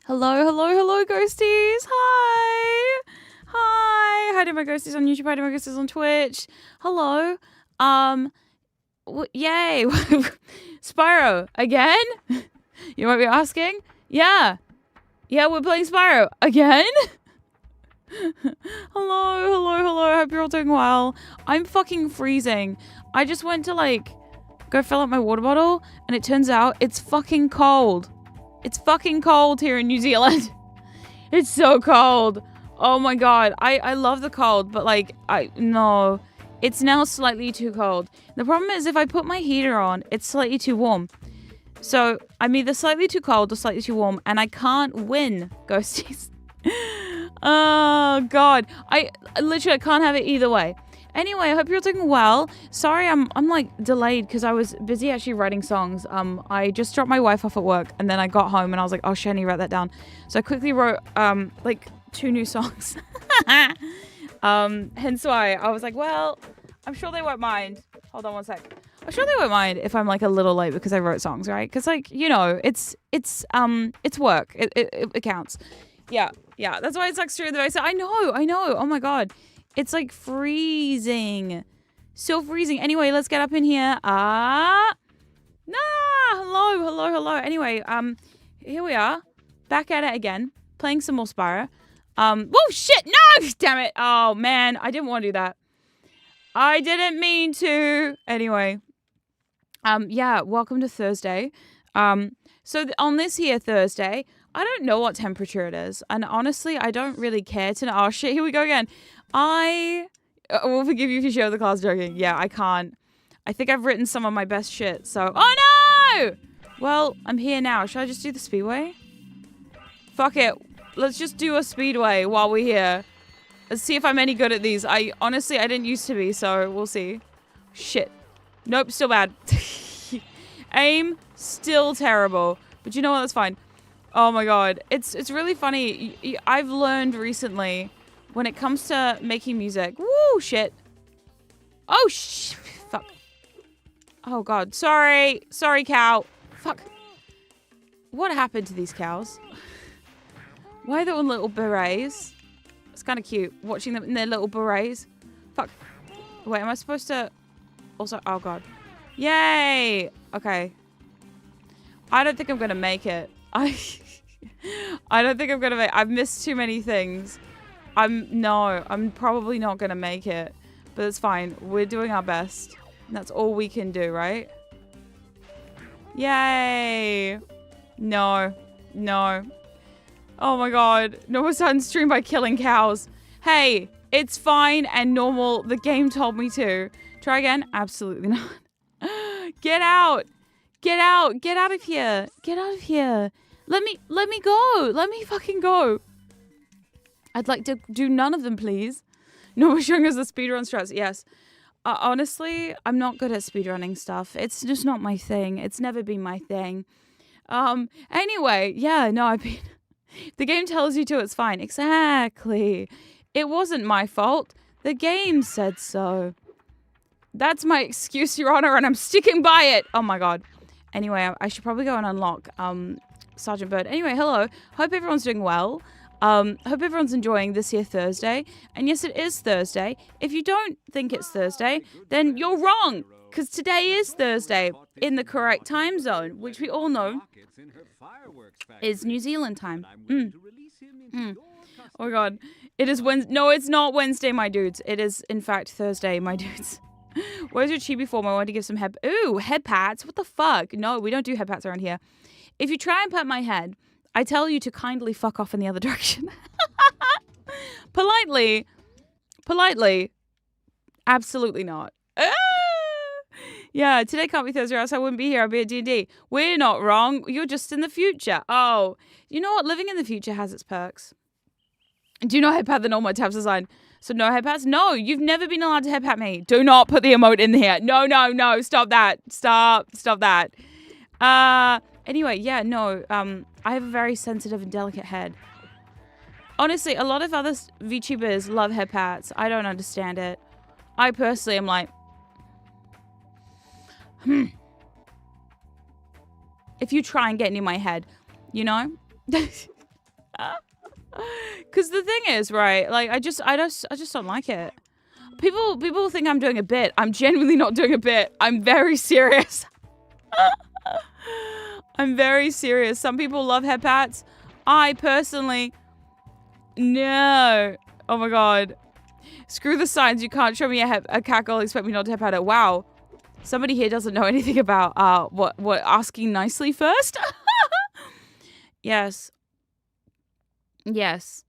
Hello, ghosties. Hi. Hi to my ghosties on YouTube. Hi to my ghosties on Twitch. Hello. Yay. Spyro, again? You might be asking? Yeah. Yeah, we're playing Spyro. Again? Hello. I hope you're all doing well. I'm fucking freezing. I just went to, go fill up my water bottle, and it turns out it's fucking cold. It's fucking cold here in New Zealand. It's so cold. Oh my god. I love the cold, but no. It's now slightly too cold. The problem is if I put my heater on, it's slightly too warm. So I'm either slightly too cold or slightly too warm, and I can't win, ghosties. Oh god. I literally can't have it either way. Anyway, I hope you're doing well. Sorry, I'm delayed because I was busy actually writing songs. I just dropped my wife off at work, and then I got home and I was like, oh shit, I need to write that down. So I quickly wrote 2 new songs. Hence why I was like, well, I'm sure they won't mind. Hold on one sec. I'm sure they won't mind if I'm a little late because I wrote songs, right? Because it's work. It counts. Yeah. That's why it's straight in the face. I know. Oh my god. It's freezing. So freezing. Anyway, let's get up in here. Hello. Anyway, here we are. Back at it again. Playing some more Spyro. Whoa, shit, no! Damn it. Oh, man. I didn't want to do that. I didn't mean to. Anyway. Yeah, welcome to Thursday. So on this here Thursday, I don't know what temperature it is. And honestly, I don't really care to know. Oh, shit, here we go again. I will forgive you if you share the class joking. Yeah, I can't. I think I've written some of my best shit, so... Oh, no! Well, I'm here now. Should I just do the speedway? Fuck it. Let's just do a speedway while we're here. Let's see if I'm any good at these. Honestly, I didn't used to be, so we'll see. Shit. Nope, still bad. Aim, still terrible. But you know what? That's fine. Oh my god. It's really funny. I've learned recently... When it comes to making music. Woo, shit. Oh, fuck. Oh, God. Sorry, cow. Fuck. What happened to these cows? Why are they on little berets? It's kind of cute, watching them in their little berets. Fuck. Wait, am I supposed to... Also, oh, God. Yay. Okay. I don't think I'm going to make it. I don't think I'm going to make... I've missed too many things. I'm probably not going to make it. But it's fine. We're doing our best. And that's all we can do, right? Yay! No. Oh my god. Norma started stream by killing cows. Hey, it's fine and normal. The game told me to. Try again? Absolutely not. Get out! Get out of here! Get out of here! Let me go! Let me fucking go! I'd like to do none of them, please. No, we're showing us the speedrun strats. Yes. Honestly, I'm not good at speedrunning stuff. It's just not my thing. It's never been my thing. Anyway, yeah, no, I mean, the game tells you to, it's fine. Exactly. It wasn't my fault. The game said so. That's my excuse, Your Honor, and I'm sticking by it. Oh my god. Anyway, I should probably go and unlock Sergeant Bird. Anyway, hello. Hope everyone's doing well. Hope everyone's enjoying this here Thursday. And yes, it is Thursday. If you don't think it's Thursday, then you're wrong. Because today is Thursday in the correct time zone, which we all know is New Zealand time. Oh my god. It is Wednesday. No, it's not Wednesday, my dudes. It is, in fact, Thursday, my dudes. Where's your chibi form? I want to give some head... Ooh, head pats? What the fuck? No, we don't do head pats around here. If you try and pat my head... I tell you to kindly fuck off in the other direction. Politely. Absolutely not. Yeah, today can't be Thursday, or else I wouldn't be here. I'll be at D&D. We're not wrong. You're just in the future. Oh, you know what? Living in the future has its perks. Do not head pat the Norma tabs design. So no head pats? No, you've never been allowed to head pat me. Do not put the emote in here. No. Stop that. Stop that. Anyway, yeah, no, I have a very sensitive and delicate head. Honestly, a lot of other VTubers love head pats. I don't understand it. I personally am like, if you try and get near my head, you know? Because the thing is, right, like, I just don't like it. People think I'm doing a bit. I'm genuinely not doing a bit. I'm very serious. I'm very serious. Some people love head pats. I personally, no. Oh my god. Screw the signs. You can't show me a cackle. Expect me not to head pat it. Wow. Somebody here doesn't know anything about what asking nicely first. Yes. Yes.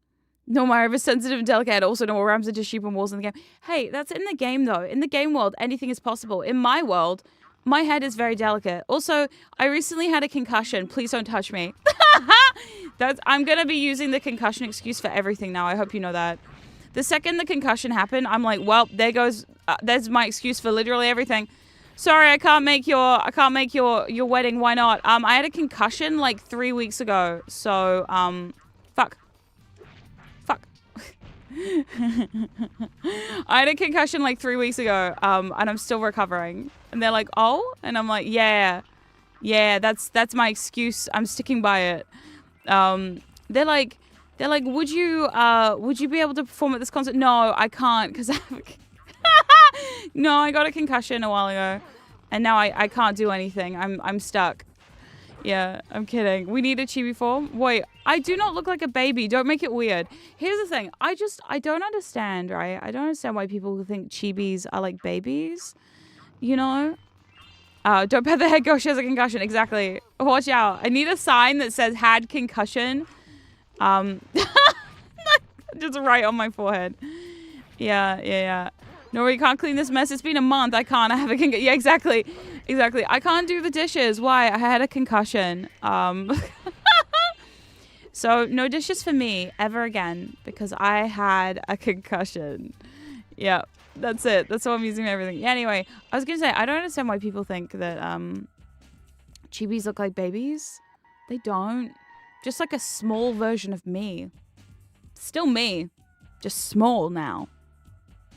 Norma, I have a sensitive and delicate head. Also, Norma rams into sheep and walls in the game. Hey, that's in the game, though. In the game world, anything is possible. In my world, my head is very delicate. Also, I recently had a concussion. Please don't touch me. I'm going to be using the concussion excuse for everything now. I hope you know that. The second the concussion happened, I'm like, well, there's my excuse for literally everything. Sorry, I can't make your wedding. Why not? I had a concussion like 3 weeks ago. So, fuck. I had a concussion like 3 weeks ago, and I'm still recovering. And they're like, oh? And I'm like, yeah, that's my excuse. I'm sticking by it. They're like, would you be able to perform at this concert? No, I can't, because no, I got a concussion a while ago, and now I can't do anything. I'm stuck. Yeah, I'm kidding. We need a chibi form. Wait, I do not look like a baby. Don't make it weird. Here's the thing. I don't understand, right? I don't understand why people think chibis are like babies. You know? Don't pet the head girl. She has a concussion. Exactly. Watch out. I need a sign that says had concussion. Just right on my forehead. Yeah. No, you can't clean this mess. It's been a month. I can't. I have a concussion. Yeah, exactly. I can't do the dishes. Why? I had a concussion. So no dishes for me ever again because I had a concussion. Yeah, that's it. That's all I'm using for everything. Yeah, anyway, I was going to say, I don't understand why people think that chibis look like babies. They don't. Just like a small version of me. Still me. Just small now.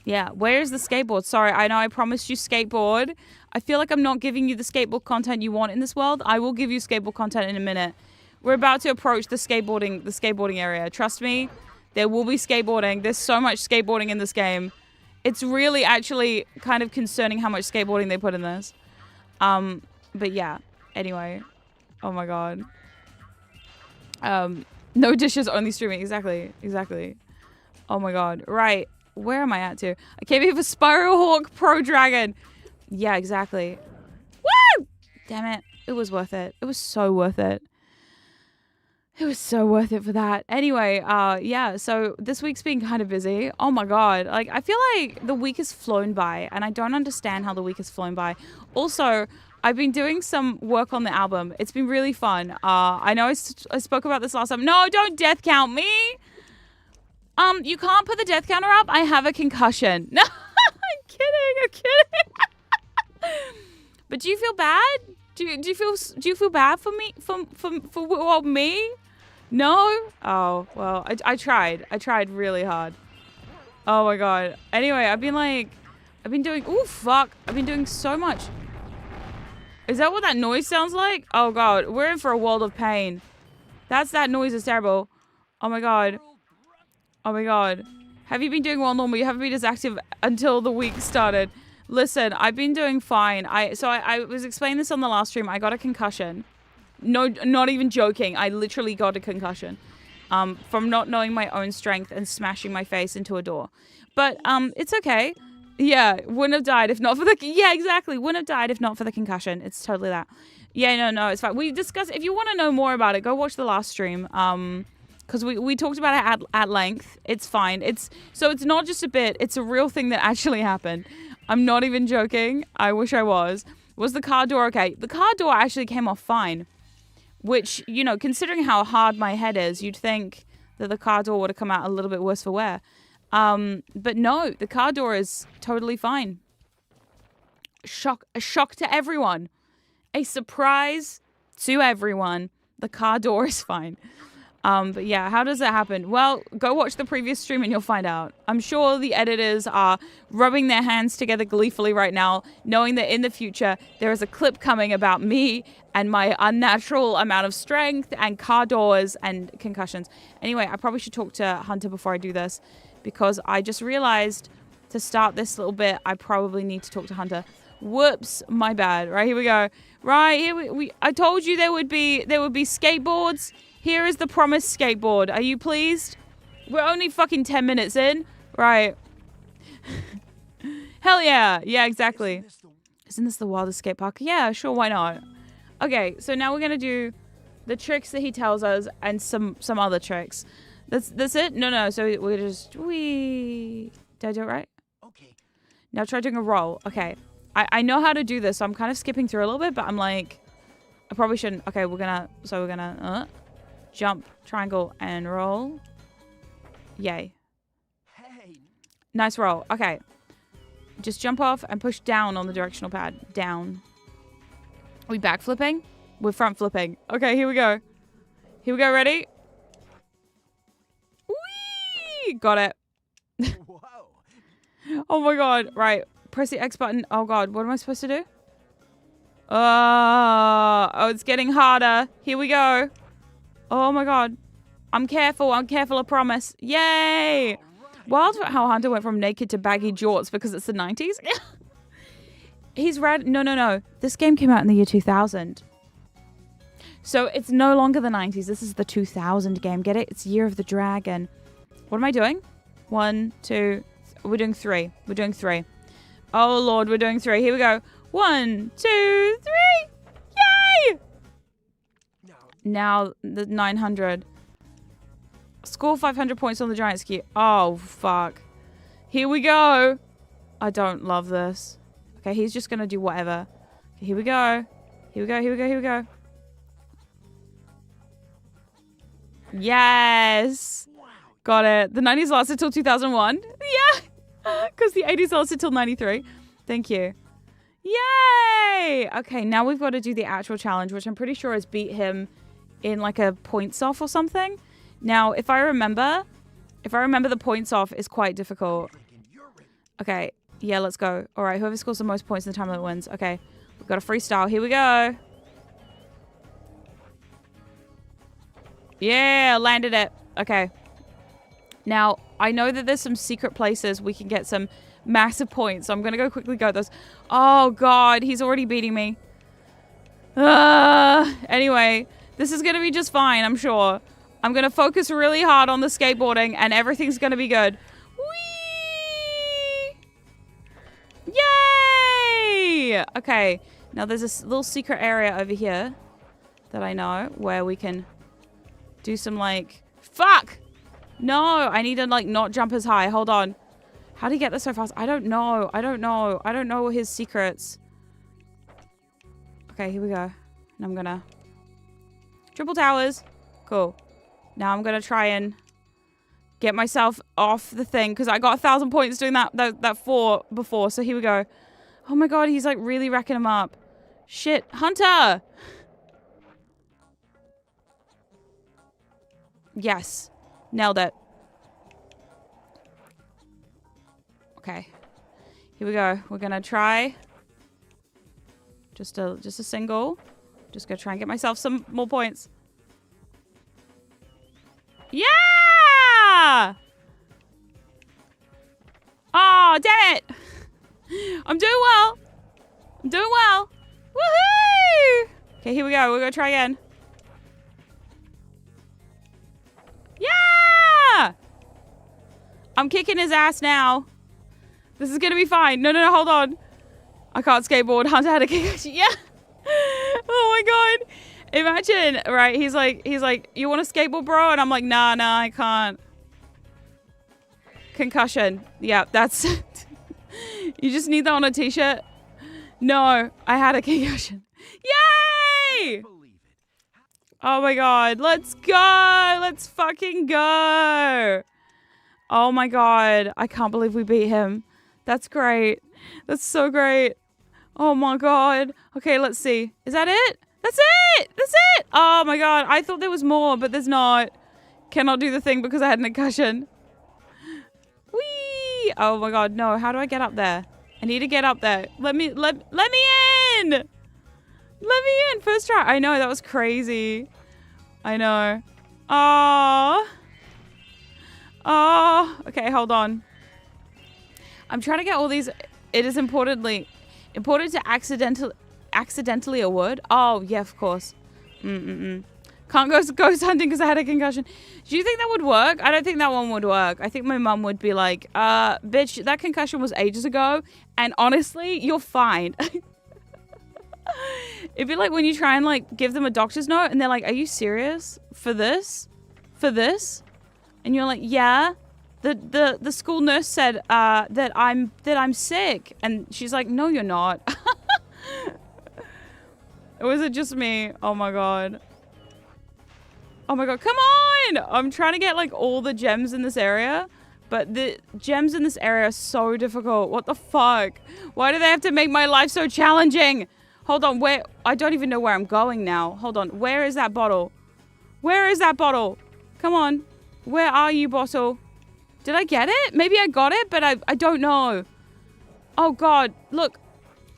Yeah, where's the skateboard? Sorry, I know I promised you skateboard. I feel like I'm not giving you the skateboard content you want in this world. I will give you skateboard content in a minute. We're about to approach the skateboarding area. Trust me, there will be skateboarding. There's so much skateboarding in this game. It's really actually kind of concerning how much skateboarding they put in this. But yeah, anyway. Oh my god. No dishes, only streaming. Exactly. Oh my god. Right. Where am I at to? I came here for Spyro Hawk Pro Dragon. Yeah, exactly. Woo! Damn it. It was worth it. It was so worth it. It was so worth it for that. Anyway, yeah, so this week's been kind of busy. Oh my god. Like, I feel like the week has flown by, and I don't understand how the week has flown by. Also, I've been doing some work on the album. It's been really fun. I know I spoke about this last time. No, don't death count me! You can't put the death counter up. I have a concussion. No, I'm kidding. But do you feel bad? Do you feel bad for me? For me? No? Oh, well, I tried. I tried really hard. Oh my god. Anyway, I've been doing, ooh, fuck. I've been doing so much. Is that what that noise sounds like? Oh god, we're in for a world of pain. That noise is terrible. Oh my god. Oh my god. Have you been doing well, Norma? You haven't been as active until the week started. Listen, I've been doing fine. I was explaining this on the last stream. I got a concussion. No, not even joking. I literally got a concussion. From not knowing my own strength and smashing my face into a door. But, it's okay. Yeah, wouldn't have died if not for the... Yeah, exactly. Wouldn't have died if not for the concussion. It's totally that. Yeah, no, it's fine. We discussed... If you want to know more about it, go watch the last stream. Because we talked about it at length. It's fine. So it's not just a bit. It's a real thing that actually happened. I'm not even joking. I wish I was. Was the car door okay? The car door actually came off fine. Which, you know, considering how hard my head is, you'd think that the car door would have come out a little bit worse for wear. But no, the car door is totally fine. A shock to everyone. A surprise to everyone. The car door is fine. But yeah, how does that happen? Well, go watch the previous stream and you'll find out. I'm sure the editors are rubbing their hands together gleefully right now, knowing that in the future there is a clip coming about me and my unnatural amount of strength and car doors and concussions. Anyway, I probably should talk to Hunter before I do this because I just realized to start this little bit, I probably need to talk to Hunter. Whoops, my bad. Right, here we go. Right, here I told you there would be skateboards. Here is the promised skateboard. Are you pleased? We're only fucking 10 minutes in. Right. Hell yeah. Yeah, exactly. Isn't this the wildest skate park? Yeah, sure, why not? Okay, so now we're going to do the tricks that he tells us and some other tricks. That's it? No. So we're just... Did I do it right? Okay. Now try doing a roll. Okay. I know how to do this, so I'm kind of skipping through a little bit, but I'm like... I probably shouldn't. Okay, we're gonna... jump, triangle, and roll. Yay. Hey. Nice roll. Okay. Just jump off and push down on the directional pad. Down. Are we back flipping? We're front flipping. Okay, here we go. Here we go. Ready? Whee! Got it. Oh my god. Right. Press the X button. Oh god. What am I supposed to do? Oh, it's getting harder. Here we go. Oh my god. I'm careful, I promise. Yay! Wild how Hunter went from naked to baggy jorts because it's the 90s. He's rad. No. This game came out in the year 2000. So it's no longer the 90s. This is the 2000 game. Get it? It's Year of the Dragon. What am I doing? 1, 2. We're doing 3. We're doing 3. Oh lord, we're doing 3. Here we go. 1, 2, 3. Yay! Now the 900. Score 500 points on the giant ski. Oh, fuck. Here we go. I don't love this. Okay, he's just going to do whatever. Okay, here we go. Here we go, here we go, here we go. Yes. Got it. The 90s lasted till 2001. Yeah. Because the 80s lasted till 93. Thank you. Yay. Okay, now we've got to do the actual challenge, which I'm pretty sure is beat him in like a points off or something. Now, if I remember the points off is quite difficult. Okay, yeah, let's go. All right, whoever scores the most points in the time limit wins. Okay, we've got a freestyle. Here we go. Yeah, landed it. Okay. Now, I know that there's some secret places we can get some massive points, so I'm going to go quickly go those. Oh, God, he's already beating me. Anyway, this is going to be just fine, I'm sure. I'm going to focus really hard on the skateboarding and everything's going to be good. Whee! Yay! Okay, now there's this little secret area over here that I know where we can do some like... Fuck! No, I need to like not jump as high. Hold on. How did he get there so fast? I don't know. I don't know his secrets. Okay, here we go. And I'm gonna... Triple towers. Cool. Now I'm gonna try and get myself off the thing because I got 1,000 points doing that 4 before. So here we go. Oh my god, he's like really racking them up. Shit, Hunter! Yes, nailed it. Okay, here we go. We're gonna try just a single. Just gonna try and get myself some more points. Yeah! Oh, damn it! I'm doing well. I'm doing well. Woohoo! Okay, here we go. We're gonna try again. Yeah! I'm kicking his ass now. This is gonna be fine. No, hold on. I can't skateboard. Hunter had a kick. Yeah. Oh my god. Imagine, right? He's like, you want to skateboard, bro? And I'm like, nah, I can't. Concussion. Yeah, that's... You just need that on a t-shirt? No, I had a concussion. Yay! Oh my god, let's go! Let's fucking go! Oh my god, I can't believe we beat him. That's great. That's so great. Oh my god. Okay, let's see. Is that it? That's it! That's it! Oh my god, I thought there was more, but there's not. Cannot do the thing because I had a concussion. Whee! Oh my god, no. How do I get up there? I need to get up there. Let me in! Let me in! First try. I know, that was crazy. I know. Oh. Oh. Okay, hold on. I'm trying to get all these. It is important to accidentally a word. Oh, yeah, of course. Can't go ghost hunting because I had a concussion. Do you think that would work? I don't think that one would work. I think my mum would be like, bitch, that concussion was ages ago. And honestly, you're fine. It'd be like when you try and like give them a doctor's note and they're like, are you serious? For this? For this? And you're like, yeah. The school nurse said that I'm sick. And she's like, no, you're not. Or was it just me? Oh my god. Oh my god, come on! I'm trying to get like all the gems in this area. But the gems in this area are so difficult. What the fuck? Why do they have to make my life so challenging? Hold on, where? I don't even know where I'm going now. Hold on, where is that bottle? Where is that bottle? Come on. Where are you, bottle? Did I get it? Maybe I got it, but I don't know. Oh god, look.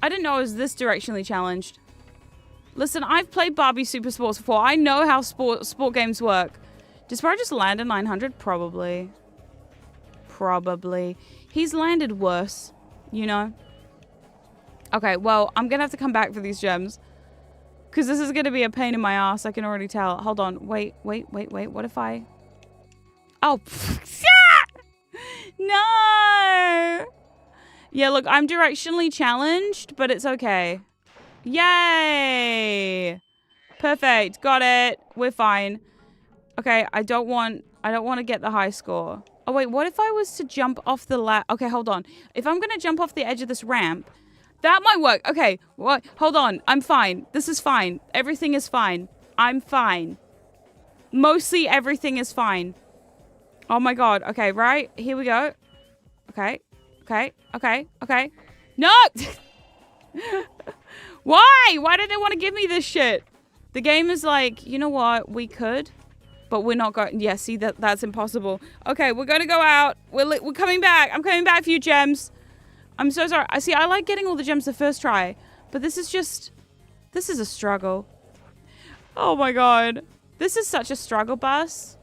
I didn't know I was this directionally challenged. Listen, I've played Barbie Super Sports before. I know how sport games work. Did Spyro just land a 900? Probably. Probably. He's landed worse, you know? Okay, well, I'm gonna have to come back for these gems. Because this is gonna be a pain in my ass, I can already tell. Hold on, wait. What if I... Oh, no! Yeah, look, I'm directionally challenged, but it's okay. Yay! Perfect. Got it. We're fine. Okay, I don't want to get the high score. Oh wait, what if I was to jump off the Okay, hold on. If I'm going to jump off the edge of this ramp, that might work. Okay, what? Hold on. I'm fine. This is fine. Everything is fine. I'm fine. Mostly everything is fine. Oh my god. Okay, right? Here we go. Okay. No! Why? Why do they want to give me this shit? The game is like, you know what? We could, but we're not going. Yeah, see, that's impossible. Okay, we're going to go out. We're coming back. I'm coming back for you, gems. I'm so sorry. I like getting all the gems the first try, but this is a struggle. Oh my god. This is such a struggle bus.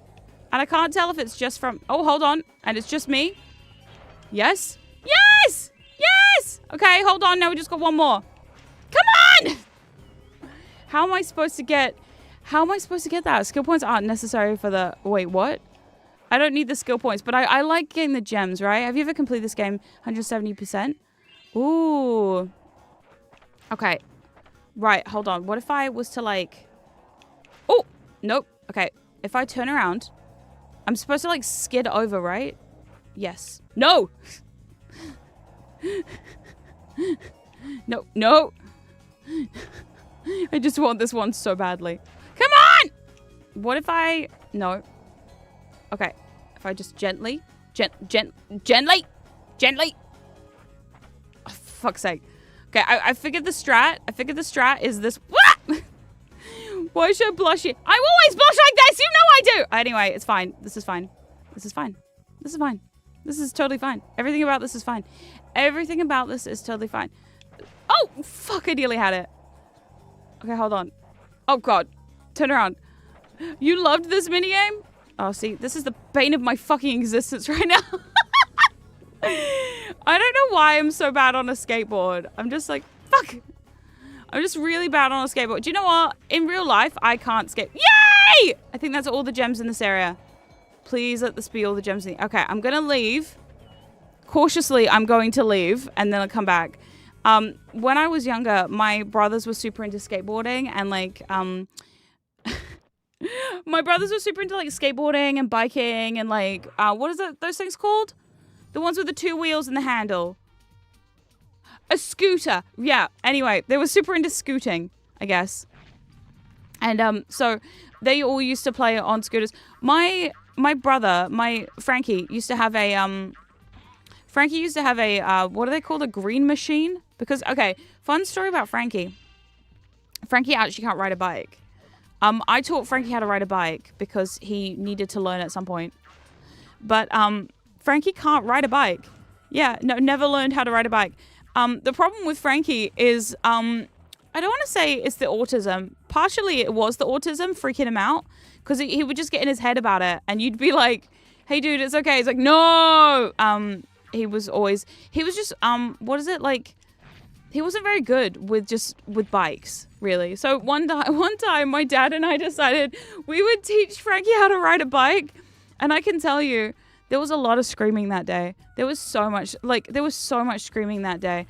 And I can't tell if it's just from... Oh, hold on. And it's just me. Yes. Yes! Yes! Okay, hold on. Now we just got one more. Come on! How am I supposed to get that? Skill points aren't necessary for the... Wait, what? I don't need the skill points, but I like getting the gems, right? Have you ever completed this game 170%? Ooh. Okay. Right, hold on. What if I was to like... Oh! Nope. Okay. If I turn around, I'm supposed to like skid over, right? Yes. No! No. I just want this one so badly. Come on! What if I... No. Okay. If I just gently... Gently! Oh, fuck's sake. Okay, I figured the strat. Is this... Why should I blush it? I always blush like this! You know I do! Anyway, it's fine. This is fine. This is totally fine. Everything about this is fine. Everything about this is totally fine. Oh, fuck, I nearly had it. Okay, hold on. Oh, God. Turn around. You loved this minigame? Oh, see, this is the bane of my fucking existence right now. I don't know why I'm so bad on a skateboard. I'm just like, fuck. I'm just really bad on a skateboard. Do you know what? In real life, I can't skate. Yay! I think that's all the gems in this area. Please let this be all the gems in the... Okay, I'm going to leave. Cautiously, I'm going to leave, and then I'll come back. When I was younger, my brothers were super into skateboarding, and like, my brothers were super into like skateboarding and biking and like, what is those things called? The ones with the two wheels and the handle. A scooter. Yeah. Anyway, they were super into scooting, I guess. And so they all used to play on scooters. My brother, Frankie used to have a what do they call, a green machine? Because, okay, fun story about Frankie. Frankie actually can't ride a bike. I taught Frankie how to ride a bike because he needed to learn at some point. But Frankie can't ride a bike. Yeah, no, never learned how to ride a bike. The problem with Frankie is, I don't want to say it's the autism. Partially it was the autism freaking him out because he would just get in his head about it. And you'd be like, hey, dude, it's okay. He's like, no. He was just, what is it? Like, he wasn't very good with bikes, really. So one time my dad and I decided we would teach Frankie how to ride a bike. And I can tell you, there was a lot of screaming that day. There was so much screaming that day.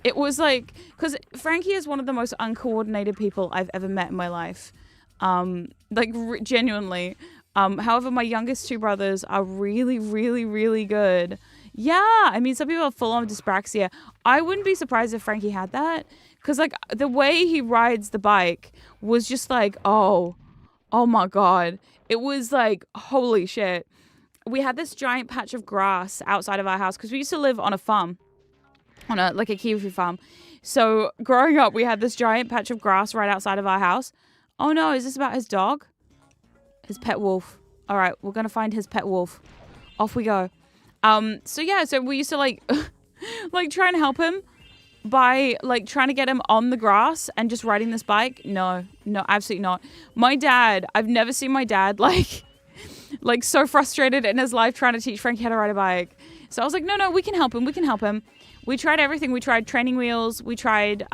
It was like, because Frankie is one of the most uncoordinated people I've ever met in my life. Genuinely. However, my youngest two brothers are really, really, really good. Yeah, I mean, some people have full-on dyspraxia. I wouldn't be surprised if Frankie had that. Because, like, the way he rides the bike was just like, oh my God. It was like, holy shit. We had this giant patch of grass outside of our house because we used to live on a farm. On a kiwi farm. So, growing up, we had this giant patch of grass right outside of our house. Oh, no, is this about his dog? His pet wolf. All right, we're going to find his pet wolf. Off we go. So we used to like try and help him by like trying to get him on the grass and just riding this bike. No, absolutely not. My dad, I've never seen my dad like so frustrated in his life trying to teach Frankie how to ride a bike. So I was like, no, we can help him. We tried everything. We tried training wheels. We tried,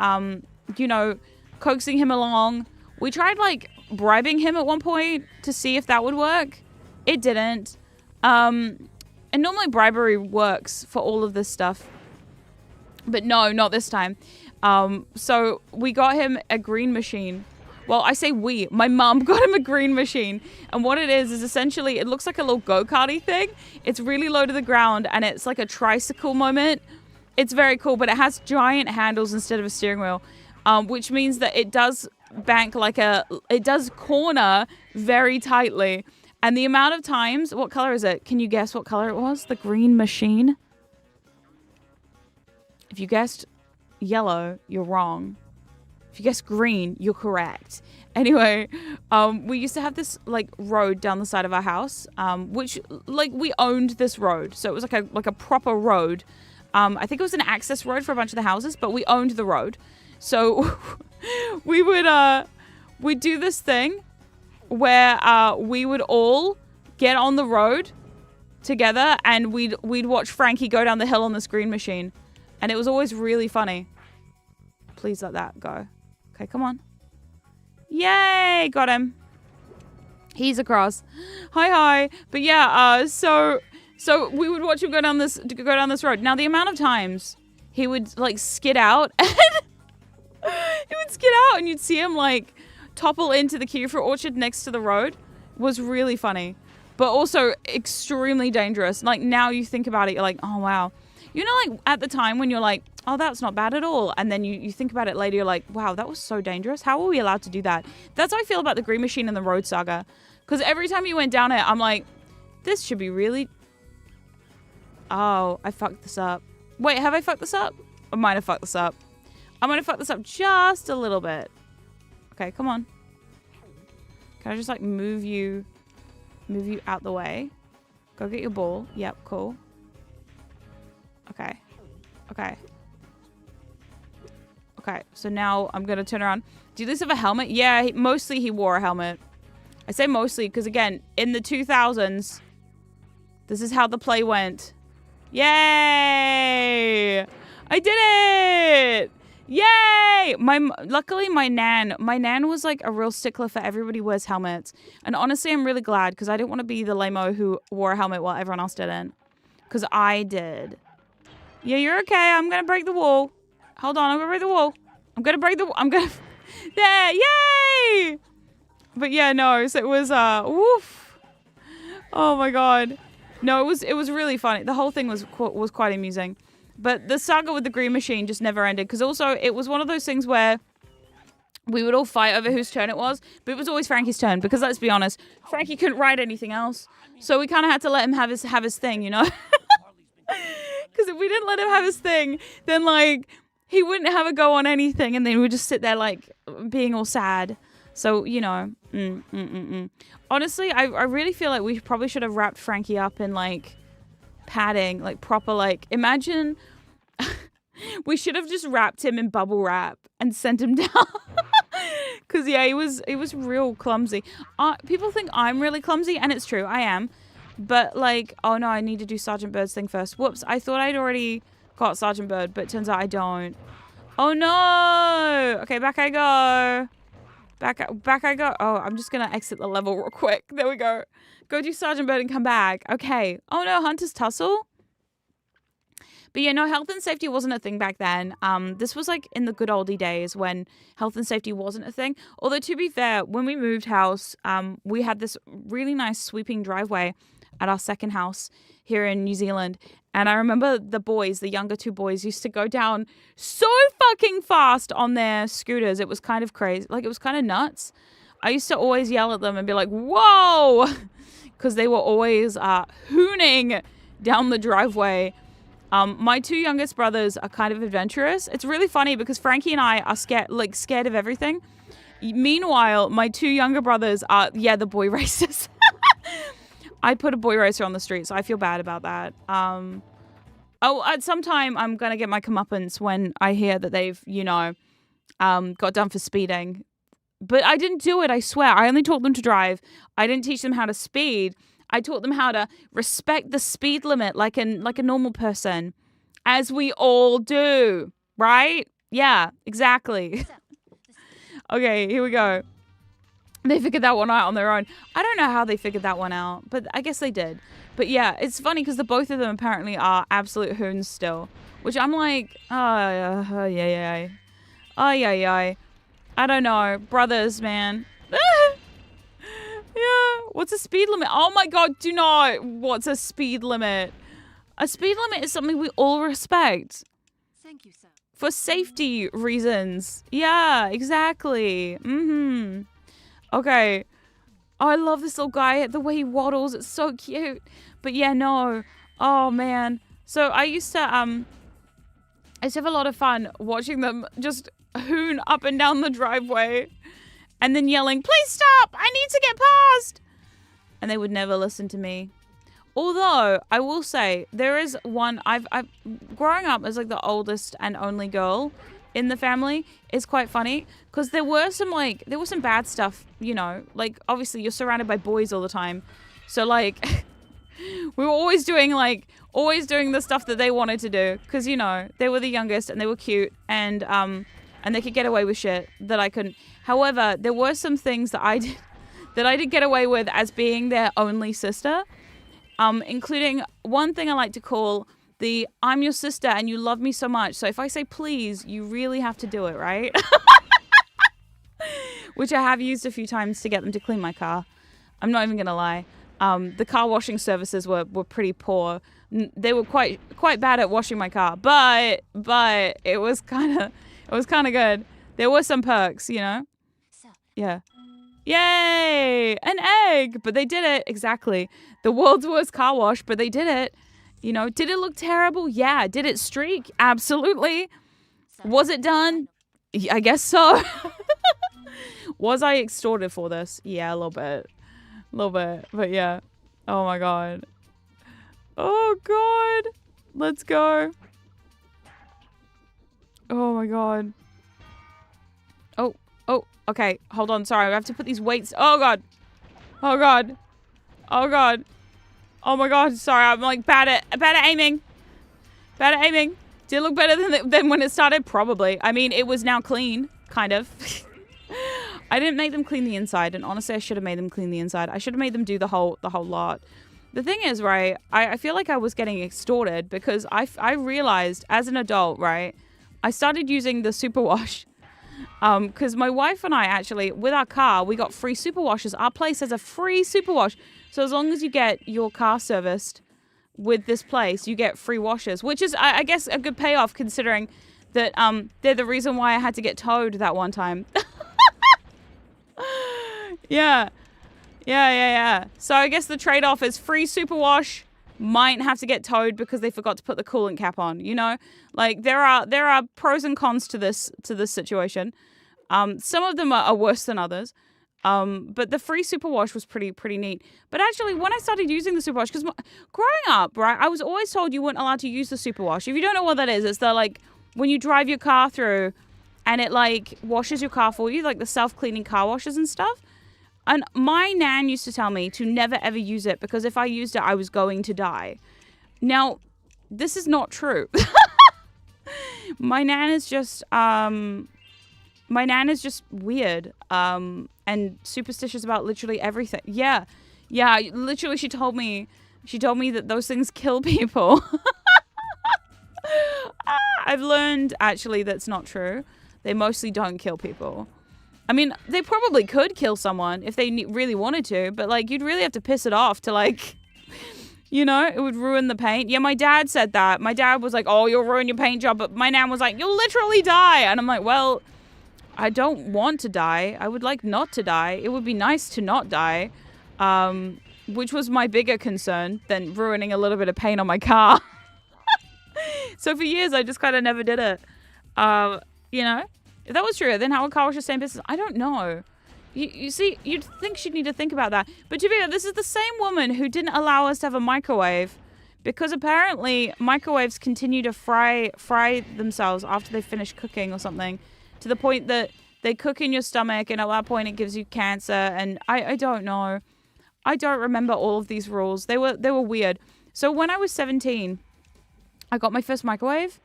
coaxing him along. We tried like bribing him at one point to see if that would work. It didn't. And normally bribery works for all of this stuff. But no, not this time. So we got him a green machine. Well, I say we. My mom got him a green machine. And what it is essentially, it looks like a little go-karty thing. It's really low to the ground and it's like a tricycle moment. It's very cool, but it has giant handles instead of a steering wheel. Which means that it does it does corner very tightly. And the amount of times, what color is it? Can you guess what color it was? The green machine? If you guessed yellow, you're wrong. If you guessed green, you're correct. Anyway, we used to have this like road down the side of our house, which like we owned this road. So it was like a proper road. I think it was an access road for a bunch of the houses, but we owned the road. So we'd do this thing where we would all get on the road together and we'd watch Frankie go down the hill on this green machine. And it was always really funny. Please let that go. Okay, come on. Yay! Got him. He's across. Hi. But yeah, so we would watch him go down this road. Now the amount of times he would like skid out and and you'd see him like topple into the kiwi fruit orchard next to the road was really funny, but also extremely dangerous. Like now you think about it, you're like, oh wow. You know, like at the time when you're like, oh, that's not bad at all. And then you think about it later, you're like, wow, that was so dangerous. How were we allowed to do that? That's how I feel about the Green Machine and the Road Saga. Because every time you went down it, I'm like, this should be really... Oh, I fucked this up. Wait, have I fucked this up? I might have fucked this up. I'm going to fuck this up just a little bit. Okay, come on. Can I just like move you out the way? Go get your ball. Yep, cool. Okay, so now I'm going to turn around. Do you at least have a helmet? Yeah, mostly he wore a helmet. I say mostly because, again, in the 2000s, this is how the play went. Yay! I did it! Yay! Luckily, my nan was like a real stickler for everybody wears helmets. And honestly, I'm really glad because I didn't want to be the lame-o who wore a helmet while everyone else didn't. Because I did. Yeah, you're okay. I'm going to break the wall. Hold on, I'm going to break the wall. There, yay! But yeah, no, so it was, woof. Oh my God. No, it was really funny. The whole thing was quite amusing. But the saga with the Green Machine just never ended. Because also, it was one of those things where we would all fight over whose turn it was. But it was always Frankie's turn. Because let's be honest, Frankie couldn't ride anything else. So we kind of had to let him have his thing, you know? Because if we didn't let him have his thing, then, like, he wouldn't have a go on anything. And then we'd just sit there, like, being all sad. So, you know, honestly, I really feel like we probably should have wrapped Frankie up in, like, padding, like, proper, like, imagine we should have just wrapped him in bubble wrap and sent him down. Because, yeah, he was real clumsy. People think I'm really clumsy, and it's true, I am. But, like, oh, no, I need to do Sergeant Bird's thing first. Whoops, I thought I'd already got Sergeant Bird, but it turns out I don't. Oh, no! Okay, back I go. Back I go. Oh, I'm just going to exit the level real quick. There we go. Go do Sergeant Bird and come back. Okay. Oh, no, Hunter's Tussle. But yeah, no, health and safety wasn't a thing back then. This was like in the good oldie days when health and safety wasn't a thing. Although, to be fair, when we moved house, we had this really nice sweeping driveway at our second house here in New Zealand. And I remember the boys, the younger two boys, used to go down so fucking fast on their scooters. It was kind of crazy. Like, it was kind of nuts. I used to always yell at them and be like, whoa! Because they were always hooning down the driveway. My two youngest brothers are kind of adventurous. It's really funny because Frankie and I are scared of everything. Meanwhile, my two younger brothers are, the boy racers. I put a boy racer on the street, so I feel bad about that. At some time, I'm going to get my comeuppance when I hear that they've, got done for speeding. But I didn't do it, I swear. I only taught them to drive. I didn't teach them how to speed. I taught them how to respect the speed limit like a normal person. As we all do, right? Yeah, exactly. Okay, here we go. They figured that one out on their own. I don't know how they figured that one out, but I guess they did. But yeah, it's funny because the both of them apparently are absolute hoons still. Which I'm like, I don't know. Brothers, man. Yeah. What's a speed limit? Oh my god, do not. What's a speed limit? A speed limit is something we all respect. Thank you, sir. For safety reasons. Yeah, exactly. Okay. Oh, I love this little guy. The way he waddles, it's so cute. But yeah, no. Oh man. So I used to have a lot of fun watching them just hoon up and down the driveway. And then yelling, please stop! I need to get past! And they would never listen to me. Although, I will say, there is one, I've growing up as like the oldest and only girl in the family is quite funny. Because there were some bad stuff, like obviously you're surrounded by boys all the time. So like, we were always doing the stuff that they wanted to do. Because, they were the youngest and they were cute and they could get away with shit that I couldn't. However, there were some things that I did get away with as being their only sister, including one thing I like to call the I'm your sister and you love me so much. So if I say please, you really have to do it, right? Which I have used a few times to get them to clean my car. I'm not even going to lie. The car washing services were pretty poor. They were quite bad at washing my car, but it was kind of good. There were some perks, Yeah. Yay! An egg! But they did it. Exactly. The world's worst car wash, but they did it. Did it look terrible? Yeah. Did it streak? Absolutely. Was it done? I guess so. Was I extorted for this? Yeah, a little bit. But yeah. Oh my god. Oh god. Let's go. Oh my god. Oh, okay. Hold on. Sorry. I have to put these weights. Oh god. Oh god. Oh god. Oh my god. Sorry. I'm like bad at aiming. Bad at aiming. Did it look better than when it started? Probably. I mean, it was now clean. Kind of. I didn't make them clean the inside, and honestly, I should have made them clean the inside. I should have made them do the whole lot. The thing is, right, I feel like I was getting extorted because I realized as an adult, right, I started using the superwash. Because my wife and I actually, with our car, we got free superwashes. Our place has a free superwash. So as long as you get your car serviced with this place, you get free washes, which is, I guess, a good payoff considering that they're the reason why I had to get towed that one time. Yeah. So I guess the trade-off is free superwash, might have to get towed because they forgot to put the coolant cap on, Like there are pros and cons to this situation. Some of them are worse than others. But the free superwash was pretty neat. But actually, when I started using the superwash, because growing up, right, I was always told you weren't allowed to use the superwash. If you don't know what that is, it's the like when you drive your car through, and it like washes your car for you, like the self-cleaning car washers and stuff. And my nan used to tell me to never ever use it because if I used it, I was going to die. Now, this is not true. My nan is just weird and superstitious about literally everything. Yeah, literally she told me that those things kill people. I've learned actually that's not true. They mostly don't kill people. I mean, they probably could kill someone if they really wanted to, but like you'd really have to piss it off to like, you know, it would ruin the paint. Yeah, my dad said that. My dad was like, oh, you'll ruin your paint job. But my nan was like, you'll literally die. And I'm like, well, I don't want to die. I would like not to die. It would be nice to not die, which was my bigger concern than ruining a little bit of paint on my car. So for years, I just kind of never did it. You know? If that was true, then how would car wash the same business? I don't know. You see, you'd think she'd need to think about that. But to be honest, this is the same woman who didn't allow us to have a microwave because apparently microwaves continue to fry themselves after they finish cooking or something to the point that they cook in your stomach and at that point it gives you cancer. And I don't know. I don't remember all of these rules. They were weird. So when I was 17, I got my first microwave.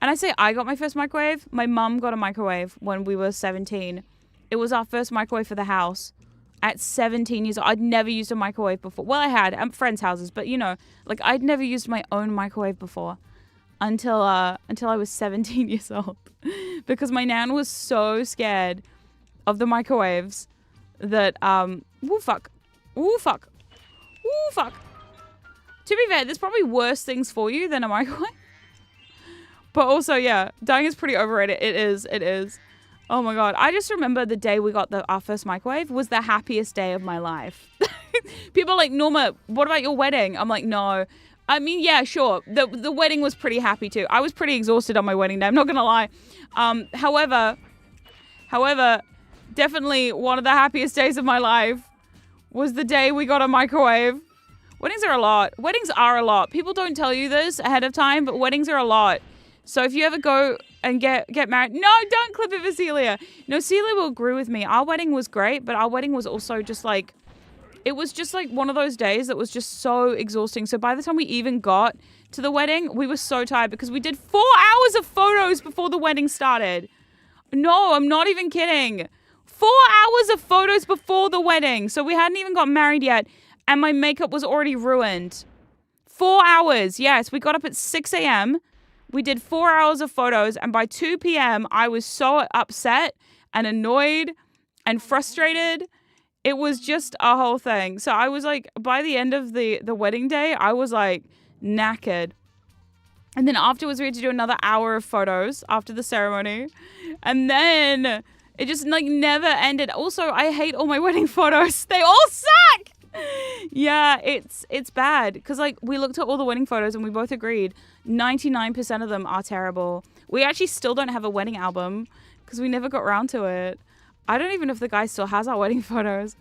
And I say I got my first microwave. My mum got a microwave when we were 17. It was our first microwave for the house at 17 years old. I'd never used a microwave before. Well, I had at friends' houses, but you know, like I'd never used my own microwave before until I was 17 years old because my nan was so scared of the microwaves that To be fair, there's probably worse things for you than a microwave. But also, yeah, dying is pretty overrated. It is. Oh my God. I just remember the day we got our first microwave was the happiest day of my life. People are like, Norma, what about your wedding? I'm like, no. I mean, yeah, sure. The wedding was pretty happy too. I was pretty exhausted on my wedding day. I'm not going to lie. However, definitely one of the happiest days of my life was the day we got a microwave. Weddings are a lot. People don't tell you this ahead of time, but weddings are a lot. So if you ever go and get married, no, don't clip it for Celia. No, Celia will agree with me. Our wedding was great, but our wedding was also just like, it was just like one of those days that was just so exhausting. So by the time we even got to the wedding, we were so tired because we did 4 hours of photos before the wedding started. No, I'm not even kidding. 4 hours of photos before the wedding. So we hadn't even got married yet. And my makeup was already ruined. 4 hours. Yes, we got up at 6 a.m. We did 4 hours of photos. And by 2 p.m., I was so upset and annoyed and frustrated. It was just a whole thing. So I was like, by the end of the wedding day, I was like knackered. And then afterwards, we had to do another hour of photos after the ceremony. And then it just like never ended. Also, I hate all my wedding photos. They all suck. Yeah, it's bad because like we looked at all the wedding photos and we both agreed 99% of them are terrible. We actually still don't have a wedding album because we never got around to it. I don't even know if the guy still has our wedding photos.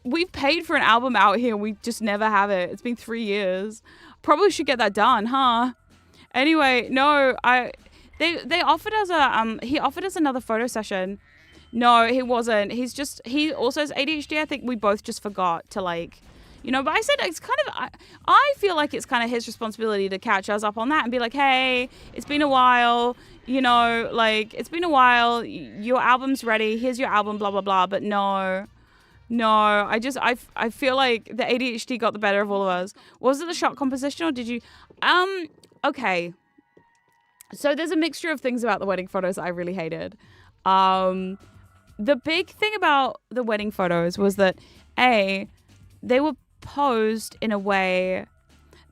We've paid for an album out here. We just never have it. It's been 3 years. Probably should get that done, huh? Anyway, no, they offered us he offered us another photo session. No, he wasn't. He also has ADHD. I think we both just forgot to like, you know, but I said it's kind of, I feel like it's kind of his responsibility to catch us up on that and be like, hey, it's been a while, you know, like it's been a while. Your album's ready. Here's your album, blah, blah, blah. But no, I feel like the ADHD got the better of all of us. Was it the shot composition or did you, okay. So there's a mixture of things about the wedding photos that I really hated. The big thing about the wedding photos was that, A, they were posed in a way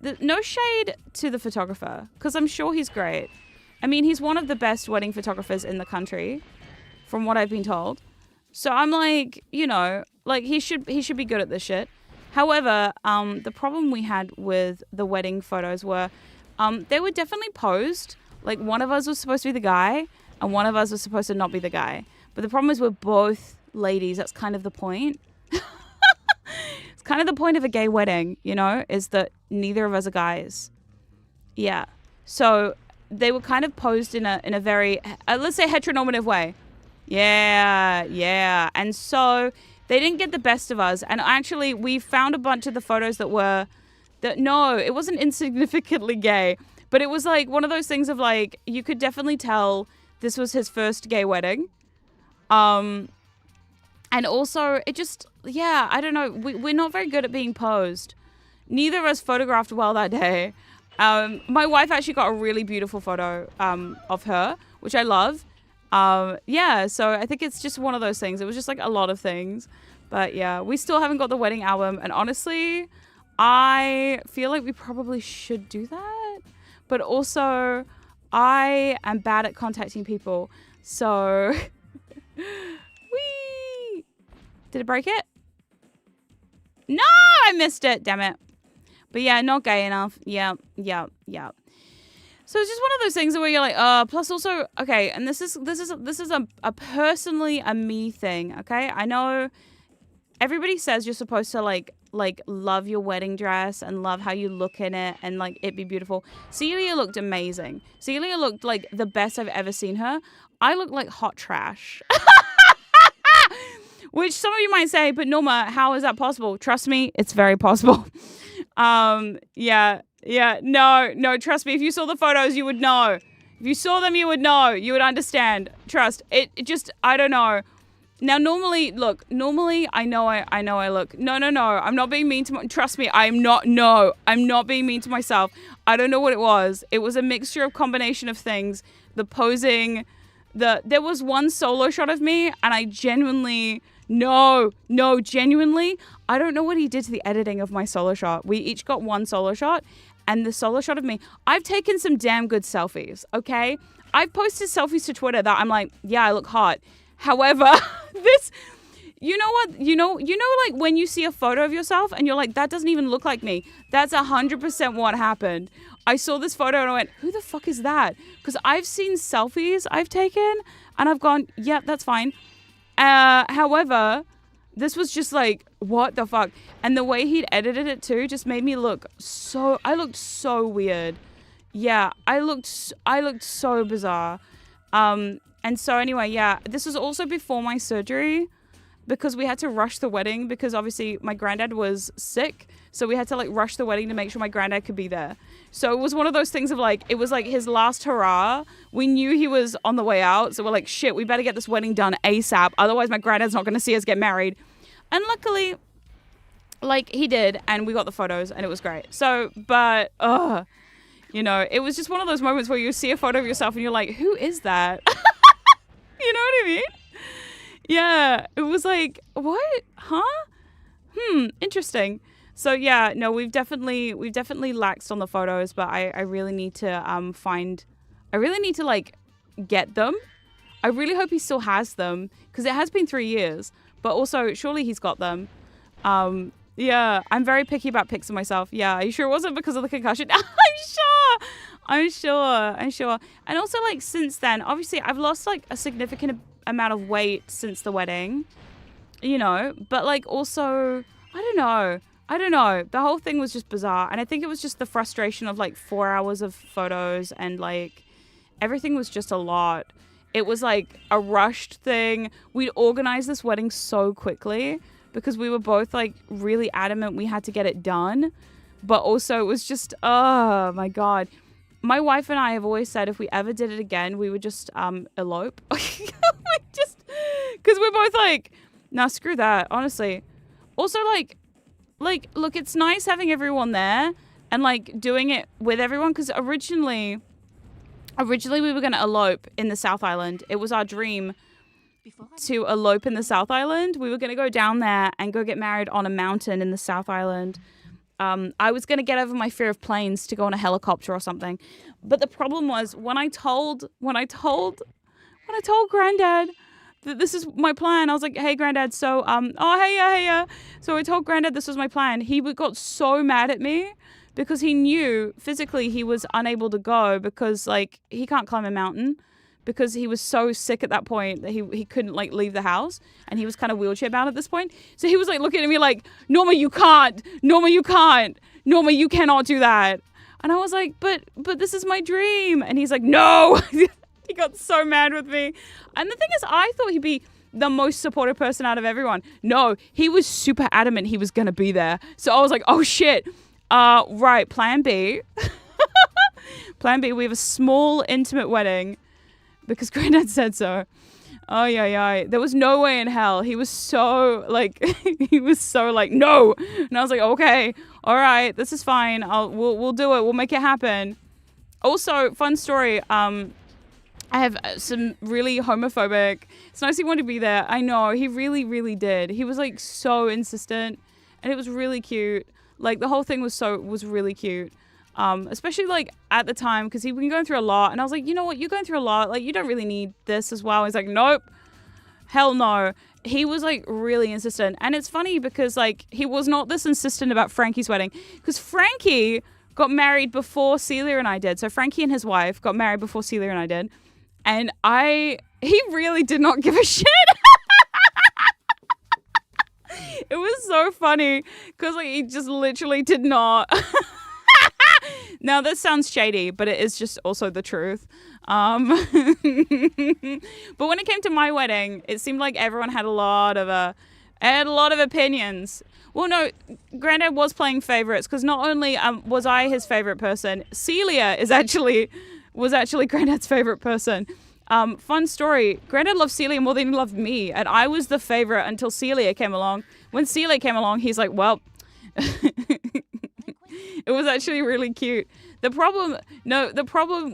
that, no shade to the photographer, because I'm sure he's great. I mean, he's one of the best wedding photographers in the country, from what I've been told. So I'm like, you know, like he should be good at this shit. However, the problem we had with the wedding photos were, they were definitely posed. Like one of us was supposed to be the guy, and one of us was supposed to not be the guy. But the problem is we're both ladies, that's kind of the point. It's kind of the point of a gay wedding, you know, is that neither of us are guys. Yeah. So they were kind of posed in a very, let's say, heteronormative way. Yeah. And so they didn't get the best of us. And actually, we found a bunch of the photos no, it wasn't insignificantly gay. But it was like one of those things of like, you could definitely tell this was his first gay wedding. And also, it just, yeah, I don't know. We're not very good at being posed. Neither of us photographed well that day. My wife actually got a really beautiful photo of her, which I love. Yeah, so I think it's just one of those things. It was just like a lot of things. But yeah, we still haven't got the wedding album. And honestly, I feel like we probably should do that. But also, I am bad at contacting people. So, whee! Did it break it? No, I missed it. Damn it. But yeah, not gay enough. Yeah. So it's just one of those things where you're like, plus also, okay, and this is a personally a me thing, okay? I know everybody says you're supposed to like love your wedding dress and love how you look in it and like it be beautiful. Celia looked amazing. Celia looked like the best I've ever seen her. I look like hot trash. Which some of you might say, but Norma, how is that possible? Trust me, it's very possible. Yeah, no, trust me. If you saw the photos, you would know. If you saw them, you would know. You would understand. Trust. It just, I don't know. Now, normally, I know I look. No. I'm not being mean to trust me, I'm not being mean to myself. I don't know what it was. It was a mixture of combination of things. The posing, there was one solo shot of me, and I genuinely, genuinely, I don't know what he did to the editing of my solo shot. We each got one solo shot, and the solo shot of me, I've taken some damn good selfies, okay? I've posted selfies to Twitter that I'm like, yeah, I look hot. However, this, you know what, like when you see a photo of yourself and you're like, that doesn't even look like me. That's 100% what happened. I saw this photo and I went, who the fuck is that? Because I've seen selfies I've taken and I've gone, yeah, that's fine. However, this was just like, what the fuck? And the way he'd edited it too just made me I looked so weird. Yeah, I looked so bizarre. And so anyway, yeah, this was also before my surgery because we had to rush the wedding because obviously my granddad was sick. So we had to like rush the wedding to make sure my granddad could be there. So it was one of those things of like, it was like his last hurrah. We knew he was on the way out. So we're like, shit, we better get this wedding done ASAP. Otherwise my granddad's not going to see us get married. And luckily, like he did. And we got the photos and it was great. So, but, you know, it was just one of those moments where you see a photo of yourself and you're like, who is that? You know what I mean? Yeah, it was like, what? Huh? Interesting. So yeah, no, we've definitely laxed on the photos, but I really need to like get them. I really hope he still has them because it has been 3 years, but also surely he's got them. Yeah, I'm very picky about pics of myself. Yeah, are you sure it wasn't because of the concussion? I'm sure. And also, like, since then, obviously, I've lost, like, a significant amount of weight since the wedding, you know, but, like, also, I don't know. The whole thing was just bizarre. And I think it was just the frustration of, like, 4 hours of photos and, like, everything was just a lot. It was, like, a rushed thing. We'd organized this wedding so quickly because we were both, like, really adamant we had to get it done. But also, it was just, oh, my God. My wife and I have always said if we ever did it again, we would just elope. Because we're both like, nah, screw that, honestly. Also, like, look, it's nice having everyone there and, like, doing it with everyone. Because originally we were going to elope in the South Island. It was our dream to elope in the South Island. We were going to go down there and go get married on a mountain in the South Island. I was going to get over my fear of planes to go on a helicopter or something. But the problem was when I told Granddad that this is my plan, I was like, hey, Granddad, so, hey. So I told Granddad this was my plan. He got so mad at me because he knew physically he was unable to go because, like, he can't climb a mountain. because he was so sick at that point that he couldn't like leave the house, and he was kind of wheelchair bound at this point. So he was like looking at me like, Norma, you can't. Norma, you can't. Norma, you cannot do that. And I was like, but this is my dream. And he's like, no. He got so mad with me. And the thing is, I thought he'd be the most supportive person out of everyone. No, he was super adamant he was going to be there. So I was like, oh shit. Right, plan B. Plan B, we have a small intimate wedding because Granddad said so. Oh yeah. There was no way in hell. He was so like, no. And I was like, okay, all right, this is fine. We'll do it. We'll make it happen. Also, fun story. I have some really homophobic. It's nice he wanted to be there. I know, he really, really did. He was like so insistent, and it was really cute. Like the whole thing was really cute. Especially like at the time, because he'd been going through a lot, and I was like, you know what, you're going through a lot. Like you don't really need this as well. He's like, nope, hell no. He was like really insistent, and it's funny because like he was not this insistent about Frankie's wedding, because Frankie got married before Celia and I did. So Frankie and his wife got married before Celia and I did. And he really did not give a shit. It was so funny because like he just literally did not. Now this sounds shady, but it is just also the truth. But when it came to my wedding, it seemed like everyone had a lot of opinions. Well, no, Granddad was playing favorites because not only was I his favorite person, Celia was actually Granddad's favorite person. Fun story. Granddad loved Celia more than he loved me, and I was the favorite until Celia came along. When Celia came along, he's like, well, it was actually really cute. The problem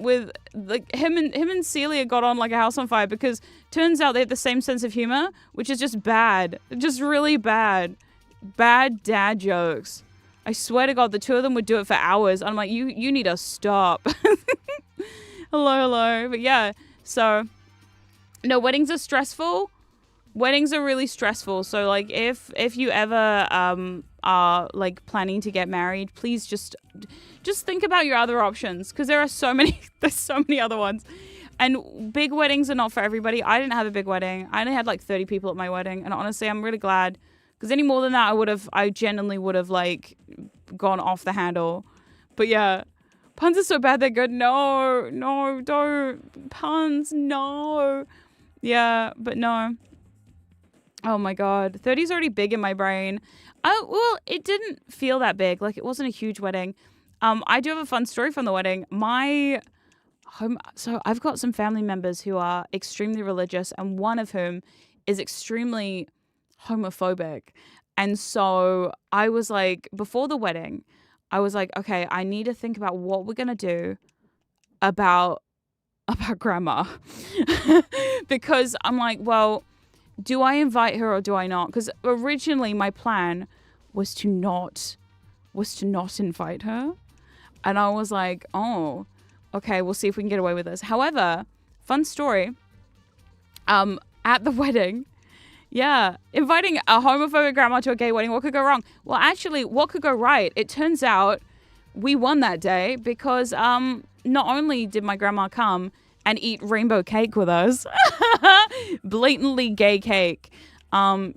with like him and Celia got on like a house on fire because turns out they have the same sense of humor, which is just bad. Just really bad. Bad dad jokes. I swear to God, the two of them would do it for hours. I'm like, you need to stop. Hello. But yeah, so no, weddings are stressful. Weddings are really stressful. So like if you ever are like planning to get married, please just think about your other options, because there's so many other ones. And big weddings are not for everybody. I didn't have a big wedding. I only had like 30 people at my wedding, and honestly, I'm really glad, because any more than that, I genuinely would have like gone off the handle. But yeah, puns are so bad they're good. No, don't puns. No, yeah, but no. Oh my God, 30 is already big in my brain. Oh well, it didn't feel that big. Like it wasn't a huge wedding. I do have a fun story from the wedding. So I've got some family members who are extremely religious, and one of whom is extremely homophobic. And so I was like, before the wedding, I was like, okay, I need to think about what we're gonna do about grandma. Because I'm like, well, do I invite her or do I not? Because originally my plan was to not invite her. And I was like, oh, okay, we'll see if we can get away with this. However, fun story, at the wedding, yeah, inviting a homophobic grandma to a gay wedding, what could go wrong? Well, actually, what could go right? It turns out we won that day because not only did my grandma come and eat rainbow cake with us, blatantly gay cake,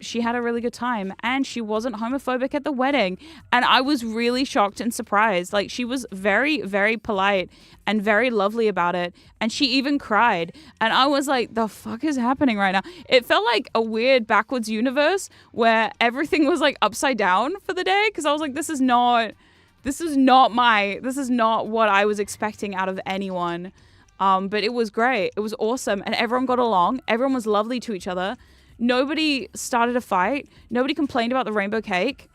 she had a really good time, and she wasn't homophobic at the wedding. And I was really shocked and surprised. Like, she was very, very polite and very lovely about it. And she even cried. And I was like, the fuck is happening right now? It felt like a weird backwards universe where everything was like upside down for the day. Cause I was like, this is not what I was expecting out of anyone. But it was great. It was awesome. And everyone got along. Everyone was lovely to each other. Nobody started a fight. Nobody complained about the rainbow cake.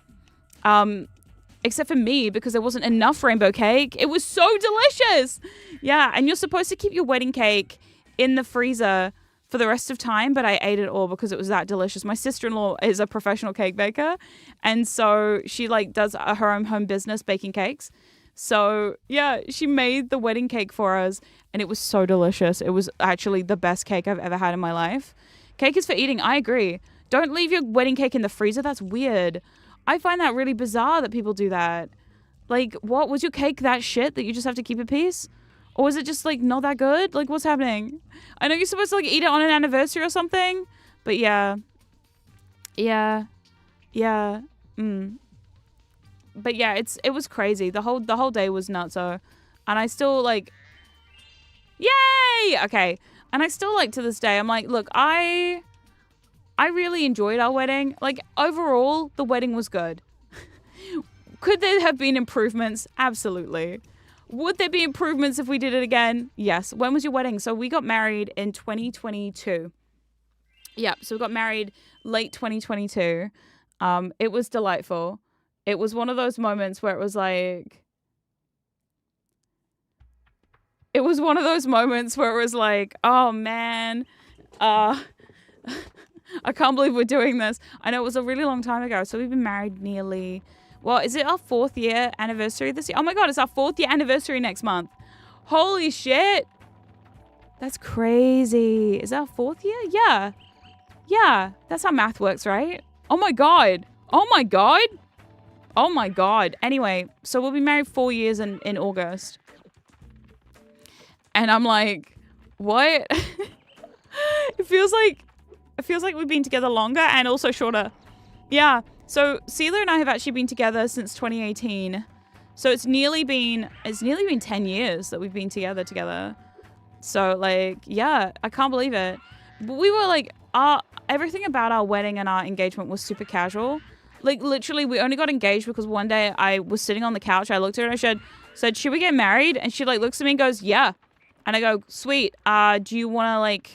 Except for me, because there wasn't enough rainbow cake. It was so delicious. Yeah, and you're supposed to keep your wedding cake in the freezer for the rest of time, but I ate it all because it was that delicious. My sister-in-law is a professional cake baker, and so she like does her own home business baking cakes. So yeah, she made the wedding cake for us, and it was so delicious. It was actually the best cake I've ever had in my life. Cake is for eating. I agree. Don't leave your wedding cake in the freezer. That's weird. I find that really bizarre that people do that. Like, what? Was your cake that shit that you just have to keep a piece? Or is it just like not that good? Like what's happening? I know you're supposed to like eat it on an anniversary or something, but yeah. Yeah. Yeah. But yeah, it was crazy. The whole day was nutso. And I still like yay! Okay. And I still like to this day, I'm like, look, I really enjoyed our wedding. Like overall, the wedding was good. Could there have been improvements? Absolutely. Would there be improvements if we did it again? Yes. When was your wedding? So we got married in 2022. Yeah, so we got married late 2022. It was delightful. It was one of those moments where it was like, oh man, I can't believe we're doing this. I know it was a really long time ago. So we've been married nearly, well, is it our 4th year anniversary this year? Oh my God, it's our 4th year anniversary next month. Holy shit. That's crazy. Is that our 4th year? Yeah. Yeah, that's how math works, right? Oh my God. Oh my God. Oh my God. Anyway, so we'll be married 4 years in August. And I'm like, what? It feels like we've been together longer and also shorter. Yeah. So Sela and I have actually been together since 2018. So it's nearly been 10 years that we've been together. So like, yeah, I can't believe it. But we were like, everything about our wedding and our engagement was super casual. Like literally we only got engaged because one day I was sitting on the couch. I looked at her and I said, should we get married? And she like looks at me and goes, yeah. And I go, sweet. Do you want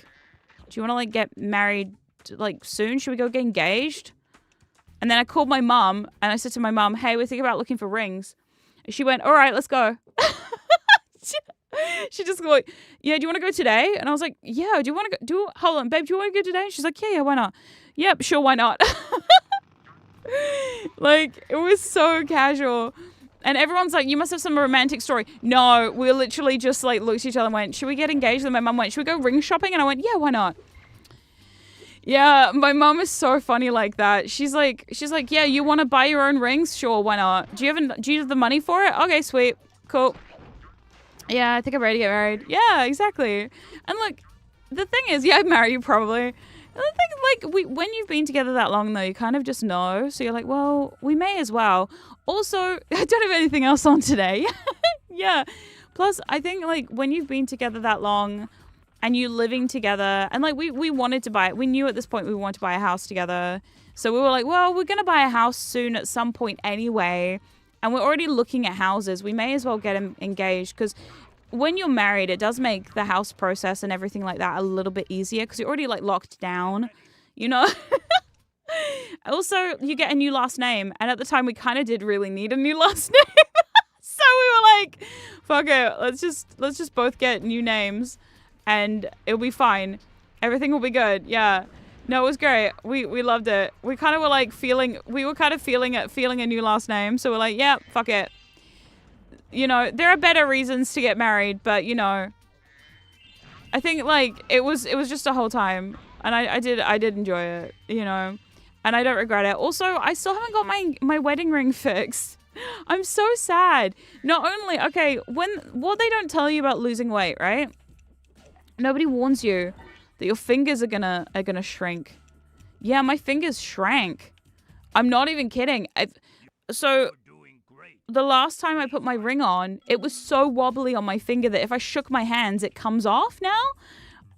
to get married like soon? Should we go get engaged? And then I called my mum and I said to my mum, hey, we're thinking about looking for rings. And she went, all right, let's go. She just go like, yeah, do you want to go today? And I was like, yeah, do you want to go? Hold on, babe, do you want to go today? And she's like, yeah, why not? Yep, sure, why not? Like, it was so casual. And everyone's like, you must have some romantic story. No, we literally just like looked at each other and went, should we get engaged? And my mum went, should we go ring shopping? And I went, yeah, why not? Yeah, my mum is so funny like that. She's like, yeah, you want to buy your own rings? Sure, why not? Do you have the money for it? Okay, sweet, cool. Yeah, I think I'm ready to get married. Yeah, exactly. And look, the thing is, yeah, I'd marry you probably. The thing, like, when you've been together that long, though, you kind of just know. So you're like, well, we may as well. Also, I don't have anything else on today. Yeah. Plus, I think, like, when you've been together that long and you living together, and, like, we wanted to buy it. We knew at this point we wanted to buy a house together. So we were like, well, we're going to buy a house soon at some point anyway. And we're already looking at houses. We may as well get engaged because when you're married, it does make the house process and everything like that a little bit easier because you're already like locked down, you know? Also, you get a new last name. And at the time, we kind of did really need a new last name. So we were like, fuck it. Let's just both get new names and it'll be fine. Everything will be good. Yeah. No, it was great. We loved it. We kind of were like feeling a new last name. So we're like, yeah, fuck it. You know, there are better reasons to get married, but you know, I think like it was just a whole time, and I did enjoy it, you know, and I don't regret it. Also, I still haven't got my wedding ring fixed. I'm so sad. Not only, okay, what they don't tell you about losing weight, right? Nobody warns you that your fingers are gonna shrink. Yeah, my fingers shrank. I'm not even kidding. So the last time I put my ring on, it was so wobbly on my finger that if I shook my hands, it comes off now.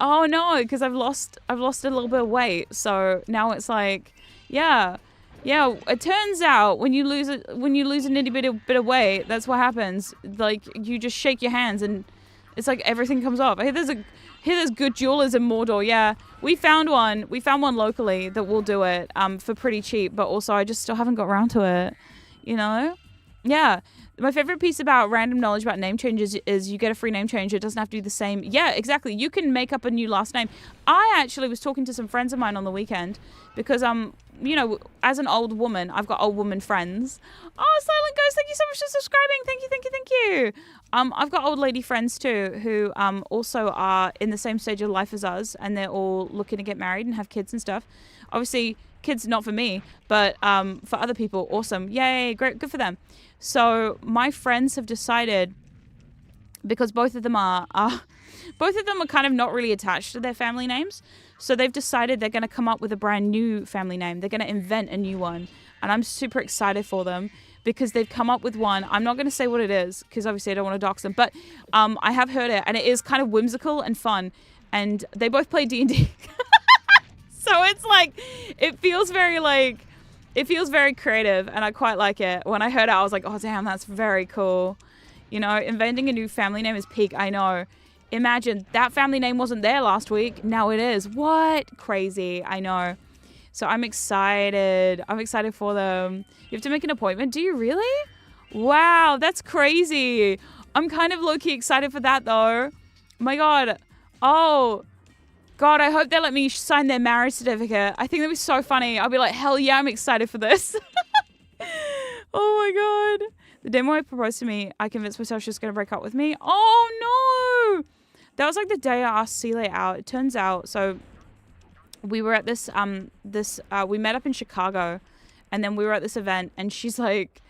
Oh no, because I've lost a little bit of weight. So now it's like, yeah. It turns out when you lose a nitty bit of weight, that's what happens. Like you just shake your hands and it's like everything comes off. I hear there's good jewelers in Mordor. Yeah, we found one locally that will do it for pretty cheap. But also I just still haven't got around to it. You know. Yeah. My favorite piece about random knowledge about name changes is you get a free name change. It doesn't have to be the same. Yeah, exactly. You can make up a new last name. I actually was talking to some friends of mine on the weekend because, you know, as an old woman, I've got old woman friends. Oh, Silent Ghost, thank you so much for subscribing. Thank you. I've got old lady friends too who also are in the same stage of life as us, and they're all looking to get married and have kids and stuff. Obviously, kids not for me, but for other people, awesome. Yay, great, good for them. So my friends have decided because both of them are kind of not really attached to their family names. So they've decided they're going to come up with a brand new family name. They're going to invent a new one. And I'm super excited for them because they've come up with one. I'm not going to say what it is because obviously I don't want to dox them. But I have heard it and it is kind of whimsical and fun. And they both play D&D. So it's like, it feels very creative and I quite like it. When I heard it, I was like, oh, damn, that's very cool. You know, inventing a new family name is peak. I know. Imagine that family name wasn't there last week. Now it is. What? Crazy. I know. So I'm excited. I'm excited for them. You have to make an appointment. Do you really? Wow, that's crazy. I'm kind of low-key excited for that though. My God. Oh, God, I hope they let me sign their marriage certificate. I think that'd be so funny. I'll be like, hell yeah, I'm excited for this. Oh my God. The day my wife proposed to me, I convinced myself she was going to break up with me. Oh no. That was like the day I asked Celia out. It turns out, so we were at this, we met up in Chicago and then we were at this event and she's like,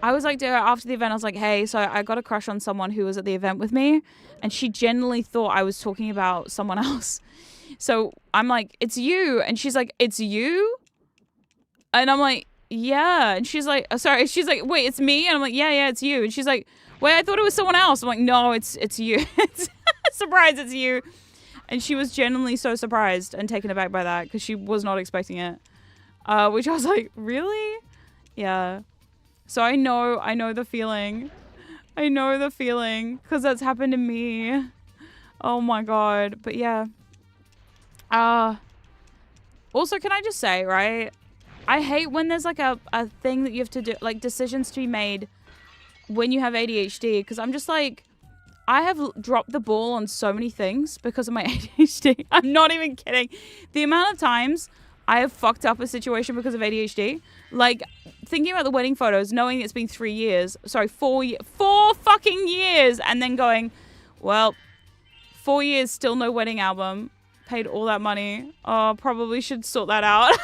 I was like to her after the event, I was like, hey, so I got a crush on someone who was at the event with me. And she genuinely thought I was talking about someone else. So I'm like, it's you. And she's like, it's you? And I'm like, yeah. And she's like, sorry. She's like, wait, it's me? And I'm like, yeah, it's you. And she's like, wait, I thought it was someone else. I'm like, no, it's you. Surprise, it's you. And she was genuinely so surprised and taken aback by that because she was not expecting it. Which I was like, really? Yeah. So I know the feeling. I know the feeling because that's happened to me. Oh my God. But yeah. Also, can I just say, right? I hate when there's like a thing that you have to do, like decisions to be made when you have ADHD. Because I'm just like, I have dropped the ball on so many things because of my ADHD. I'm not even kidding. The amount of times I have fucked up a situation because of ADHD. Like, thinking about the wedding photos, knowing it's been 4 fucking years, and then going, well, 4 years, still no wedding album. Paid all that money. Oh, probably should sort that out.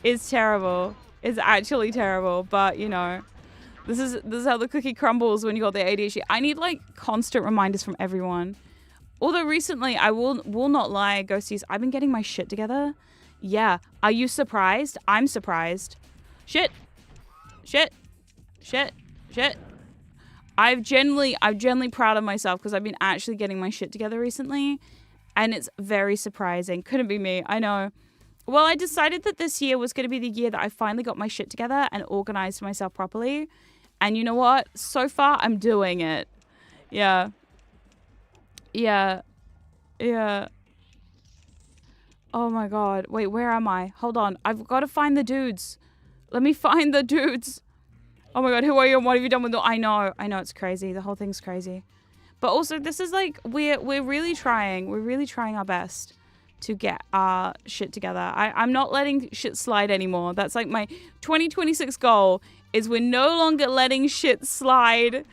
It's terrible. It's actually terrible. But, you know, this is how the cookie crumbles when you got the ADHD. I need, like, constant reminders from everyone. Although recently, I will not lie, ghosties, I've been getting my shit together. Yeah. Are you surprised? I'm surprised. Shit. I'm genuinely proud of myself because I've been actually getting my shit together recently. And it's very surprising. Couldn't be me. I know. Well, I decided that this year was going to be the year that I finally got my shit together and organized myself properly. And you know what? So far, I'm doing it. Yeah. Oh my God. Wait, where am I? Hold on. I've got to find the dudes. Let me find the dudes. Oh my God, who are you and what have you done with them? I know, it's crazy. The whole thing's crazy. But also, this is like, we're really trying. We're really trying our best to get our shit together. I'm not letting shit slide anymore. That's like my 2026 goal is we're no longer letting shit slide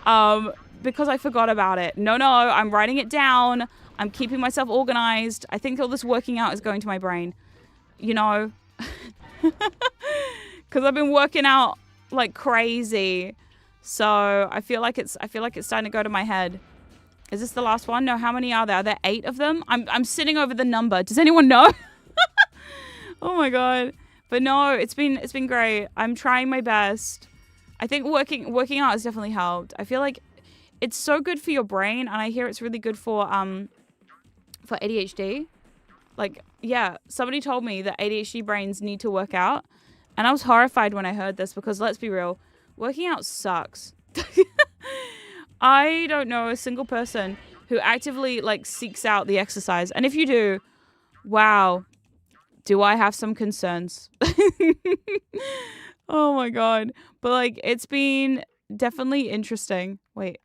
because I forgot about it. No, I'm writing it down. I'm keeping myself organized. I think all this working out is going to my brain, you know, because I've been working out like crazy. So I feel like it's starting to go to my head. Is this the last one? No, how many are there? Are there 8 of them? I'm sitting over the number. Does anyone know? Oh my God. But no, it's been great. I'm trying my best. I think working out has definitely helped. I feel like it's so good for your brain, and I hear it's really good for ADHD. Like, yeah, somebody told me that ADHD brains need to work out, and I was horrified when I heard this because let's be real, working out sucks. I don't know a single person who actively like seeks out the exercise, and if you do, wow, do I have some concerns? Oh my God. But like, it's been definitely interesting. Wait.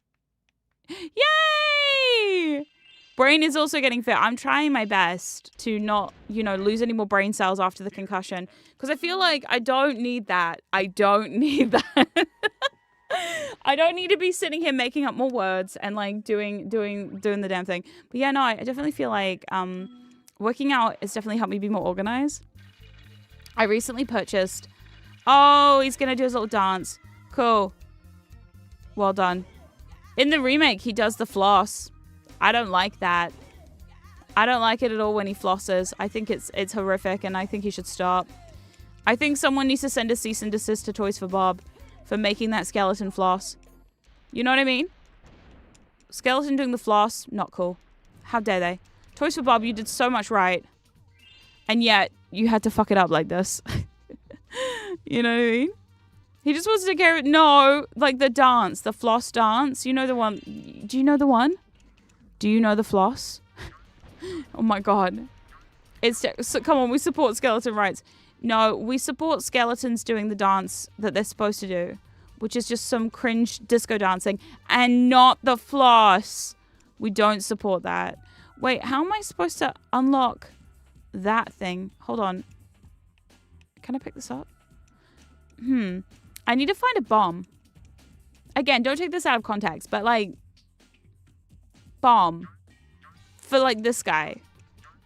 Yay! Brain is also getting fit. I'm trying my best to not, lose any more brain cells after the concussion. Because I feel like I don't need that. I don't need that. I don't need to be sitting here making up more words and like doing the damn thing. But yeah, no, I definitely feel like working out has definitely helped me be more organized. I recently purchased... Oh, he's going to do his little dance. Cool. Well done. In the remake, he does the floss. I don't like that. I don't like it at all when he flosses. I think it's horrific, and I think he should stop. I think someone needs to send a cease and desist to Toys for Bob for making that skeleton floss. You know what I mean? Skeleton doing the floss, not cool. How dare they? Toys for Bob, you did so much right. And yet, you had to fuck it up like this. You know what I mean? He just wants to take care of it. No, like the dance, the floss dance. You know the one. Do you know the one? Do you know the floss? Oh my god. So, come on, we support skeleton rights. No, we support skeletons doing the dance that they're supposed to do, which is just some cringe disco dancing, and not the floss. We don't support that. Wait, how am I supposed to unlock that thing? Hold on. Can I pick this up? I need to find a bomb. Again, don't take this out of context, but like, bomb for like this guy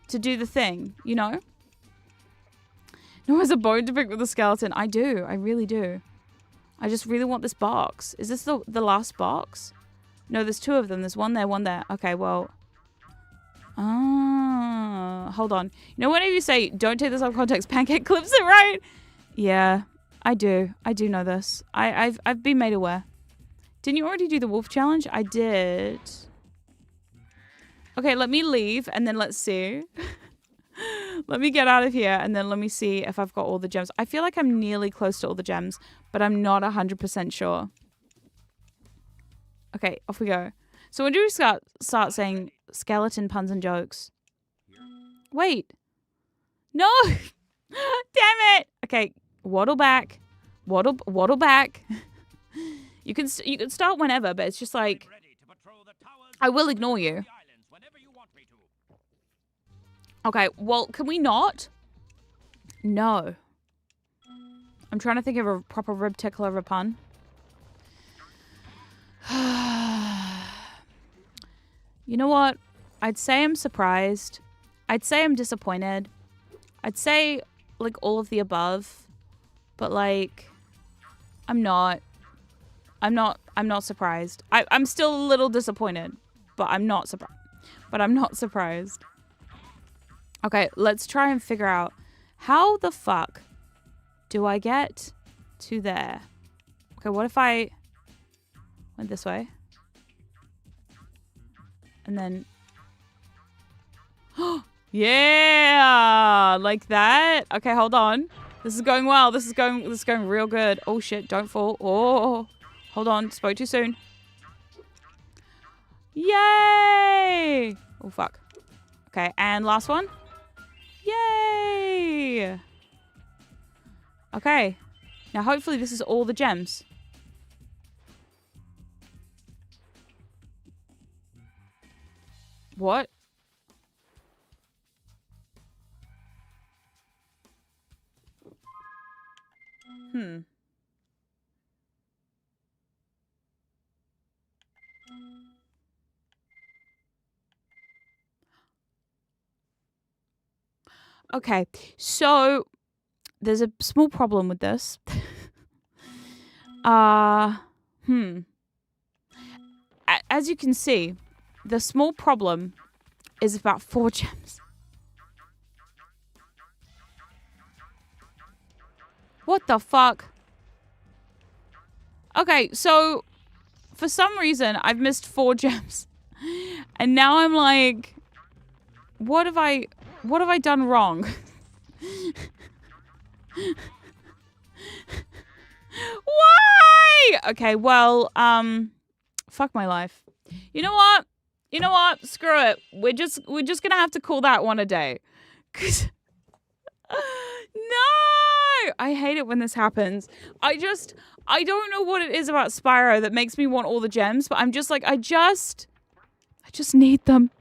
to do the thing, you know? No one has a bone to pick with the skeleton. I do. I really do. I just really want this box. Is this the last box? No, there's two of them. There's one there, one there. Okay, well. Hold on. You know, whenever you say, don't take this out of context, Pancake clips it, right? Yeah, I do. I do know this. I've been made aware. Didn't you already do the wolf challenge? I did. Okay, let me leave and then let's see. Let me get out of here and then let me see if I've got all the gems. I feel like I'm nearly close to all the gems, but I'm not 100% sure. Okay, off we go. So when do we start saying skeleton puns and jokes? Wait. No! Damn it! Okay, waddle back. Waddle back. You can start whenever, but it's just like, I will ignore you. Okay, well, can we not? No. I'm trying to think of a proper rib tickler of a pun. You know what? I'd say I'm surprised. I'd say I'm disappointed. I'd say, like, all of the above. But, like, I'm not surprised. I'm still a little disappointed. But I'm not surprised. Okay, let's try and figure out how the fuck do I get to there? Okay, what if I went this way? And then... Yeah! Like that? Okay, hold on. This is going well. This is going real good. Oh shit, don't fall. Oh, hold on. Spoke too soon. Yay! Oh fuck. Okay, and last one. Yay! Okay. Now hopefully this is all the gems. What? Okay, so there's a small problem with this. As you can see, the small problem is about 4 gems. What the fuck? Okay, so for some reason I've missed 4 gems. And now I'm like, what have I done wrong? Why? Okay, well, fuck my life. You know what? Screw it. We're just gonna have to call that one a day. 'Cause no! I hate it when this happens. I don't know what it is about Spyro that makes me want all the gems, but I'm just like, I just need them.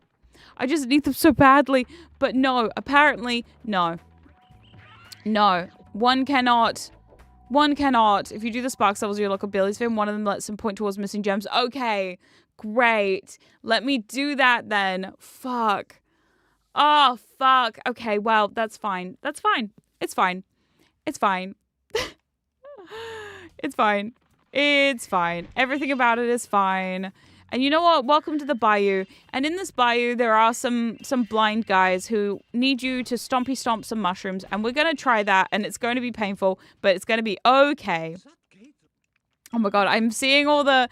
I just need them so badly. But no, apparently, no. No. One cannot. If you do the Sparks levels, you look at Billy's film, one of them lets him point towards missing gems. Okay, great. Let me do that then. Fuck. Oh, fuck. Okay, well, that's fine. That's fine. It's fine. It's fine. It's fine. It's fine. Everything about it is fine. And you know what? Welcome to the bayou. And in this bayou, there are some blind guys who need you to stompy stomp some mushrooms. And we're going to try that. And it's going to be painful, but it's going to be okay. Oh my God. I'm seeing all the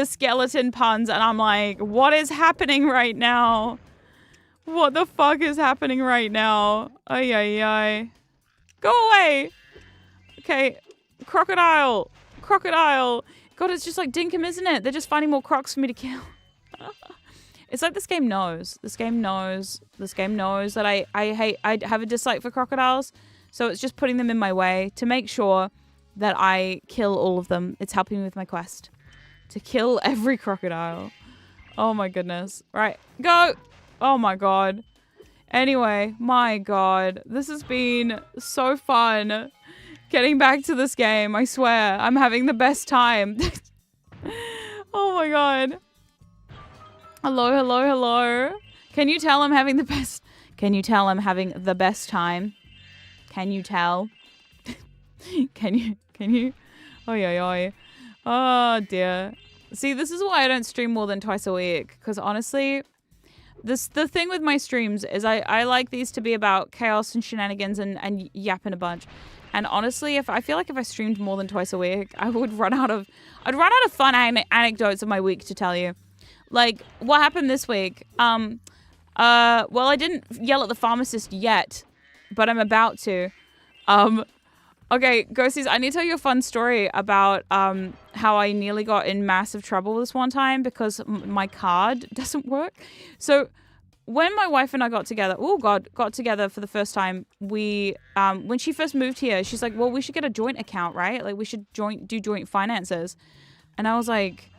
skeleton puns. And I'm like, what is happening right now? What the fuck is happening right now? Ay, ay, ay. Go away. Okay. Crocodile. Crocodile. God, it's just like Dinkum, isn't it? They're just finding more crocs for me to kill. It's like this game knows. This game knows that I have a dislike for crocodiles. So it's just putting them in my way to make sure that I kill all of them. It's helping me with my quest. To kill every crocodile. Oh my goodness. Right. Go. Oh my God. Anyway, my God. This has been so fun. Getting back to this game, I swear. I'm having the best time. Oh my God. Hello, hello, hello. Can you tell I'm having the best... Can you tell I'm having the best time? Can you tell? Can you? Oy, oy, oy. Oh, dear. See, this is why I don't stream more than twice a week. Because honestly, the thing with my streams is I like these to be about chaos and shenanigans and yapping a bunch. And honestly, I feel like if I streamed more than twice a week, I'd run out of fun anecdotes of my week to tell you. Like, what happened this week? Well, I didn't yell at the pharmacist yet, but I'm about to. Okay, Ghosties, I need to tell you a fun story about how I nearly got in massive trouble this one time because my card doesn't work. So when my wife and I got together for the first time, when she first moved here, she's like, well, we should get a joint account, right? Like, we should do joint finances. And I was like,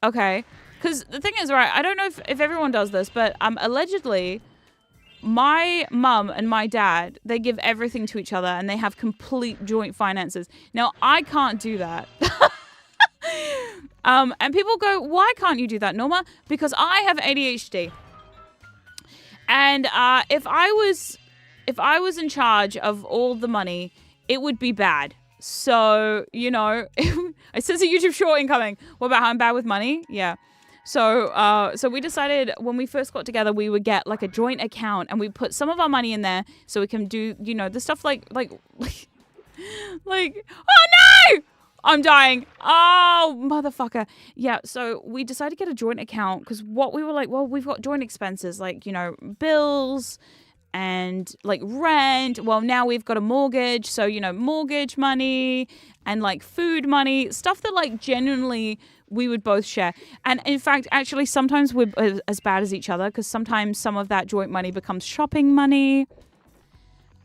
okay. Because the thing is, right, I don't know if everyone does this, but allegedly, my mum and my dad, they give everything to each other and they have complete joint finances. Now, I can't do that. And people go, why can't you do that, Norma? Because I have ADHD. And if I was in charge of all the money, it would be bad. So, you know, it says a YouTube short incoming. What about how I'm bad with money? Yeah. So we decided when we first got together, we would get like a joint account and we put some of our money in there so we can do, you know, the stuff like, oh no! I'm dying. Oh, motherfucker. Yeah, so we decided to get a joint account because what we were like, well, we've got joint expenses like, you know, bills and like rent. Well, now we've got a mortgage. So, you know, mortgage money and like food money, stuff that like genuinely we would both share. And in fact, actually, sometimes we're as bad as each other because sometimes some of that joint money becomes shopping money.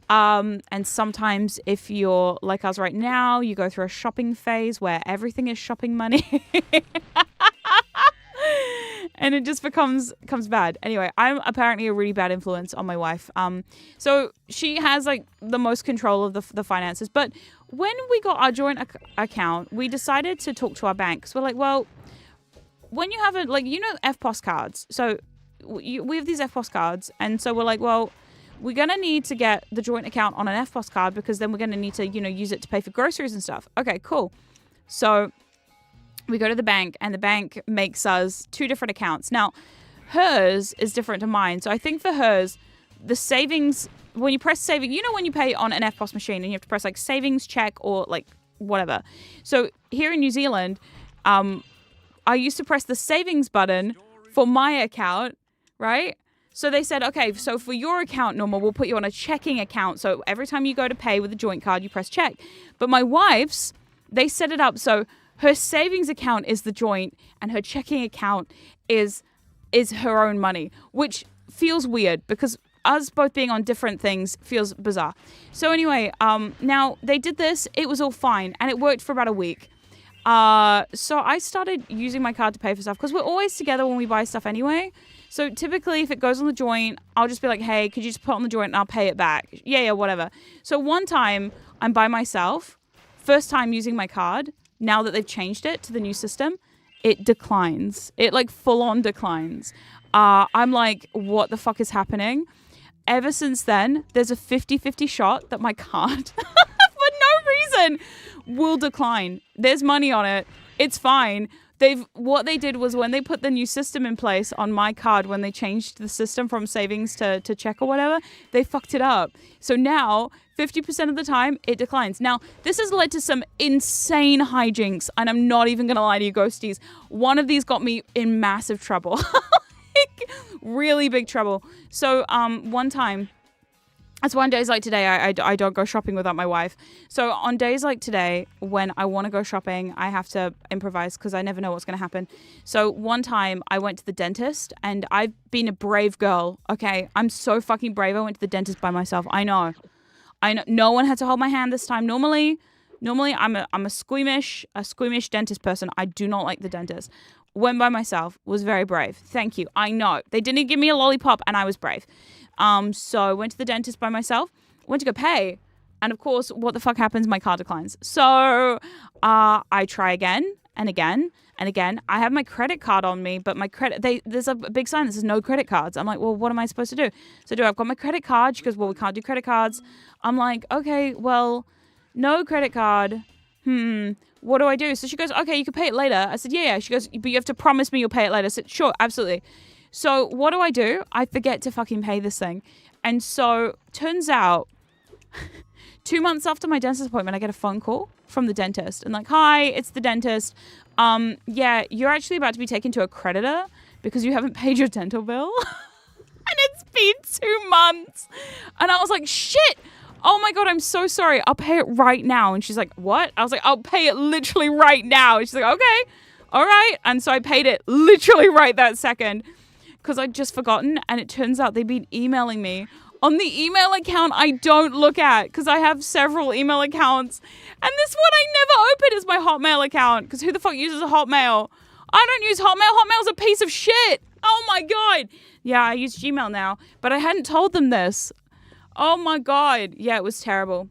And sometimes if you're like us right now, you go through a shopping phase where everything is shopping money. And it just becomes bad. Anyway, I'm apparently a really bad influence on my wife. So she has like the most control of the finances. But when we got our joint account, we decided to talk to our bank. So we're like, well, when you have FPOS cards. So we have these FPOS cards. And so we're like, well, we're going to need to get the joint account on an FPOS card because then we're going to need to, you know, use it to pay for groceries and stuff. Okay, cool. So we go to the bank and the bank makes us 2 different accounts. Now, hers is different to mine. So I think for hers, the savings, when you press saving, you know, when you pay on an FPOS machine and you have to press like savings, check or like whatever. So here in New Zealand, I used to press the savings button for my account, right? So they said, okay, so for your account, Norma, we'll put you on a checking account. So every time you go to pay with a joint card, you press check. But my wife's, they set it up so her savings account is the joint and her checking account is her own money, which feels weird because us both being on different things feels bizarre. So anyway, now they did this. It was all fine and it worked for about a week. So I started using my card to pay for stuff because we're always together when we buy stuff anyway. So typically if it goes on the joint, I'll just be like, hey, could you just put it on the joint and I'll pay it back? Yeah, whatever. So one time I'm by myself, first time using my card. Now that they've changed it to the new system, it declines. It like full on declines. I'm like, what the fuck is happening? Ever since then, there's a 50-50 shot that my card, for no reason, will decline. There's money on it. It's fine. What they did was when they put the new system in place on my card, when they changed the system from savings to check or whatever, they fucked it up. So now 50% of the time it declines. Now, this has led to some insane hijinks, and I'm not even going to lie to you, ghosties. One of these got me in massive trouble. Like, really big trouble. So one time, that's why on days like today, I don't go shopping without my wife. So on days like today, when I want to go shopping, I have to improvise because I never know what's going to happen. So one time I went to the dentist, and I've been a brave girl. Okay, I'm so fucking brave. I went to the dentist by myself. I know. No one had to hold my hand this time. Normally I'm a squeamish dentist person. I do not like the dentist. Went by myself. Was very brave. Thank you. I know. They didn't give me a lollipop, and I was brave. So I went to the dentist by myself, went to go pay. And of course, what the fuck happens? My card declines. So, I try again and again and again. I have my credit card on me, but there's a big sign that says no credit cards. I'm like, well, what am I supposed to do? So I've got my credit card. She goes, well, we can't do credit cards. I'm like, okay, well, no credit card. What do I do? So she goes, okay, you can pay it later. I said, yeah. She goes, but you have to promise me you'll pay it later. I said, sure, absolutely. So what do? I forget to fucking pay this thing. And so turns out 2 months after my dentist appointment, I get a phone call from the dentist and like, hi, it's the dentist. Yeah, you're actually about to be taken to a creditor because you haven't paid your dental bill. And it's been 2 months. And I was like, shit. Oh my God, I'm so sorry. I'll pay it right now. And she's like, what? I was like, I'll pay it literally right now. And she's like, okay, all right. And so I paid it literally right that second. Because I'd just forgotten, and it turns out they've been emailing me on the email account I don't look at, because I have several email accounts, and this one I never open is my Hotmail account, because who the fuck uses a Hotmail? I don't use Hotmail. Hotmail's a piece of shit. Oh my God. Yeah, I use Gmail now, but I hadn't told them this. Oh my God. Yeah, it was terrible.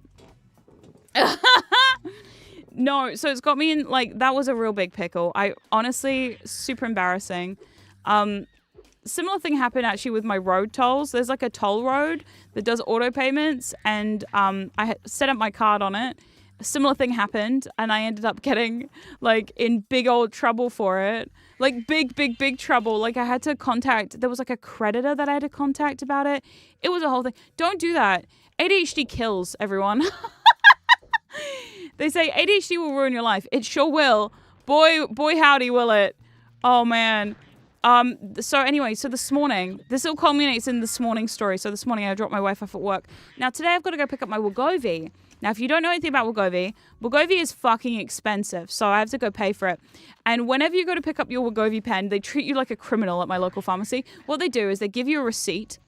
No, so it's got me in, like, that was a real big pickle. I honestly, super embarrassing. Similar thing happened actually with my road tolls. There's like a toll road that does auto payments, and I set up my card on it. A similar thing happened, and I ended up getting like in big old trouble for it. Like big trouble. Like I had to contact, there was like a creditor that I had to contact about it. It was a whole thing. Don't do that. ADHD kills, everyone. They say ADHD will ruin your life. It sure will. Boy howdy will it. Oh man. So anyway, so this morning, this all culminates in this morning's story. So this morning I dropped my wife off at work. Now today I've got to go pick up my Wegovy. Now if you don't know anything about Wegovy is fucking expensive. So I have to go pay for it. And whenever you go to pick up your Wegovy pen, they treat you like a criminal at my local pharmacy. What they do is they give you a receipt.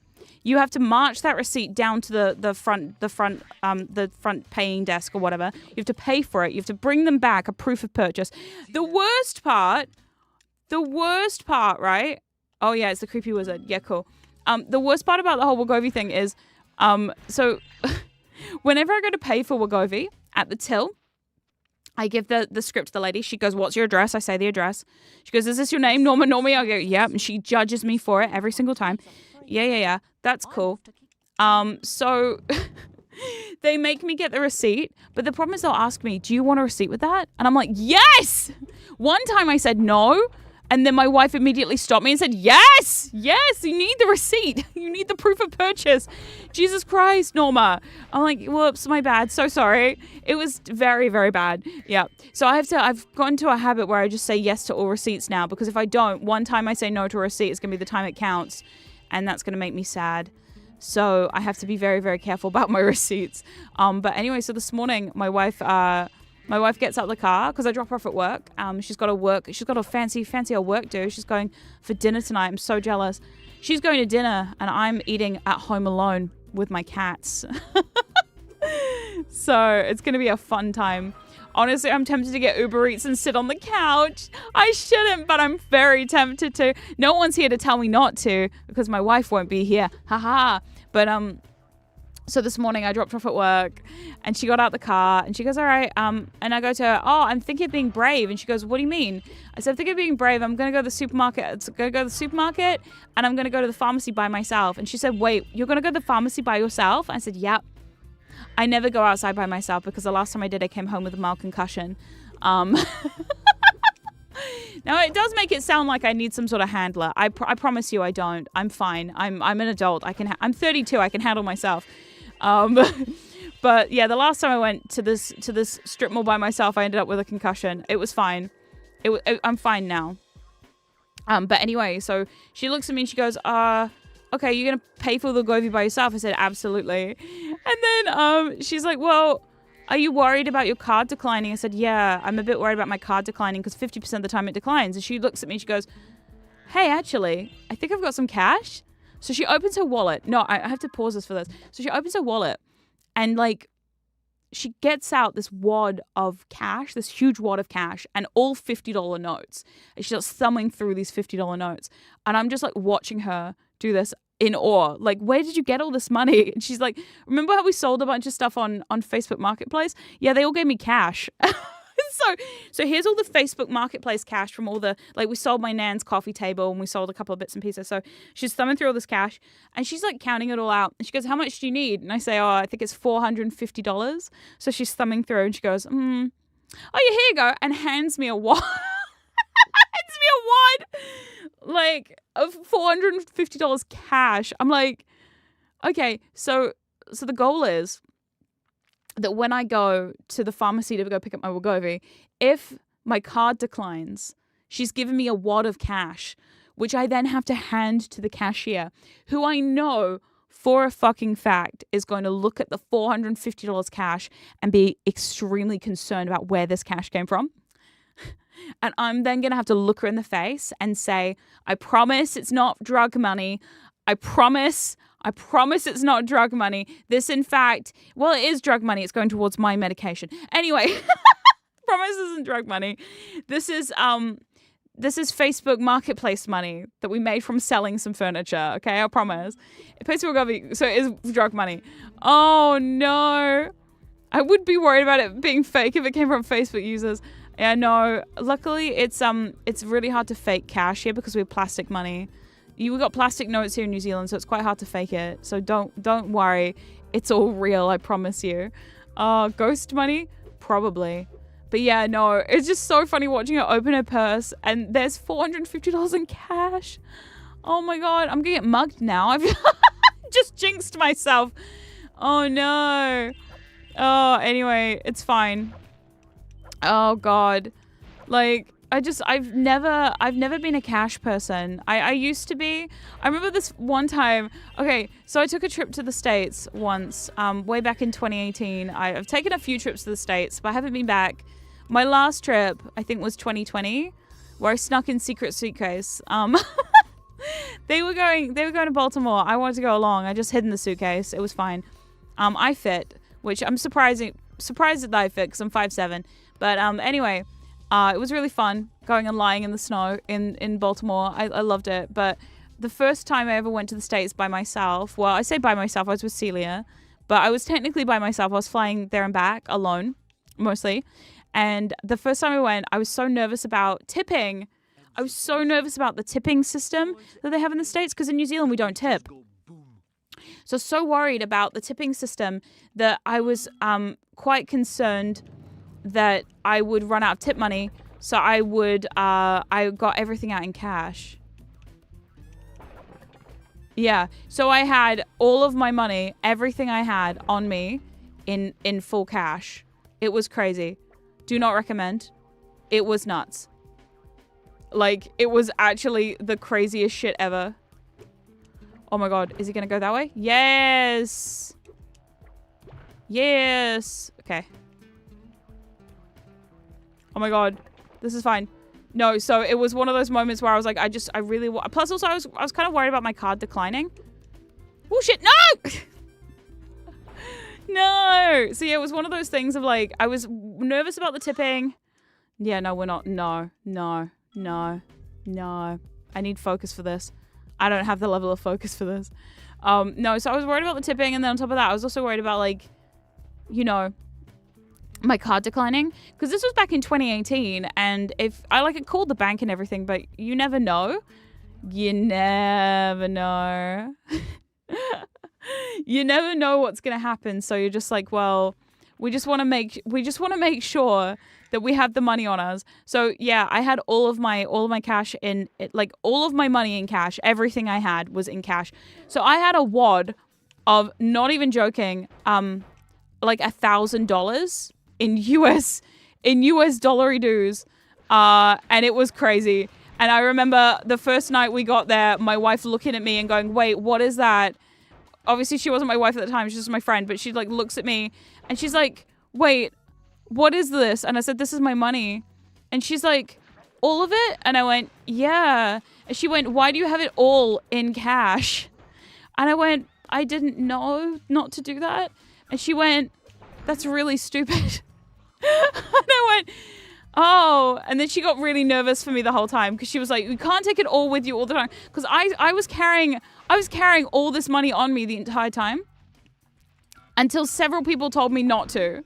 You have to march that receipt down to the front paying desk or whatever. You have to pay for it. You have to bring them back a proof of purchase. The worst part, right? Oh yeah, it's the creepy wizard. Yeah, cool. The worst part about the whole Wegovy thing is, so whenever I go to pay for Wegovy at the till, I give the script to the lady. She goes, what's your address? I say the address. She goes, is this your name? Norma? I go, yep. And she judges me for it every single time. Yeah. That's cool. So they make me get the receipt, but the problem is they'll ask me, do you want a receipt with that? And I'm like, yes! One time I said no, and then my wife immediately stopped me and said, yes, you need the receipt. You need the proof of purchase. Jesus Christ, Norma. I'm like, whoops, my bad. So sorry. It was very, very bad. Yeah. So I've gotten to a habit where I just say yes to all receipts now, because if I don't, one time I say no to a receipt, it's going to be the time it counts. And that's going to make me sad. So I have to be very, very careful about my receipts. But anyway, so this morning, my wife gets out of the car because I drop her off at work. She's got a fancy old work do. She's going for dinner tonight. I'm so jealous. She's going to dinner and I'm eating at home alone with my cats. So it's going to be a fun time. Honestly, I'm tempted to get Uber Eats and sit on the couch. I shouldn't, but I'm very tempted to. No one's here to tell me not to because my wife won't be here. Haha. But so this morning I dropped her off at work and she got out the car and she goes, all right. And I go to her, oh, I'm thinking of being brave. And she goes, what do you mean? I said, I'm thinking of being brave. I'm going to go to the supermarket. And I'm going to go to the pharmacy by myself. And she said, wait, you're going to go to the pharmacy by yourself? I said, yep. I never go outside by myself because the last time I did, I came home with a mild concussion. Now, it does make it sound like I need some sort of handler. I promise you I don't. I'm fine. I'm an adult. I'm 32. I can handle myself. But yeah, the last time I went to this strip mall by myself, I ended up with a concussion. It was fine. I'm fine now. But anyway, so she looks at me and she goes, okay, you're going to pay for the Govy by yourself? I said, absolutely. And then she's like, well, are you worried about your card declining? I said, yeah, I'm a bit worried about my card declining because 50% of the time it declines. And she looks at me and she goes, hey, actually, I think I've got some cash. So she opens her wallet. No, I have to pause this for this. So she opens her wallet and like she gets out this wad of cash, this huge wad of cash, and all $50 notes. And she's just thumbing through these $50 notes. And I'm just like watching her do this in awe. Like, where did you get all this money? And she's like, remember how we sold a bunch of stuff on Facebook Marketplace? Yeah, they all gave me cash. So here's all the Facebook Marketplace cash from all the, like, we sold my nan's coffee table and we sold a couple of bits and pieces. So she's thumbing through all this cash and she's like counting it all out. And she goes, how much do you need? And I say, oh, I think it's $450. So she's thumbing through and she goes, oh, yeah, here you go. And hands me a wad. Hands me a wad, like, of $450 cash. I'm like, okay, so the goal is that when I go to the pharmacy to go pick up my Wegovy, if my card declines, she's given me a wad of cash, which I then have to hand to the cashier, who I know for a fucking fact is going to look at the $450 cash and be extremely concerned about where this cash came from. And I'm then going to have to look her in the face and say, I promise it's not drug money. I promise it's not drug money. This, in fact, well, it is drug money. It's going towards my medication. Anyway, promise isn't drug money. This is Facebook Marketplace money that we made from selling some furniture. Okay, I promise. So it is drug money. Oh no, I would be worried about it being fake if it came from Facebook users. Yeah, no. Luckily, it's really hard to fake cash here because we have plastic money. We got plastic notes here in New Zealand, so it's quite hard to fake it. So don't worry. It's all real, I promise you. Ghost money? Probably. But yeah, no, it's just so funny watching her open her purse and there's $450 in cash. Oh my God, I'm gonna get mugged now. I've just jinxed myself. Oh no. Oh, anyway, it's fine. Oh God. Like, I've never been a cash person. I used to be. I remember this one time. Okay, so I took a trip to the States once, way back in 2018. I've taken a few trips to the States, but I haven't been back. My last trip, I think, was 2020, where I snuck in secret suitcase. They were going to Baltimore. I wanted to go along. I just hid in the suitcase. It was fine. I fit, which I'm surprised that I fit because I'm 5'7". But anyway. It was really fun going and lying in the snow in Baltimore. I loved it. But the first time I ever went to the States by myself, well, I say by myself, I was with Celia, but I was technically by myself. I was flying there and back alone, mostly. And the first time I went, I was so nervous about tipping. I was so nervous about the tipping system that they have in the States because in New Zealand, we don't tip. So worried about the tipping system that I was quite concerned that I would run out of tip money, so I got everything out in cash. Yeah, so I had all of my money, everything I had on me in full cash. It was crazy. Do not recommend. It was nuts. Like, it was actually the craziest shit ever. Oh my God, is he gonna go that way? Yes! Yes! Okay. Oh my God, this is fine. No, so it was one of those moments where I was like, I really want. Plus, also, I was kind of worried about my card declining. Oh shit, no! No. So yeah, it was one of those things of like, I was nervous about the tipping. Yeah, no, we're not. No. I need focus for this. I don't have the level of focus for this. No, so I was worried about the tipping, and then on top of that, I was also worried about, like, you know, my card declining, because this was back in 2018, and if I it called the bank and everything, but you never know. You never know. You never know what's gonna happen, so you're just like, well, we just want to make sure that we have the money on us. So yeah, I had all of my cash in it, like all of my money in cash. Everything I had was in cash. So I had a wad of, not even joking, like $1,000 in US dollary dues. And it was crazy. And I remember the first night we got there, my wife looking at me and going, wait, what is that? Obviously she wasn't my wife at the time, she was just my friend, but she like looks at me and she's like, wait, what is this? And I said, this is my money. And she's like, all of it? And I went, yeah. And she went, why do you have it all in cash? And I went, I didn't know not to do that. And she went, that's really stupid. And I went, oh. And then she got really nervous for me the whole time because she was like, you can't take it all with you all the time. Because I was carrying all this money on me the entire time until several people told me not to.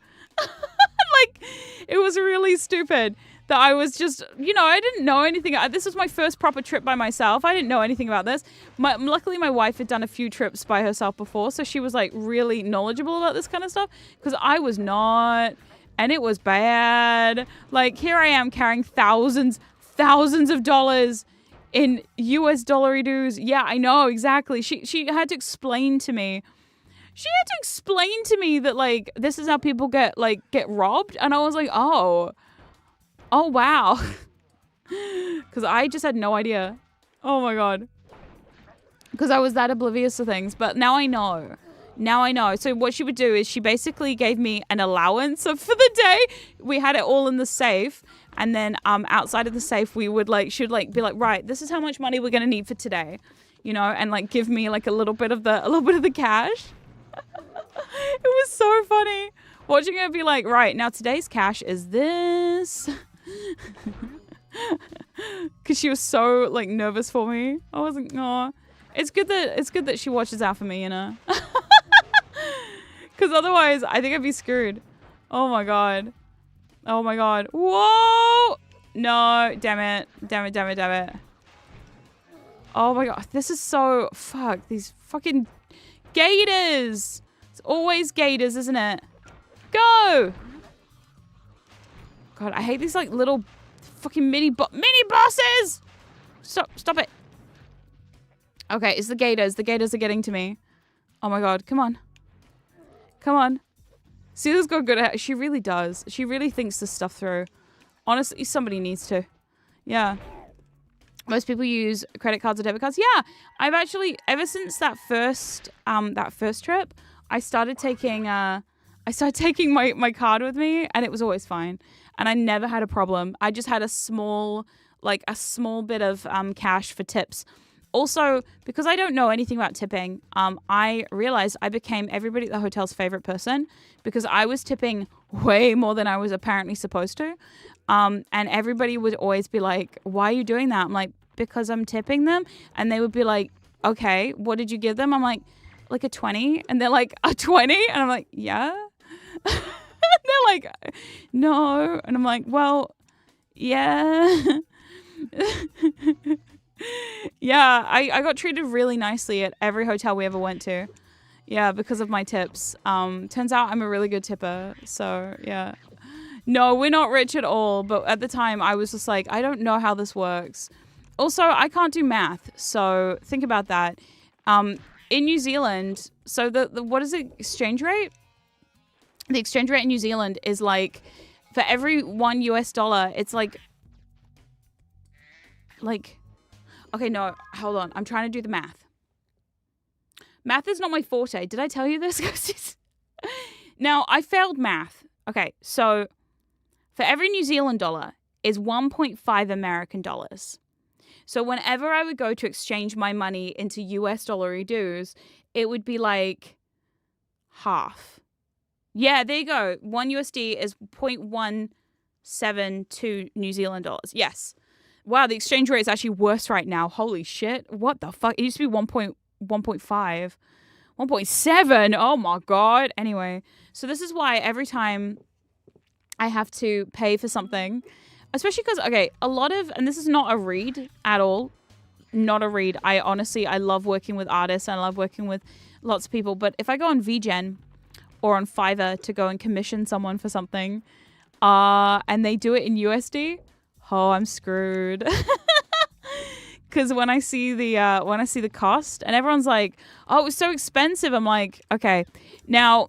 Like, it was really stupid that I was just, I didn't know anything. This was my first proper trip by myself. I didn't know anything about this. Luckily, my wife had done a few trips by herself before, so she was like really knowledgeable about this kind of stuff because I was not, and it was bad. Like, here I am carrying thousands of dollars in US dollary dues. Yeah, I know, exactly. She had to explain to me. She had to explain to me that, like, this is how people get robbed. And I was like, oh wow. Because I just had no idea. Oh, my God. Because I was that oblivious to things. But now I know. So what she would do is she basically gave me an allowance for the day. We had it all in the safe. And then outside of the safe, we would, she'd be like, right, this is how much money we're going to need for today. And, like, give me, like, a little bit of the cash. It was so funny watching her be like, right, now today's cash is this. Because she was so like nervous for me. I was like, oh, it's good that she watches out for me, because otherwise I think I'd be screwed. Oh my god. Whoa, no, damn it. Oh my god, this is so fuck, these fucking gators. It's always gators, isn't it? Go! God, I hate these like little fucking mini bosses! Stop it. Okay, it's the gators. The gators are getting to me. Oh my god, come on. Sela's got good at it. She really does. She really thinks this stuff through. Honestly, somebody needs to. Yeah. Most people use credit cards or debit cards. Yeah, I've actually, ever since that first trip, I started taking my card with me, and it was always fine, and I never had a problem. I just had a small bit of cash for tips. Also, because I don't know anything about tipping, I realized I became everybody at the hotel's favorite person because I was tipping way more than I was apparently supposed to. And everybody would always be like, why are you doing that? I'm like, because I'm tipping them. And they would be like, okay, what did you give them? I'm like a 20. And they're like, a 20? And I'm like, yeah. And they're like, no. And I'm like, well, yeah. Yeah, I got treated really nicely at every hotel we ever went to. Yeah, because of my tips. Turns out I'm a really good tipper. So, yeah. No, we're not rich at all. But at the time, I was just like, I don't know how this works. Also, I can't do math. So, think about that. In New Zealand, so the what is the exchange rate? The exchange rate in New Zealand is like, for every $1 US, it's like, okay, no, hold on. I'm trying to do the math. Math is not my forte. Did I tell you this? Now, I failed math. Okay, so for every New Zealand dollar is 1.5 American dollars. So whenever I would go to exchange my money into US dollary dues, it would be like half. Yeah, there you go. 1 USD is 0.172 New Zealand dollars. Yes. Wow, the exchange rate is actually worse right now. Holy shit. What the fuck? It used to be 1.5. 1.7. Oh my god. Anyway, so this is why every time I have to pay for something, especially because, okay, a lot of, and this is not a read at all. Not a read. I love working with artists and I love working with lots of people. But if I go on VGen or on Fiverr to go and commission someone for something, and they do it in USD. Oh, I'm screwed. Because when I see the cost, and everyone's like, "Oh, it was so expensive," I'm like, "Okay, now,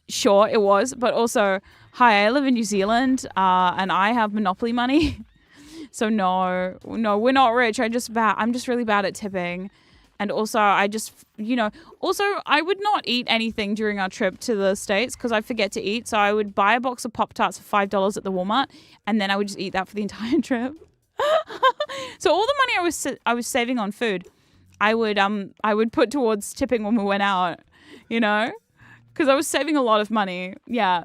sure, it was, but also, hi, I live in New Zealand, and I have monopoly money, so no, we're not rich. I'm just really bad at tipping, and also I just, also I would not eat anything during our trip to the States because I forget to eat. So I would buy a box of Pop-Tarts for $5 at the Walmart, and then I would just eat that for the entire trip." So all the money I was saving on food, I would put towards tipping when we went out, because I was saving a lot of money. Yeah,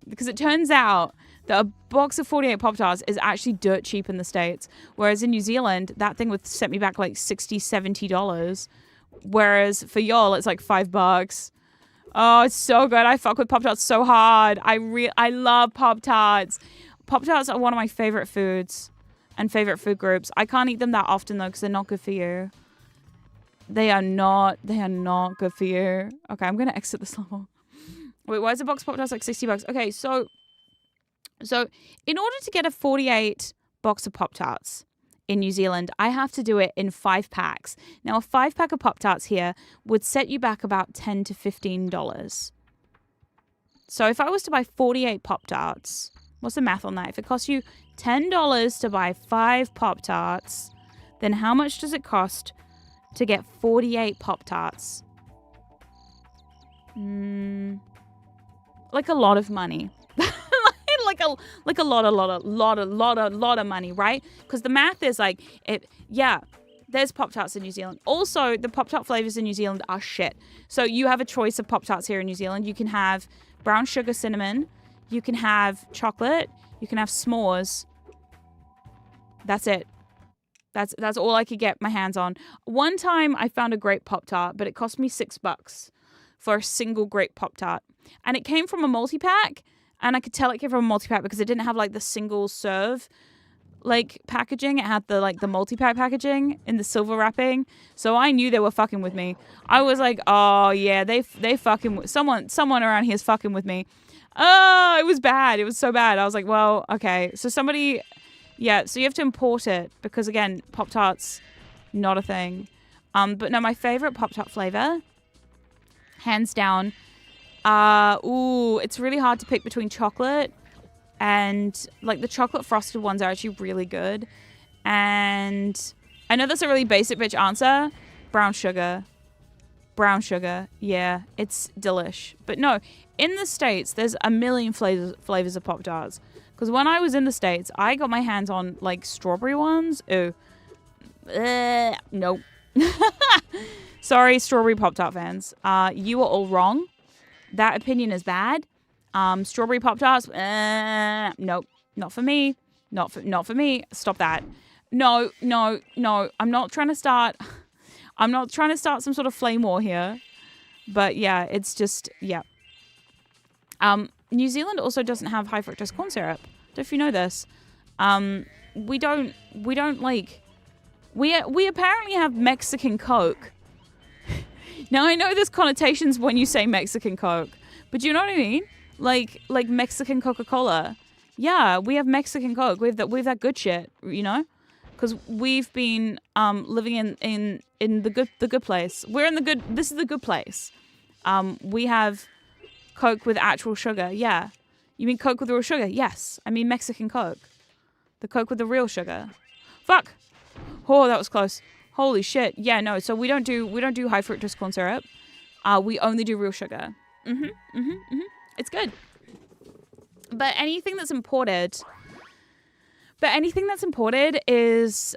because it turns out that a box of 48 Pop-Tarts is actually dirt cheap in the States, whereas in New Zealand that thing would set me back like $60-$70, whereas for y'all it's like $5. Oh, it's so good. I fuck with Pop-Tarts so hard. I love Pop-Tarts. Pop-Tarts are one of my favorite foods and favorite food groups. I can't eat them that often though because they're not good for you. They are not good for you. Okay, I'm gonna exit this level. Wait, why is a box of Pop-Tarts like $60? Okay, so in order to get a 48 box of Pop-Tarts in New Zealand, I have to do it in 5 packs. Now, a 5-pack of Pop-Tarts here would set you back about $10 to $15. So if I was to buy 48 Pop-Tarts, what's the math on that? If it costs you $10 to buy 5 Pop-Tarts, then how much does it cost to get 48 Pop-Tarts? Like a lot of money. like a lot of money, right? Because the math is like, there's Pop-Tarts in New Zealand. Also, the Pop-Tart flavors in New Zealand are shit. So you have a choice of Pop-Tarts here in New Zealand. You can have brown sugar cinnamon. You can have chocolate. You can have s'mores. That's it. That's all I could get my hands on. One time I found a grape Pop-Tart, but it cost me $6 for a single grape Pop-Tart. And it came from a multi-pack. And I could tell it came from a multi-pack because it didn't have like the single serve like packaging. It had the multi-pack packaging in the silver wrapping. So I knew they were fucking with me. I was like, oh yeah, they fucking someone around here is fucking with me. Oh, it was bad. It was so bad. I was like, well, okay. So so you have to import it because again, Pop-Tarts, not a thing. But no, my favorite Pop-Tart flavor, hands down, it's really hard to pick between chocolate and like the chocolate frosted ones are actually really good. And I know that's a really basic bitch answer. Brown sugar. Yeah, it's delish. But no, in the States, there's a million flavors of Pop-Tarts. Because when I was in the States, I got my hands on like strawberry ones. Ooh. Nope. Sorry, strawberry Pop-Tart fans. You are all wrong. That opinion is bad. Strawberry Pop-Tarts, nope, not for me. Not for me. Stop that. No. I'm not trying to start some sort of flame war here. But yeah, it's just, yeah. New Zealand also doesn't have high fructose corn syrup. Don't know if you know this. We apparently have Mexican Coke. Now, I know there's connotations when you say Mexican Coke, but do you know what I mean? Like Mexican Coca-Cola. Yeah, we have Mexican Coke. We have that good shit, because we've been living in the good place. This is the good place. We have Coke with actual sugar. Yeah. You mean Coke with real sugar? Yes. I mean Mexican Coke. The Coke with the real sugar. Fuck. Oh, that was close. Holy shit. Yeah, no. So we don't do high fructose corn syrup. We only do real sugar. It's good. But anything that's imported is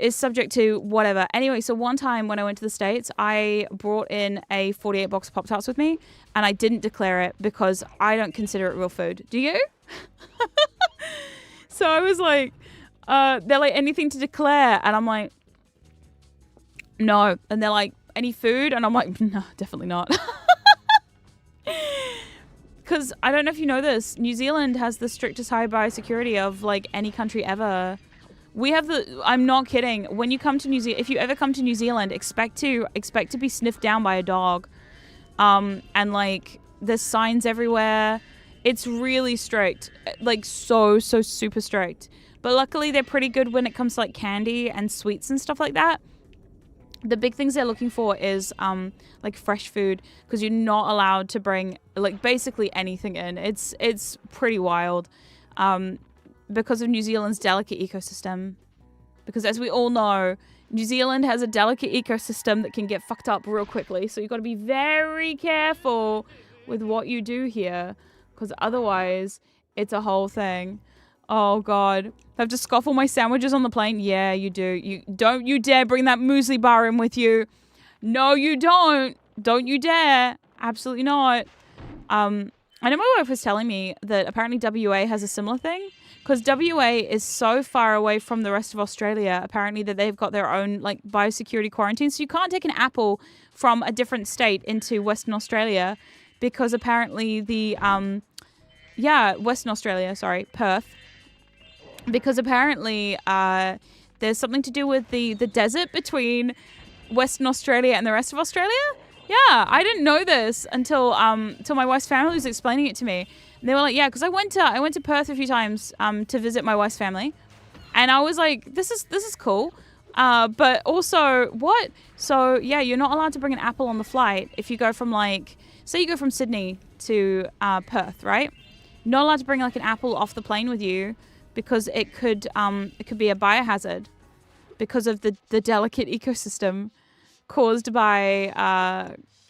subject to whatever. Anyway, so one time when I went to the States, I brought in a 48 box of Pop-Tarts with me, and I didn't declare it because I don't consider it real food. Do you? So I was like, they're like, anything to declare? And I'm like, no. And they're like, any food? And I'm like, no, definitely not. Because I don't know if you know this, New Zealand has the strictest high biosecurity of like any country ever. I'm not kidding. When you come to New Zealand, if you ever come to New Zealand, expect to be sniffed down by a dog. And like there's signs everywhere. It's really strict. Like, so super strict. But luckily, they're pretty good when it comes to, like, candy and sweets and stuff like that. The big things they're looking for is, like, fresh food. Because you're not allowed to bring, like, basically anything in. It's pretty wild. Because of New Zealand's delicate ecosystem. Because as we all know, New Zealand has a delicate ecosystem that can get fucked up real quickly. So you've got to be very careful with what you do here. Because otherwise, it's a whole thing. Oh, God. I have to scoff all my sandwiches on the plane? Yeah, you do. Don't you dare bring that muesli bar in with you. No, you don't. Don't you dare. Absolutely not. I know my wife was telling me that apparently WA has a similar thing. Because WA is so far away from the rest of Australia, apparently, that they've got their own, like, biosecurity quarantine. So you can't take an apple from a different state into Western Australia. Because apparently the, Western Australia, sorry, Perth. Because apparently there's something to do with the desert between Western Australia and the rest of Australia. Yeah, I didn't know this until my wife's family was explaining it to me. And they were like, yeah, because I went to Perth a few times to visit my wife's family, and I was like, this is cool. But also, what? So yeah, you're not allowed to bring an apple on the flight if you go from, like, say you go from Sydney to Perth, right? Not allowed to bring, like, an apple off the plane with you. Because it could be a biohazard because of the delicate ecosystem caused by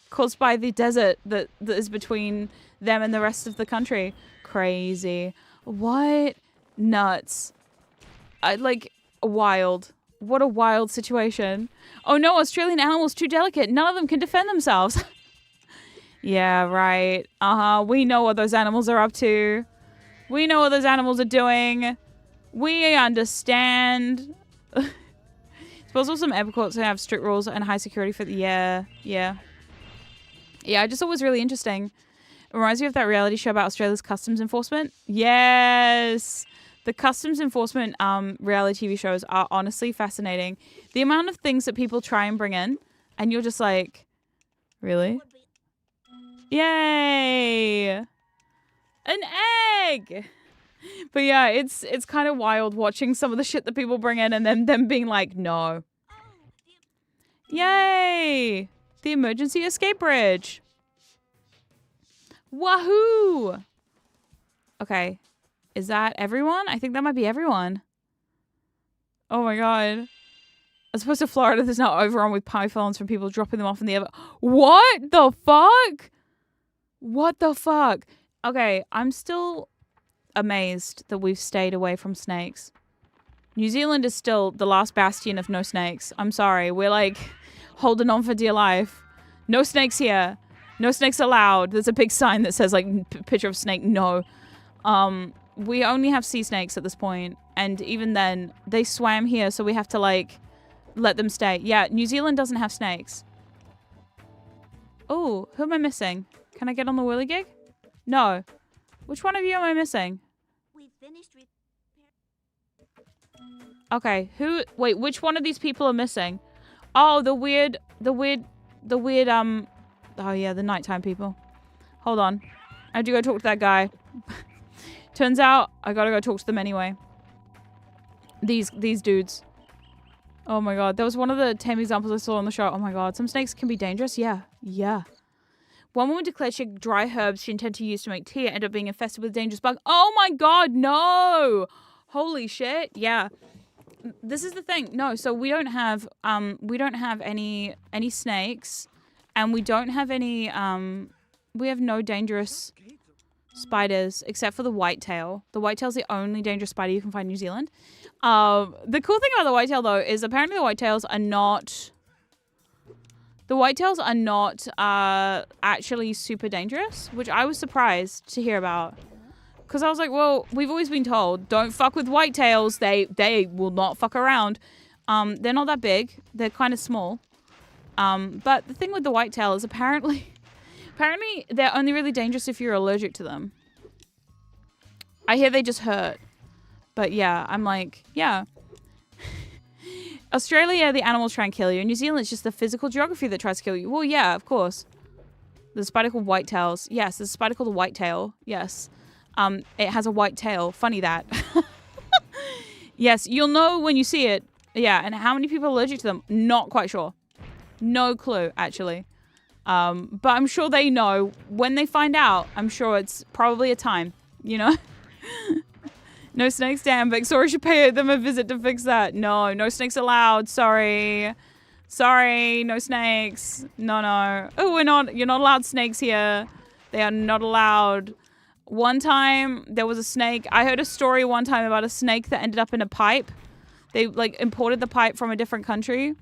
the desert that is between them and the rest of the country. Crazy. What? Nuts. Wild. What a wild situation. Oh no, Australian animals too delicate. None of them can defend themselves. Yeah, right. We know what those animals are up to. We know what those animals are doing. We understand. Suppose also some airports have strict rules and high security for the... Yeah. I just thought it was really interesting. It reminds me of that reality show about Australia's customs enforcement. Yes! The customs enforcement reality TV shows are honestly fascinating. The amount of things that people try and bring in, and you're just like, really? Yay! An egg! But yeah, it's kind of wild watching some of the shit that people bring in and then them being like, no. Yay! The emergency escape bridge. Wahoo! Okay. Is that everyone? I think that might be everyone. Oh my god. As opposed to Florida, there's now overrun with pythons from people dropping them off in the air. What the fuck? What the fuck? Okay, I'm still amazed that we've stayed away from snakes. New Zealand is still the last bastion of no snakes. I'm sorry. We're like holding on for dear life. No snakes here. No snakes allowed. There's a big sign that says like picture of snake. No. We only have sea snakes at this point. And even then they swam here. So we have to like let them stay. Yeah. New Zealand doesn't have snakes. Oh, who am I missing? Can I get on the whirligig? No. Which one of you am I missing? We finished with... Okay, wait, which one of these people are missing? Oh, the weird, oh yeah, the nighttime people. Hold on. I have to go talk to that guy. Turns out, I gotta go talk to them anyway. These dudes. Oh my god, that was one of the tame examples I saw on the show. Oh my god, some snakes can be dangerous. Yeah. One woman declared she had dry herbs she intended to use to make tea and ended up being infested with a dangerous bug. Oh my god, no! Holy shit, yeah. This is the thing. No, so we don't have any snakes, and we don't have any we have no dangerous spiders except for the whitetail. The whitetail's the only dangerous spider you can find in New Zealand. The cool thing about the whitetail though is apparently the whitetails are not actually super dangerous, which I was surprised to hear about. Because I was like, well, we've always been told, don't fuck with whitetails. They will not fuck around. They're not that big. They're kind of small. But the thing with the whitetail is apparently they're only really dangerous if you're allergic to them. I hear they just hurt. But yeah, I'm like, yeah. Australia, the animals try and kill you. In New Zealand, it's just the physical geography that tries to kill you. Well, yeah, of course. There's a spider called whitetails. Yes, there's a spider called a whitetail. Yes. It has a white tail. Funny that. Yes, you'll know when you see it. Yeah, and how many people are allergic to them? Not quite sure. No clue, actually. But I'm sure they know. When they find out, I'm sure it's probably a time, you know? No snakes, damn. Victoria should pay them a visit to fix that. No, no snakes allowed. Sorry. Sorry, no snakes. No. Oh, you're not allowed snakes here. They are not allowed. One time, there was a snake. I heard a story one time about a snake that ended up in a pipe. They, like, imported the pipe from a different country.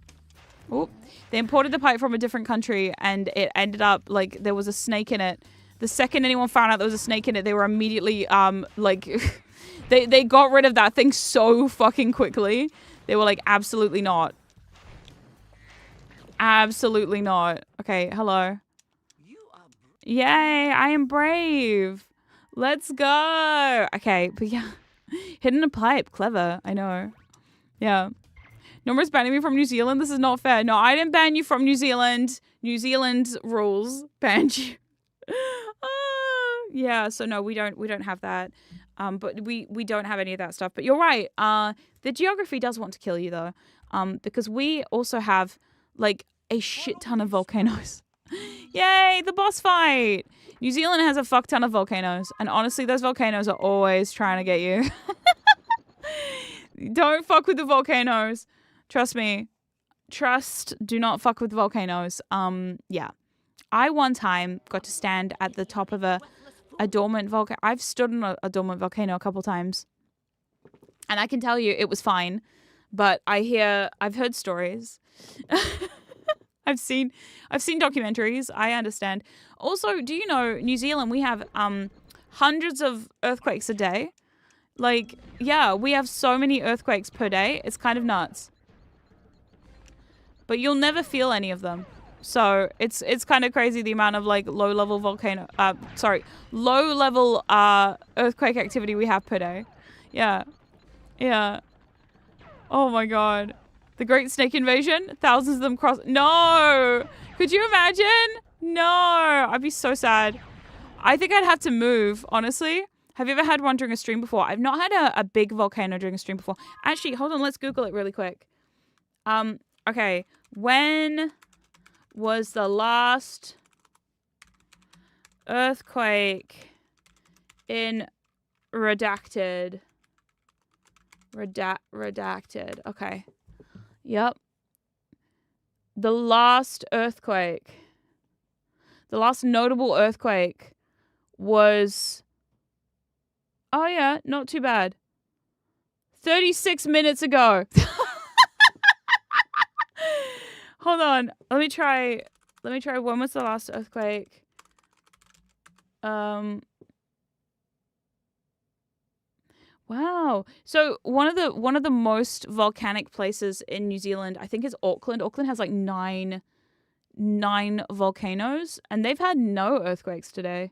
Oh, they imported the pipe from a different country, and it ended up, like, there was a snake in it. The second anyone found out there was a snake in it, they were immediately, like, they got rid of that thing so fucking quickly. They were like, absolutely not. Absolutely not. Okay, hello. Yay, I am brave. Let's go. Okay, but yeah. Hidden a pipe. Clever. I know. Yeah. Norma's banning me from New Zealand. This is not fair. No, I didn't ban you from New Zealand. New Zealand's rules banned you. Yeah, so no, we don't have that. But we don't have any of that stuff. But you're right. The geography does want to kill you though. Because we also have like a shit ton of volcanoes. Yay, the boss fight! New Zealand has a fuck ton of volcanoes, and honestly, those volcanoes are always trying to get you. Don't fuck with the volcanoes. Trust me. Do not fuck with volcanoes. Yeah. I one time got to stand at the top of a dormant volcano. I've stood on a dormant volcano a couple times. And I can tell you it was fine, but I've heard stories. I've seen documentaries. I understand. Also, do you know, New Zealand, we have hundreds of earthquakes a day. Like, yeah, we have so many earthquakes per day. It's kind of nuts. But you'll never feel any of them. So it's kind of crazy the amount of like low-level earthquake activity we have per day. Yeah. Yeah. Oh my god. The Great Snake Invasion? Thousands of them cross... No! Could you imagine? No! I'd be so sad. I think I'd have to move, honestly. Have you ever had one during a stream before? I've not had a big volcano during a stream before. Actually, hold on. Let's Google it really quick. Okay. When was the last earthquake in redacted? Redacted. Okay. Yep. The last earthquake. The last notable earthquake was... Oh yeah, not too bad. 36 minutes ago. Hold on. Let me try. When was the last earthquake? Wow. So one of the most volcanic places in New Zealand, I think, is Auckland. Auckland has like nine volcanoes, and they've had no earthquakes today.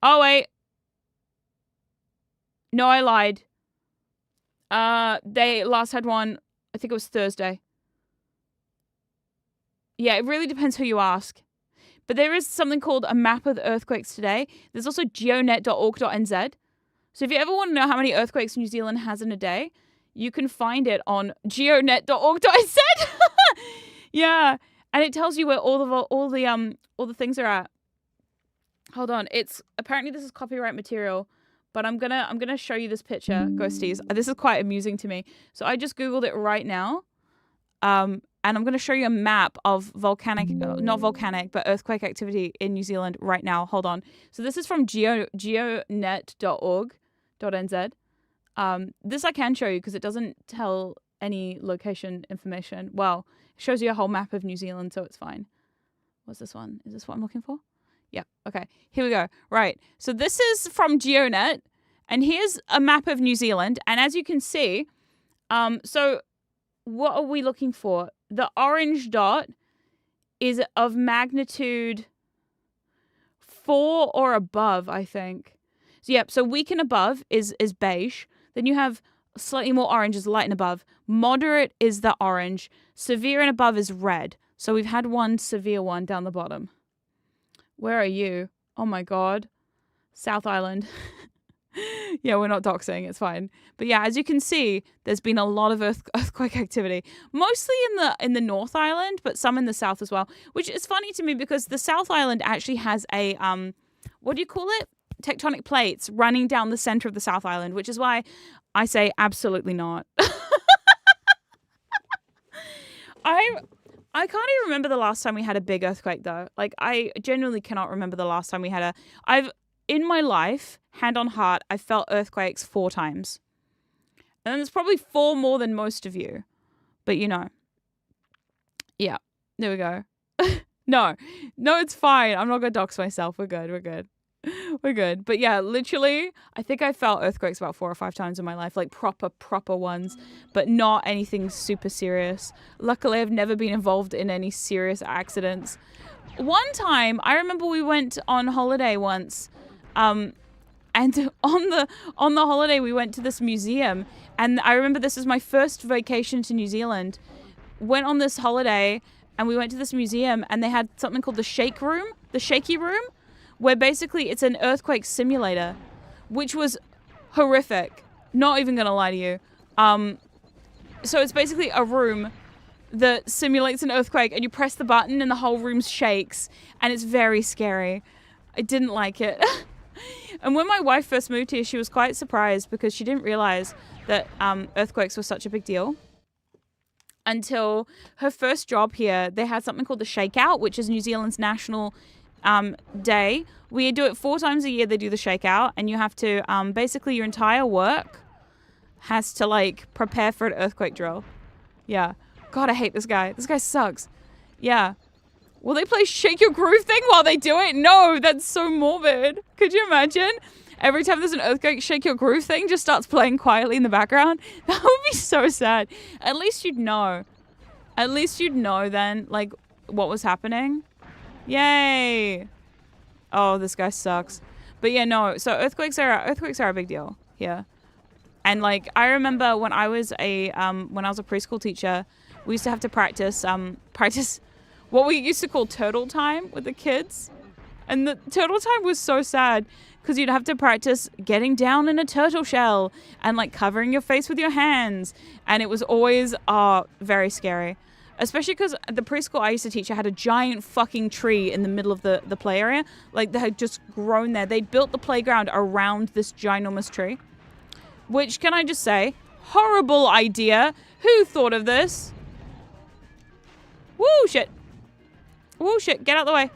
Oh wait. No, I lied. They last had one, I think it was Thursday. Yeah, it really depends who you ask. But there is something called a map of the earthquakes today. There's also geonet.org.nz. So if you ever want to know how many earthquakes New Zealand has in a day, you can find it on geonet.org.nz. Yeah, and it tells you where all the things are at. Hold on, apparently this is copyright material. But I'm gonna show you this picture, ghosties. This is quite amusing to me. So I just Googled it right now. And I'm gonna show you a map of not volcanic, but earthquake activity in New Zealand right now. Hold on. So this is from geonet.org.nz. This I can show you because it doesn't tell any location information. Well, it shows you a whole map of New Zealand, so it's fine. What's this one? Is this what I'm looking for? Yeah, okay. Here we go. Right. So this is from GeoNet, and here's a map of New Zealand. And as you can see, so what are we looking for? The orange dot is of magnitude 4 or above, I think. So, yep, so weak and above is beige. Then you have slightly more orange is light and above. Moderate is the orange. Severe and above is red. So we've had one severe one down the bottom. Where are you? Oh my god. South Island. Yeah, we're not doxing. It's fine. But yeah, as you can see, there's been a lot of earthquake activity, mostly in the North Island, but some in the South as well. Which is funny to me because the South Island actually has a what do you call it? Tectonic plates running down the center of the South Island, which is why I say absolutely not. I can't even remember the last time we had a big earthquake though. Like I genuinely cannot remember the last time we had in my life, hand on heart, I felt earthquakes 4 times. And it's probably 4 more than most of you. But you know. Yeah. There we go. No, it's fine. I'm not going to dox myself. We're good. We're good. But yeah, literally, I think I felt earthquakes about 4 or 5 times in my life. Like proper ones. But not anything super serious. Luckily, I've never been involved in any serious accidents. One time, I remember we went on holiday once. And on the holiday, we went to this museum. And I remember this is my first vacation to New Zealand. Went on this holiday and we went to this museum and they had something called the shaky room, where basically it's an earthquake simulator, which was horrific. Not even gonna lie to you. So it's basically a room that simulates an earthquake and you press the button and the whole room shakes and it's very scary. I didn't like it. And when my wife first moved here, she was quite surprised because she didn't realize that earthquakes were such a big deal. Until her first job here, they had something called the Shakeout, which is New Zealand's national day. We do it 4 times a year. They do the Shakeout, and you have to basically your entire work has to like prepare for an earthquake drill. Yeah. God, I hate this guy. This guy sucks. Yeah. Will they play Shake Your Groove thing while they do it? No, that's so morbid. Could you imagine? Every time there's an earthquake, Shake Your Groove thing just starts playing quietly in the background. That would be so sad. At least you'd know. At least you'd know then, like, what was happening. Yay. Oh, this guy sucks. But yeah, no. So earthquakes are a big deal here. And like, I remember when I was a preschool teacher, we used to have to practice what we used to call turtle time with the kids. And the turtle time was so sad because you'd have to practice getting down in a turtle shell and like covering your face with your hands. And it was always very scary. Especially because the preschool I used to teach, I had a giant fucking tree in the middle of the play area. Like they had just grown there. They'd built the playground around this ginormous tree. Which, can I just say, horrible idea. Who thought of this? Woo, shit. Woo, shit. Get out of the way.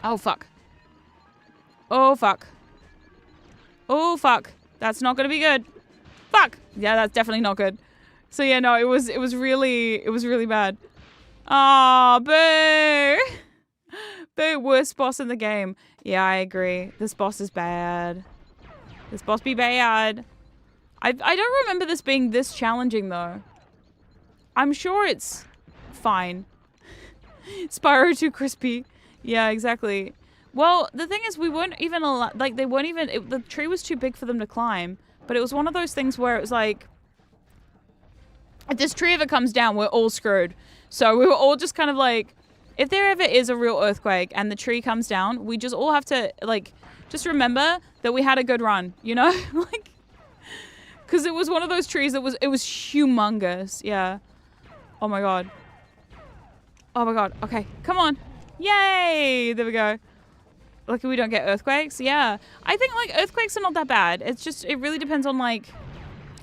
Oh, fuck. Oh, fuck. Oh, fuck. That's not going to be good. Fuck. Yeah, that's definitely not good. So, yeah, no, it was really bad. Aw, boo. Boo, worst boss in the game. Yeah, I agree. This boss is bad. This boss be bad. I don't remember this being this challenging, though. I'm sure it's fine. Spyro too crispy. Yeah, exactly. Well, the thing is, we weren't even allowed, like, the tree was too big for them to climb. But it was one of those things where it was like, if this tree ever comes down, we're all screwed. So we were all just kind of like, if there ever is a real earthquake and the tree comes down, we just all have to, like, just remember that we had a good run, you know? Like, because it was one of those trees that it was humongous. Yeah. Oh my god. Oh my god. Okay, come on. Yay! There we go. Lucky we don't get earthquakes. Yeah. I think, like, earthquakes are not that bad. It's just, it really depends on, like,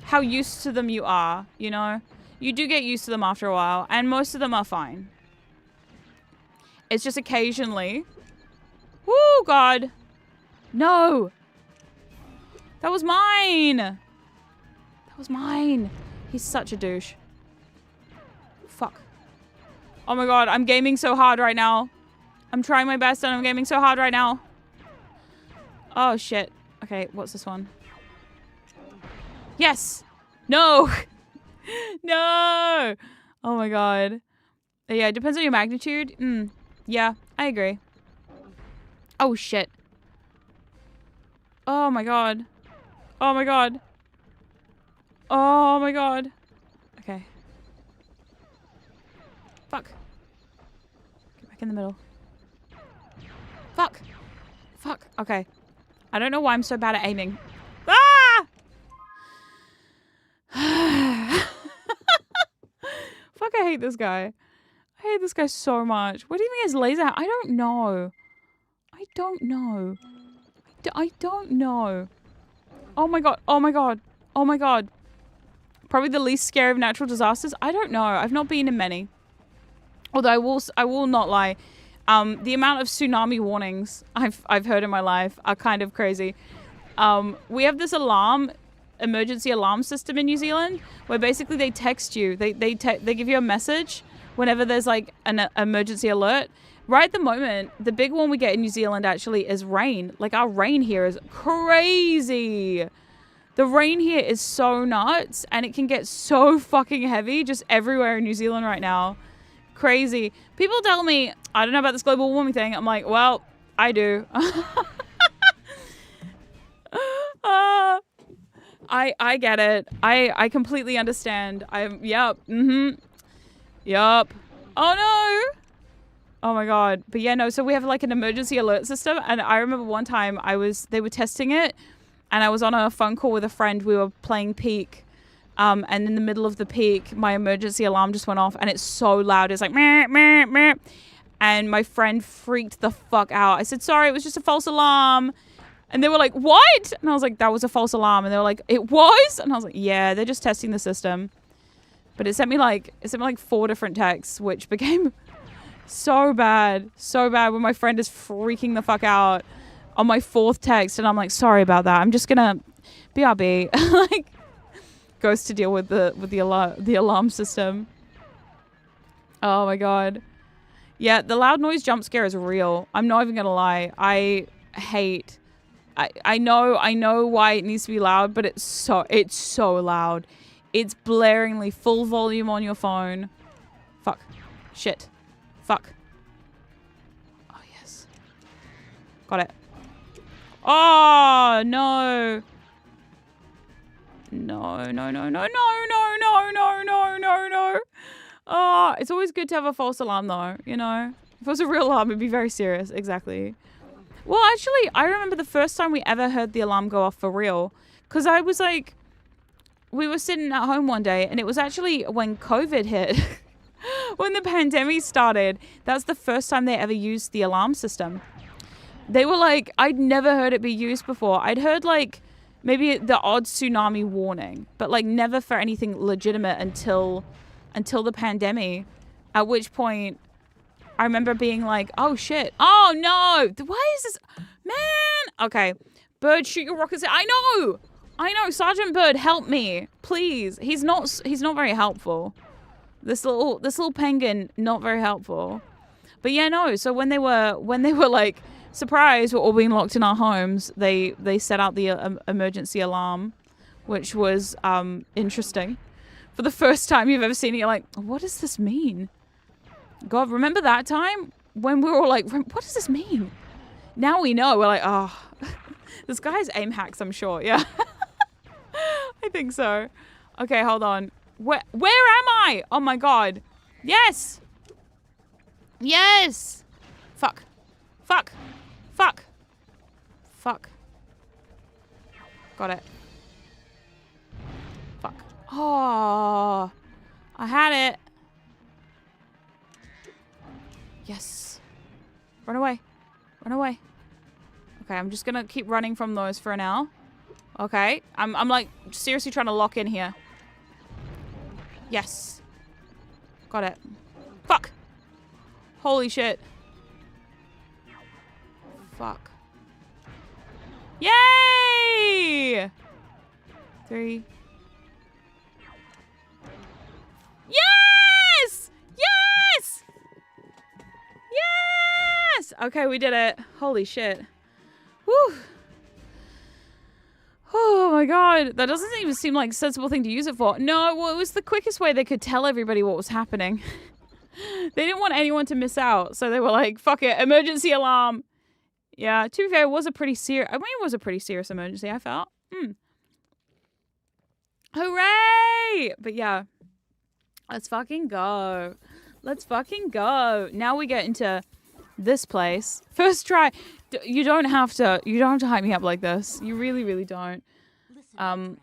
how used to them you are, you know? You do get used to them after a while, and most of them are fine. It's just occasionally... Woo, God! No! That was mine! That was mine! He's such a douche. Fuck. Oh my god, I'm gaming so hard right now. I'm trying my best and I'm gaming so hard right now. Oh, shit. Okay, what's this one? Yes! No! No! Oh my god. Yeah, it depends on your magnitude. Yeah, I agree. Oh, shit. Oh my god. Oh my god. Oh my god. Okay. Fuck. Get back in the middle. Fuck. Fuck. Okay. I don't know why I'm so bad at aiming. Ah! Fuck, I hate this guy. I hate this guy so much. What do you think his laser? I don't know. I don't know. I don't know. Oh my god. Oh my god. Oh my god. Probably the least scary of natural disasters. I don't know. I've not been in many. Although I will not lie. The amount of tsunami warnings I've heard in my life are kind of crazy. We have this emergency alarm system in New Zealand where basically they text you. They give you a message whenever there's like an emergency alert. Right at the moment, the big one we get in New Zealand actually is rain. Like our rain here is crazy. The rain here is so nuts and it can get so fucking heavy just everywhere in New Zealand right now. Crazy. People tell me, I don't know about this global warming thing. I'm like, well, I do. I get it. I completely understand. Yep. Yup. Oh no. Oh my god. But yeah, no, so we have like an emergency alert system and I remember one time they were testing it and I was on a phone call with a friend. We were playing Peak. And in the middle of the peak, my emergency alarm just went off and it's so loud. It's like, meh, meh, meh. And my friend freaked the fuck out. I said, sorry, it was just a false alarm. And they were like, what? And I was like, that was a false alarm. And they were like, it was? And I was like, yeah, they're just testing the system. But it sent me like 4 different texts, which became so bad when my friend is freaking the fuck out on my 4th text. And I'm like, sorry about that. I'm just gonna BRB. Like, goes to deal with the alarm system. Oh my god. Yeah, the loud noise jump scare is real. I'm not even gonna lie. I know why it needs to be loud, but it's so loud. It's blaringly full volume on your phone. Fuck. Shit. Fuck. Oh yes. Got it. Oh no. No. Oh, it's always good to have a false alarm though, you know? If it was a real alarm, it'd be very serious. Exactly. Well, actually, I remember the first time we ever heard the alarm go off for real. Because I was like, we were sitting at home one day and it was actually when COVID hit. When the pandemic started, that's the first time they ever used the alarm system. They were like, I'd never heard it be used before. I'd heard like maybe the odd tsunami warning, but like never for anything legitimate until the pandemic, at which point I remember being like, oh shit, oh no, why is this, man? Okay, Bird, shoot your rockets. I know, Sergeant Bird, help me, please. He's not very helpful. This little penguin, not very helpful. But yeah, no, so when they were like, surprise, we're all being locked in our homes, they set out the emergency alarm, which was interesting. For the first time you've ever seen it, you're like, what does this mean? God, remember that time when we were all like, what does this mean? Now we know. We're like, oh, this guy's aim hacks, I'm sure. Yeah. I think so. Okay, hold on. Where am I? Oh my god. Yes. Yes. Fuck. Fuck. Fuck. Fuck. Got it. Fuck. Oh. I had it. Yes. Run away. Run away. Okay, I'm just gonna keep running from those for now. Okay. I'm like seriously trying to lock in here. Yes. Got it. Fuck. Holy shit. Fuck. Yay! 3. Yes! Yes! Yes! Okay, we did it. Holy shit. Whew. Oh my god. That doesn't even seem like a sensible thing to use it for. No, well, it was the quickest way they could tell everybody what was happening. They didn't want anyone to miss out, so they were like, fuck it, emergency alarm. Yeah, to be fair, it was a pretty serious emergency, I felt. Hooray! But yeah, let's fucking go. Let's fucking go. Now we get into this place. First try. You don't have to hype me up like this. You really, really don't. Listen,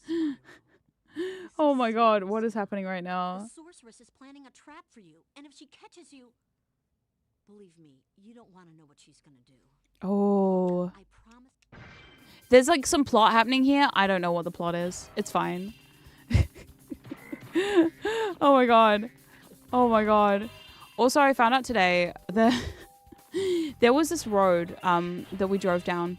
dragon. Oh my god, what is happening right now? The sorceress is planning a trap for you, and if she catches you, believe me, you don't want to know what she's gonna do. Oh. I promise. There's like some plot happening here. I don't know what the plot is. It's fine. Oh my god. Oh my god. Also, I found out today that there was this road that we drove down.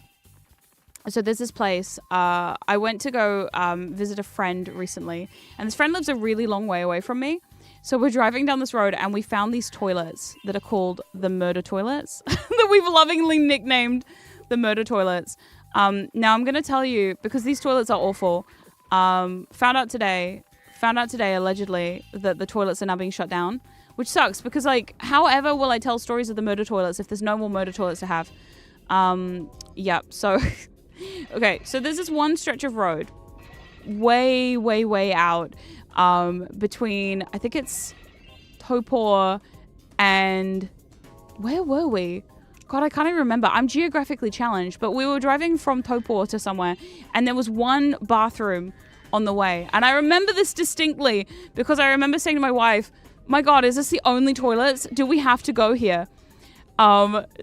So there's this place. I went to go visit a friend recently, and this friend lives a really long way away from me. So we're driving down this road, and we found these toilets that are called the murder toilets that we've lovingly nicknamed the murder toilets. Now I'm gonna tell you, because these toilets are awful. Found out today allegedly that the toilets are now being shut down, which sucks because like however will I tell stories of the murder toilets if there's no more murder toilets to have? Yeah, so okay, so there's this one stretch of road way out between, I think it's Topor and where were we? God, I can't even remember. I'm geographically challenged, but we were driving from Topor to somewhere, and there was one bathroom on the way. And I remember this distinctly because I remember saying to my wife, my God, is this the only toilets? Do we have to go here?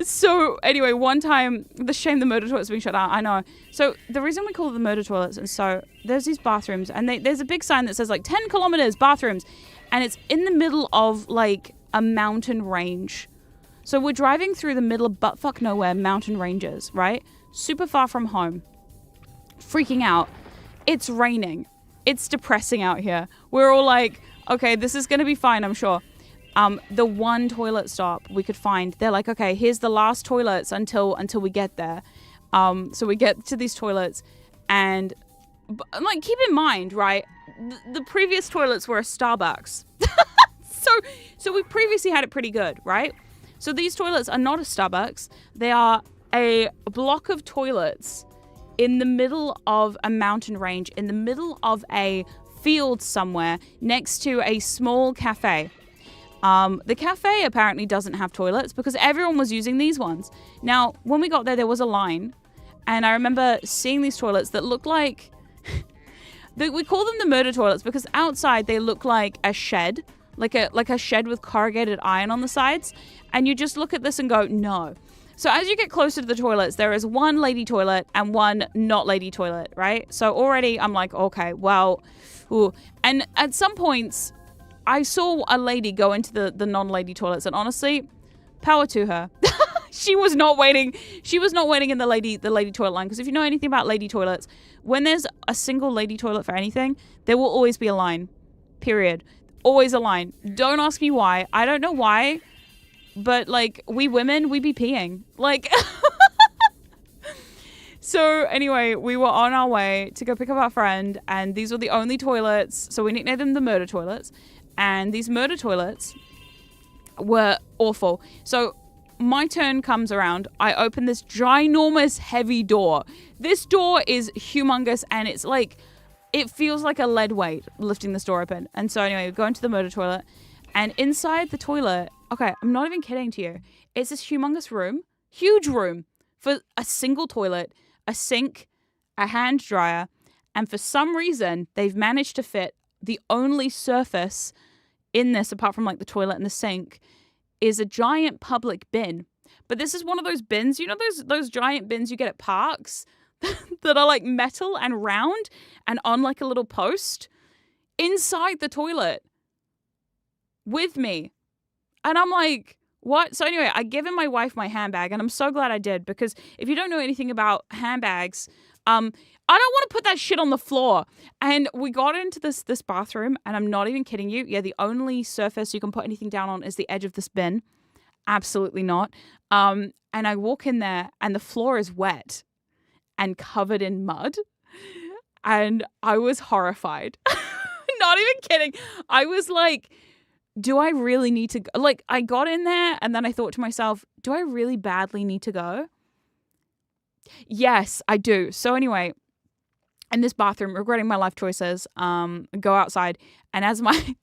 So anyway, one time, the shame the murder toilets being shut down, I know. So the reason we call it the murder toilets, and so there's these bathrooms, and there's a big sign that says like 10 kilometers bathrooms, and it's in the middle of like a mountain range. So we're driving through the middle of buttfuck nowhere mountain ranges, right? Super far from home. Freaking out. It's raining. It's depressing out here. We're all like, okay, this is going to be fine, I'm sure. The one toilet stop we could find, they're like, okay, here's the last toilets until we get there. So we get to these toilets, and like, keep in mind, right? The previous toilets were a Starbucks. So we previously had it pretty good, right? So these toilets are not a Starbucks. They are a block of toilets in the middle of a mountain range, in the middle of a field somewhere, next to a small cafe. The cafe apparently doesn't have toilets because everyone was using these ones. Now, when we got there was a line, and I remember seeing these toilets that looked like... we call them the murder toilets because outside they look like a shed, like a shed with corrugated iron on the sides, and you just look at this and go, no. So as you get closer to the toilets, there is one lady toilet and one not lady toilet, right? So already I'm like, okay, well, ooh. And at some points, I saw a lady go into the non-lady toilets, and honestly, power to her. She was not waiting in the lady toilet line, because if you know anything about lady toilets, when there's a single lady toilet for anything, there will always be a line. Period. Always a line. Don't ask me why. I don't know why, but like, we women, we be peeing. Like, so anyway, we were on our way to go pick up our friend, and these were the only toilets, so we nicknamed them the murder toilets. And these murder toilets were awful. So my turn comes around. I open this ginormous heavy door. This door is humongous, and it's like, it feels like a lead weight lifting this door open. And so anyway, we go into the murder toilet, and inside the toilet, okay, I'm not even kidding to you. It's this humongous room, huge room for a single toilet, a sink, a hand dryer, and for some reason, they've managed to fit the only surface in this, apart from like the toilet and the sink, is a giant public bin. But this is one of those bins, you know those giant bins you get at parks that are like metal and round and on like a little post inside the toilet with me. And I'm like, what? So anyway, I given my wife my handbag, and I'm so glad I did, because if you don't know anything about handbags, I don't want to put that shit on the floor. And we got into this bathroom, and I'm not even kidding you. Yeah, the only surface you can put anything down on is the edge of this bin. Absolutely not. And I walk in there, and the floor is wet and covered in mud. And I was horrified. Not even kidding. I was like, do I really need to go? Like, I got in there, and then I thought to myself, do I really badly need to go? Yes, I do. So anyway, in this bathroom, regretting my life choices, go outside, and as my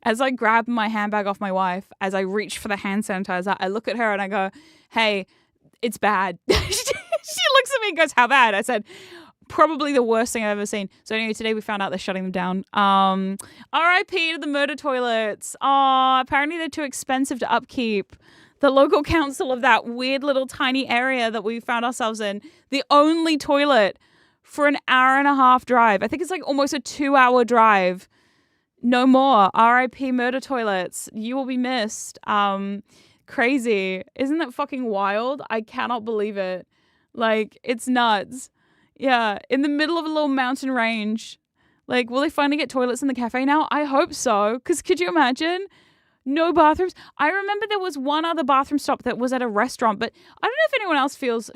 As I grab my handbag off my wife, as I reach for the hand sanitizer, I look at her and I go, hey, it's bad. She looks at me and goes, how bad? I said, probably the worst thing I've ever seen. So anyway, today we found out they're shutting them down. R.I.P. to the murder toilets. Apparently they're too expensive to upkeep. The local council of that weird little tiny area that we found ourselves in, the only toilet for an hour and a half drive. I think it's like almost a 2-hour drive. No more. R.I.P. murder toilets. You will be missed. Crazy. Isn't that fucking wild? I cannot believe it. Like, it's nuts. Yeah. In the middle of a little mountain range. Like, will they finally get toilets in the cafe now? I hope so. Because could you imagine? No bathrooms. I remember there was one other bathroom stop that was at a restaurant, but I don't know if anyone else feels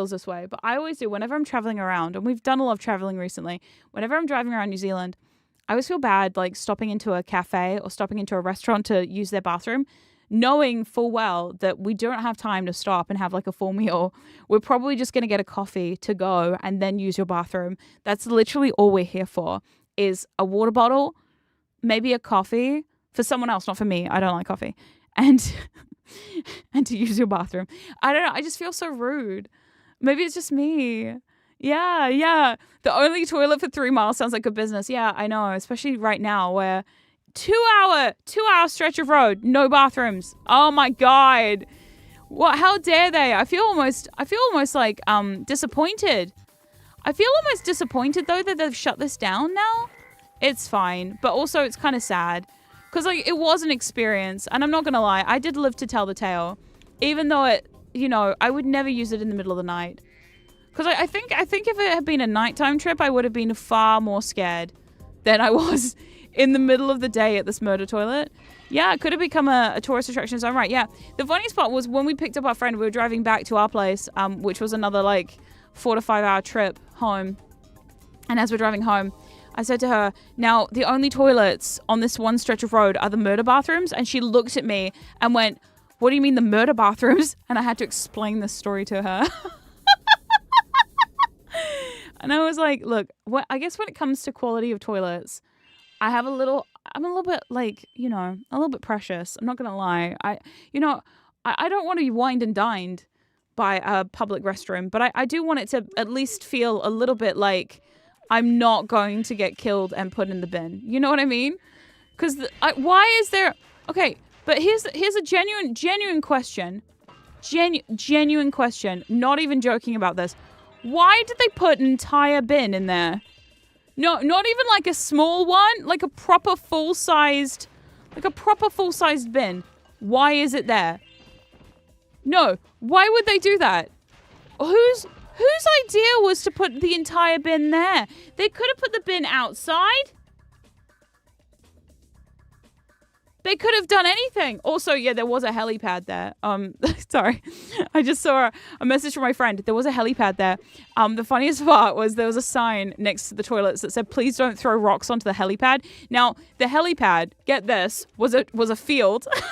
this way, but I always do whenever I'm traveling around, and we've done a lot of traveling recently. Whenever I'm driving around New Zealand, I always feel bad like stopping into a cafe or stopping into a restaurant to use their bathroom, knowing full well that we don't have time to stop and have like a full meal. We're probably just going to get a coffee to go and then use your bathroom. That's literally all we're here for, is a water bottle, maybe a coffee for someone else, not for me. I don't like coffee. And and to use your bathroom. I don't know. I just feel so rude. Maybe it's just me. Yeah. The only toilet for 3 miles sounds like a business. Yeah, I know. Especially right now where 2-hour stretch of road, no bathrooms. Oh my God. What? How dare they? I feel almost like disappointed. I feel almost disappointed though that they've shut this down now. It's fine, but also it's kind of sad because like it was an experience, and I'm not gonna lie, I did live to tell the tale, even though it, I would never use it in the middle of the night. Because I think if it had been a nighttime trip, I would have been far more scared than I was in the middle of the day at this murder toilet. Yeah, it could have become a tourist attraction in its own right. Yeah. The funniest part was when we picked up our friend, we were driving back to our place, which was another like 4 to 5 hour trip home. And as we're driving home, I said to her, now the only toilets on this one stretch of road are the murder bathrooms. And she looked at me and went, what do you mean the murder bathrooms? And I had to explain this story to her. And I was like, look, I guess when it comes to quality of toilets, I'm a little bit like, a little bit precious. I'm not going to lie. I don't want to be wined and dined by a public restroom, but I do want it to at least feel a little bit like I'm not going to get killed and put in the bin. You know what I mean? Because why is there... Okay, but here's a genuine question. Genuine question. Not even joking about this. Why did they put an entire bin in there? No, not even like a small one, like a proper full-sized bin. Why is it there? No, why would they do that? Whose idea was to put the entire bin there? They could have put the bin outside. They could have done anything. Also, yeah, there was a helipad there. Sorry. I just saw a message from my friend. There was a helipad there. The funniest part was there was a sign next to the toilets that said, please don't throw rocks onto the helipad. Now, the helipad, get this, was a field. It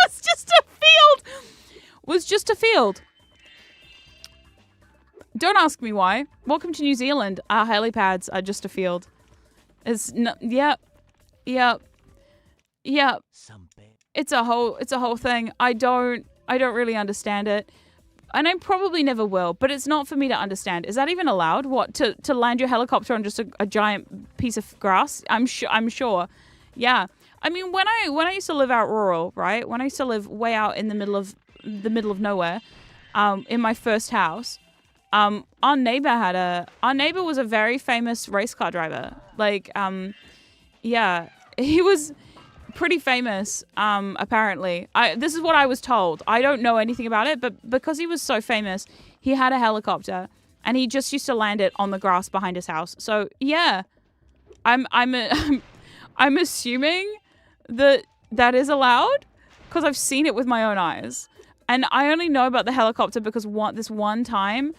was just a field. Was just a field. Don't ask me why. Welcome to New Zealand. Our helipads are just a field. Yep. It's a whole thing. I don't really understand it. And I probably never will, but it's not for me to understand. Is that even allowed? What, to land your helicopter on just a giant piece of grass? I'm sure. Yeah. I mean, when I used to live out rural, right? When I used to live way out in the middle of nowhere, in my first house, our neighbor was a very famous race car driver. Like, yeah, he was pretty famous, apparently. This is what I was told. I don't know anything about it, but because he was so famous, he had a helicopter, and he just used to land it on the grass behind his house. So yeah, I'm assuming that is allowed because I've seen it with my own eyes, and I only know about the helicopter because this one time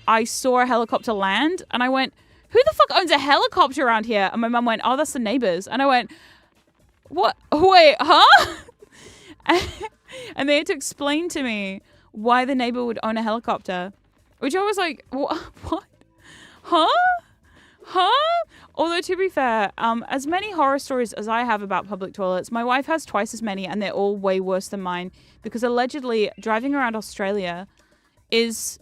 I saw a helicopter land, and I went, "Who the fuck owns a helicopter around here?" And my mum went, "Oh, that's the neighbors," and I went, what? Wait, huh? And they had to explain to me why the neighbor would own a helicopter, which I was like, what? Huh? Although, to be fair, as many horror stories as I have about public toilets, my wife has twice as many, and they're all way worse than mine. Because allegedly, driving around Australia is...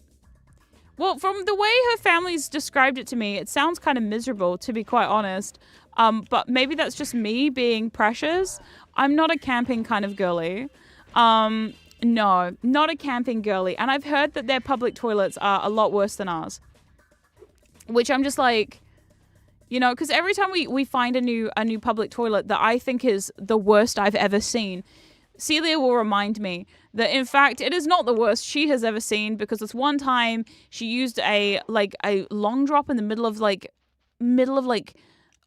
Well, from the way her family's described it to me, it sounds kind of miserable, to be quite honest. But maybe that's just me being precious. I'm not a camping kind of girly. No, not a camping girly. And I've heard that their public toilets are a lot worse than ours. Which I'm just like... You know, because every time we find a new public toilet that I think is the worst I've ever seen, Celia will remind me that in fact it is not the worst she has ever seen, because this one time she used a long drop in the middle of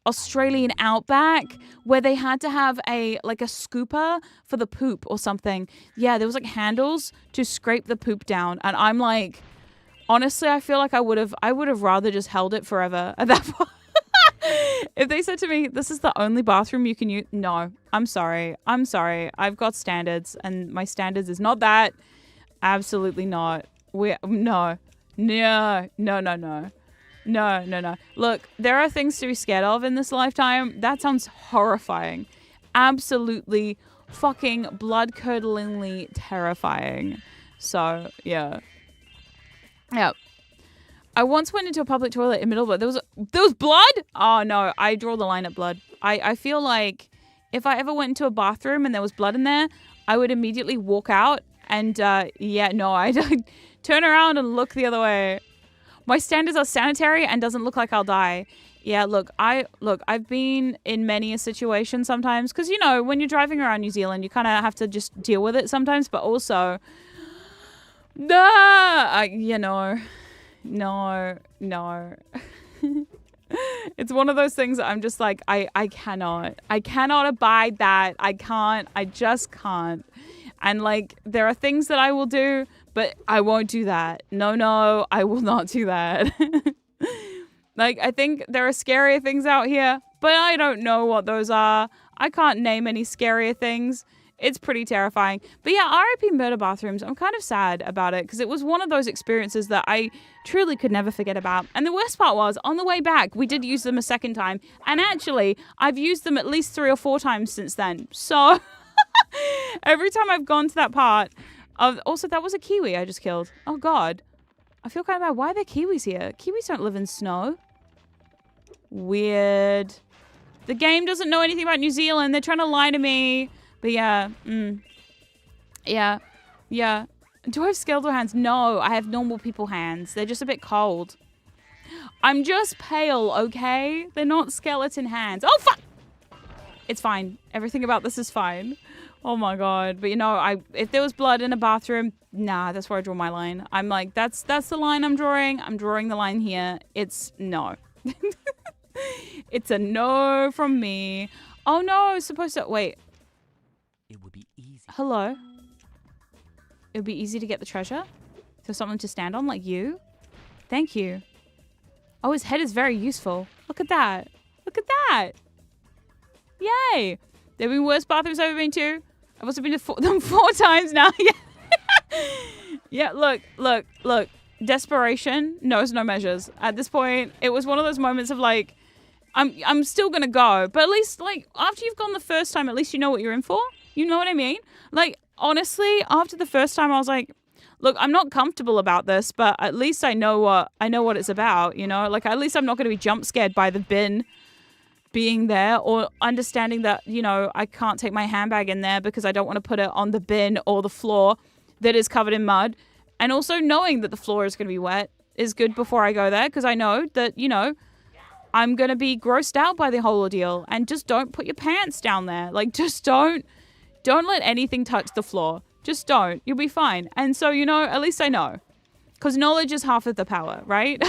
Australian outback where they had to have a scooper for the poop or something. Yeah, there was like handles to scrape the poop down, and I'm like, honestly, I feel like I would have rather just held it forever at that point. If they said to me, this is the only bathroom you can use, no, I'm sorry. I've got standards, and my standards is not that. Absolutely not. No. Look, there are things to be scared of in this lifetime. That sounds horrifying. Absolutely fucking blood-curdlingly terrifying. So, yeah. Yeah. I once went into a public toilet in Middleborough. There was blood? Oh, no. I draw the line at blood. I feel like if I ever went into a bathroom and there was blood in there, I would immediately walk out and, I'd turn around and look the other way. My standards are sanitary and doesn't look like I'll die. Yeah, I've been in many a situation sometimes because, you know, when you're driving around New Zealand, you kind of have to just deal with it sometimes, but also, No. It's one of those things that I'm just like, I cannot abide that. I just can't. And like, there are things that I will do, but I won't do that. No, I will not do that. Like, I think there are scarier things out here, but I don't know what those are. I can't name any scarier things. It's pretty terrifying. But yeah, RIP murder bathrooms, I'm kind of sad about it because it was one of those experiences that I truly could never forget about. And the worst part was, on the way back, we did use them a second time. And actually, I've used them at least 3 or 4 times since then. So every time I've gone to that part of... Also, that was a kiwi I just killed. Oh, God. I feel kind of bad. Why are there kiwis here? Kiwis don't live in snow. Weird. The game doesn't know anything about New Zealand. They're trying to lie to me. But yeah, yeah. Do I have skeletal hands? No, I have normal people hands. They're just a bit cold. I'm just pale, okay? They're not skeleton hands. Oh, fuck! It's fine. Everything about this is fine. Oh my God. But you know, if there was blood in a bathroom, nah, that's where I draw my line. I'm like, that's the line I'm drawing. I'm drawing the line here. It's no. It's a no from me. Oh no, I was supposed to... Wait. It would be easy. Hello. It would be easy to get the treasure? For someone to stand on like you? Thank you. Oh, his head is very useful. Look at that. Look at that. Yay. There have been worse bathrooms I've ever been to. I've also been to them 4 times now. Yeah, look. Desperation knows no measures. At this point, it was one of those moments of like, I'm still gonna go. But at least, like, after you've gone the first time, at least you know what you're in for. You know what I mean? Like, honestly, after the first time, I was like, look, I'm not comfortable about this, but at least I know what it's about, you know? Like, at least I'm not going to be jump scared by the bin being there, or understanding that, you know, I can't take my handbag in there because I don't want to put it on the bin or the floor that is covered in mud. And also knowing that the floor is going to be wet is good before I go there, because I know that, you know, I'm going to be grossed out by the whole ordeal. And just don't put your pants down there. Like, just don't let anything touch the floor. Just don't. You'll be fine. And so, you know, at least I know. Because knowledge is half of the power, right?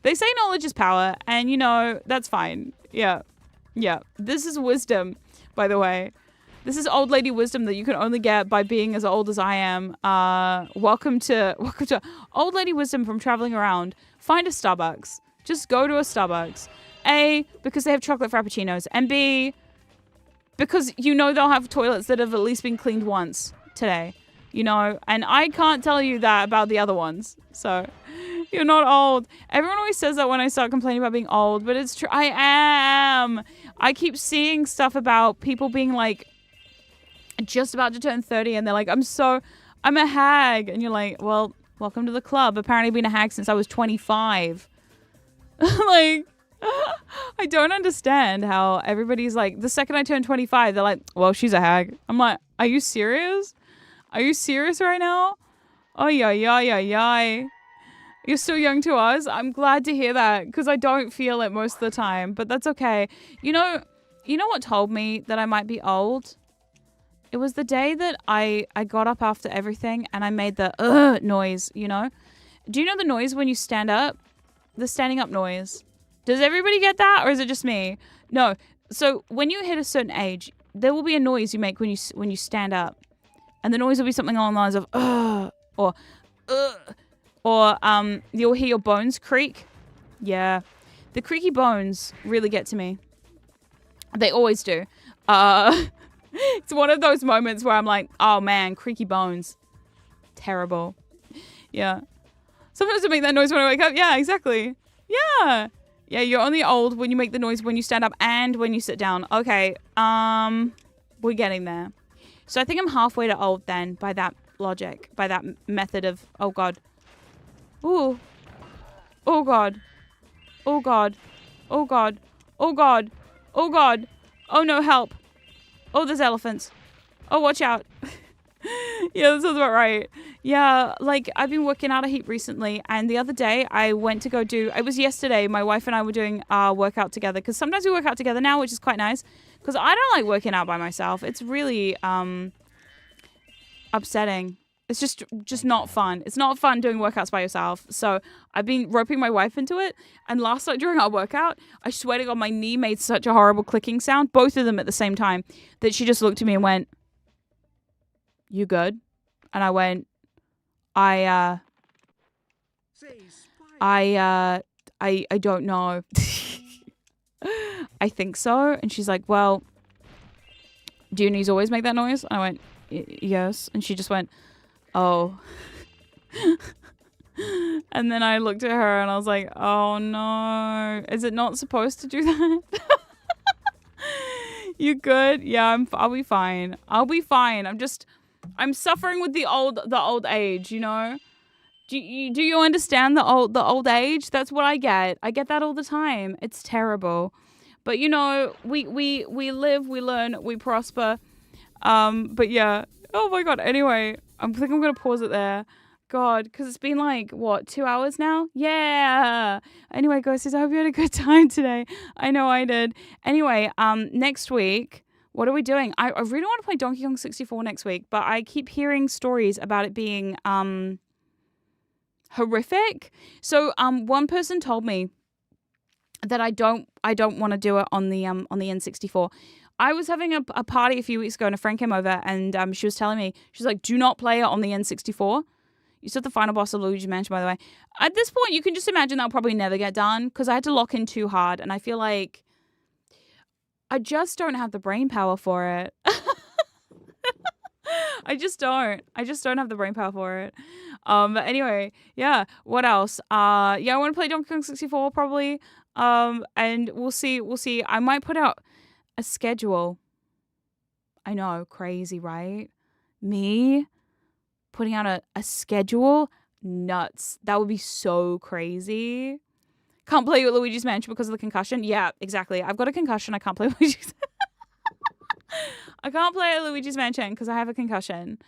They say knowledge is power, and, you know, that's fine. Yeah. This is wisdom, by the way. This is old lady wisdom that you can only get by being as old as I am. Welcome to old lady wisdom from traveling around. Find a Starbucks. Just go to a Starbucks. A, because they have chocolate frappuccinos. And B, because you know they'll have toilets that have at least been cleaned once today. You know, and I can't tell you that about the other ones. So, You're not old. Everyone always says that when I start complaining about being old, but it's true. I am. I keep seeing stuff about people being like just about to turn 30 and they're like, I'm a hag. And you're like, well, welcome to the club. Apparently been a hag since I was 25. Like, I don't understand how everybody's like, the second I turn 25, they're like, well, she's a hag. I'm like, are you serious? Are you serious right now? Oh, yeah. You're still young to us. I'm glad to hear that because I don't feel it most of the time, but that's okay. You know what told me that I might be old? It was the day that I got up after everything and I made the noise, you know? Do you know the noise when you stand up? The standing up noise. Does everybody get that or is it just me? No. So when you hit a certain age, there will be a noise you make when you stand up. And the noise will be something along the lines of or you'll hear your bones creak. Yeah. The creaky bones really get to me. They always do. It's one of those moments where I'm like, oh man, creaky bones. Terrible. Yeah. Sometimes I make that noise when I wake up. Yeah, exactly. Yeah. Yeah, you're only old when you make the noise when you stand up and when you sit down. Okay. We're getting there. So I think I'm halfway to old then by that logic, by that method of, oh God. Ooh. Oh God. Oh God. Oh God. Oh God. Oh God. Oh no, help. Oh, there's elephants. Oh, watch out. Yeah, that sounds about right. Yeah, like I've been working out a heap recently, and the other day I went to go do, it was yesterday, my wife and I were doing our workout together, because sometimes we work out together now, which is quite nice, because I don't like working out by myself. It's really upsetting. It's just not fun. It's not fun doing workouts by yourself. So I've been roping my wife into it. And last night during our workout, I swear to God, my knee made such a horrible clicking sound, both of them at the same time, that she just looked at me and went, "You good?" And I went, I don't know. I think so. And she's like, well, do your knees always make that noise? And I went, yes. And she just went, oh. And then I looked at her and I was like, oh no, is it not supposed to do that? You good? Yeah, I'll be fine. I'll be fine. I'm suffering with the old age, you know? Do you understand the old age? That's what I get. I get that all the time. It's terrible. But you know, we live, we learn, we prosper. But yeah. Oh my God. Anyway, I think I'm going to pause it there. God, because it's been like, what, 2 hours now? Yeah. Anyway, ghosties, I hope you had a good time today. I know I did. Anyway, next week, what are we doing? I really want to play Donkey Kong 64 next week, but I keep hearing stories about it being horrific. So one person told me that I don't want to do it on the N64. I was having a party a few weeks ago and a friend came over and she was telling me, she's like, do not play it on the N64. You said the final boss of Luigi's Mansion, by the way. At this point, you can just imagine that'll probably never get done because I had to lock in too hard and I feel like I just don't have the brain power for it. I just don't have the brain power for it. But anyway, yeah. What else? I want to play Donkey Kong 64 probably. And we'll see. I might put out a schedule. I know, crazy, right? Me putting out a schedule? Nuts. That would be so crazy. Can't play with Luigi's Mansion because of the concussion? Yeah, exactly. I've got a concussion. I can't play Luigi's I can't play Luigi's Mansion because I have a concussion.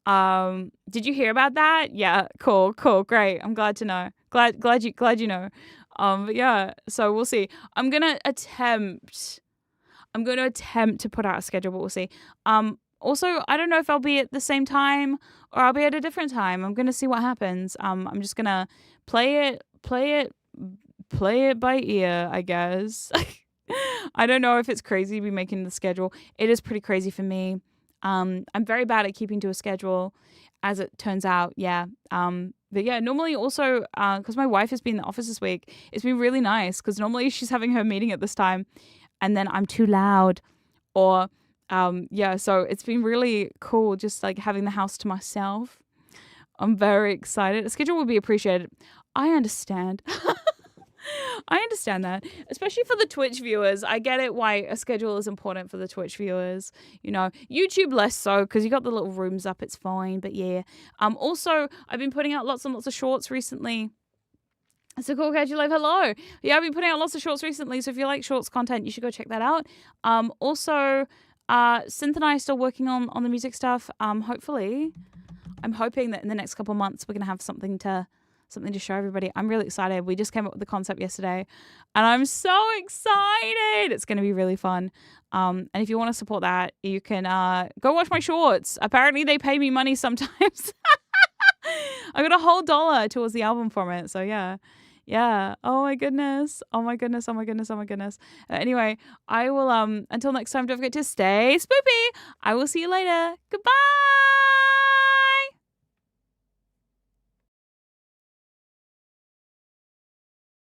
Did you hear about that? Yeah, cool, great. I'm glad to know. Glad you know. But yeah, so we'll see. I'm gonna attempt to put out a schedule, but we'll see. Also, I don't know if I'll be at the same time or I'll be at a different time. I'm gonna see what happens. I'm just gonna play it by ear, I guess. I don't know if it's crazy to be making the schedule. It is pretty crazy for me. I'm very bad at keeping to a schedule, as it turns out. Yeah. But yeah, normally also, because my wife has been in the office this week, it's been really nice because normally she's having her meeting at this time and then I'm too loud or, so it's been really cool just like having the house to myself. I'm very excited. A schedule would be appreciated. I understand. I understand that, especially for the Twitch viewers. I get it why a schedule is important for the Twitch viewers. You know, YouTube less so because you got the little rooms up. It's fine, but yeah. Also, I've been putting out lots and lots of shorts recently. So cool, catch you live. Hello. Yeah, I've been putting out lots of shorts recently. So if you like shorts content, you should go check that out. Also, Synth and I are still working on the music stuff. Hopefully, I'm hoping that in the next couple of months we're gonna have something to show everybody. I'm really excited. We just came up with the concept yesterday and I'm so excited. It's going to be really fun. And if you want to support that, you can go watch my shorts. Apparently they pay me money sometimes. I got a whole $1 towards the album from it. So yeah. Yeah. Oh my goodness. Oh my goodness. Oh my goodness. Oh my goodness. Anyway, I will, until next time, don't forget to stay spoopy. I will see you later. Goodbye.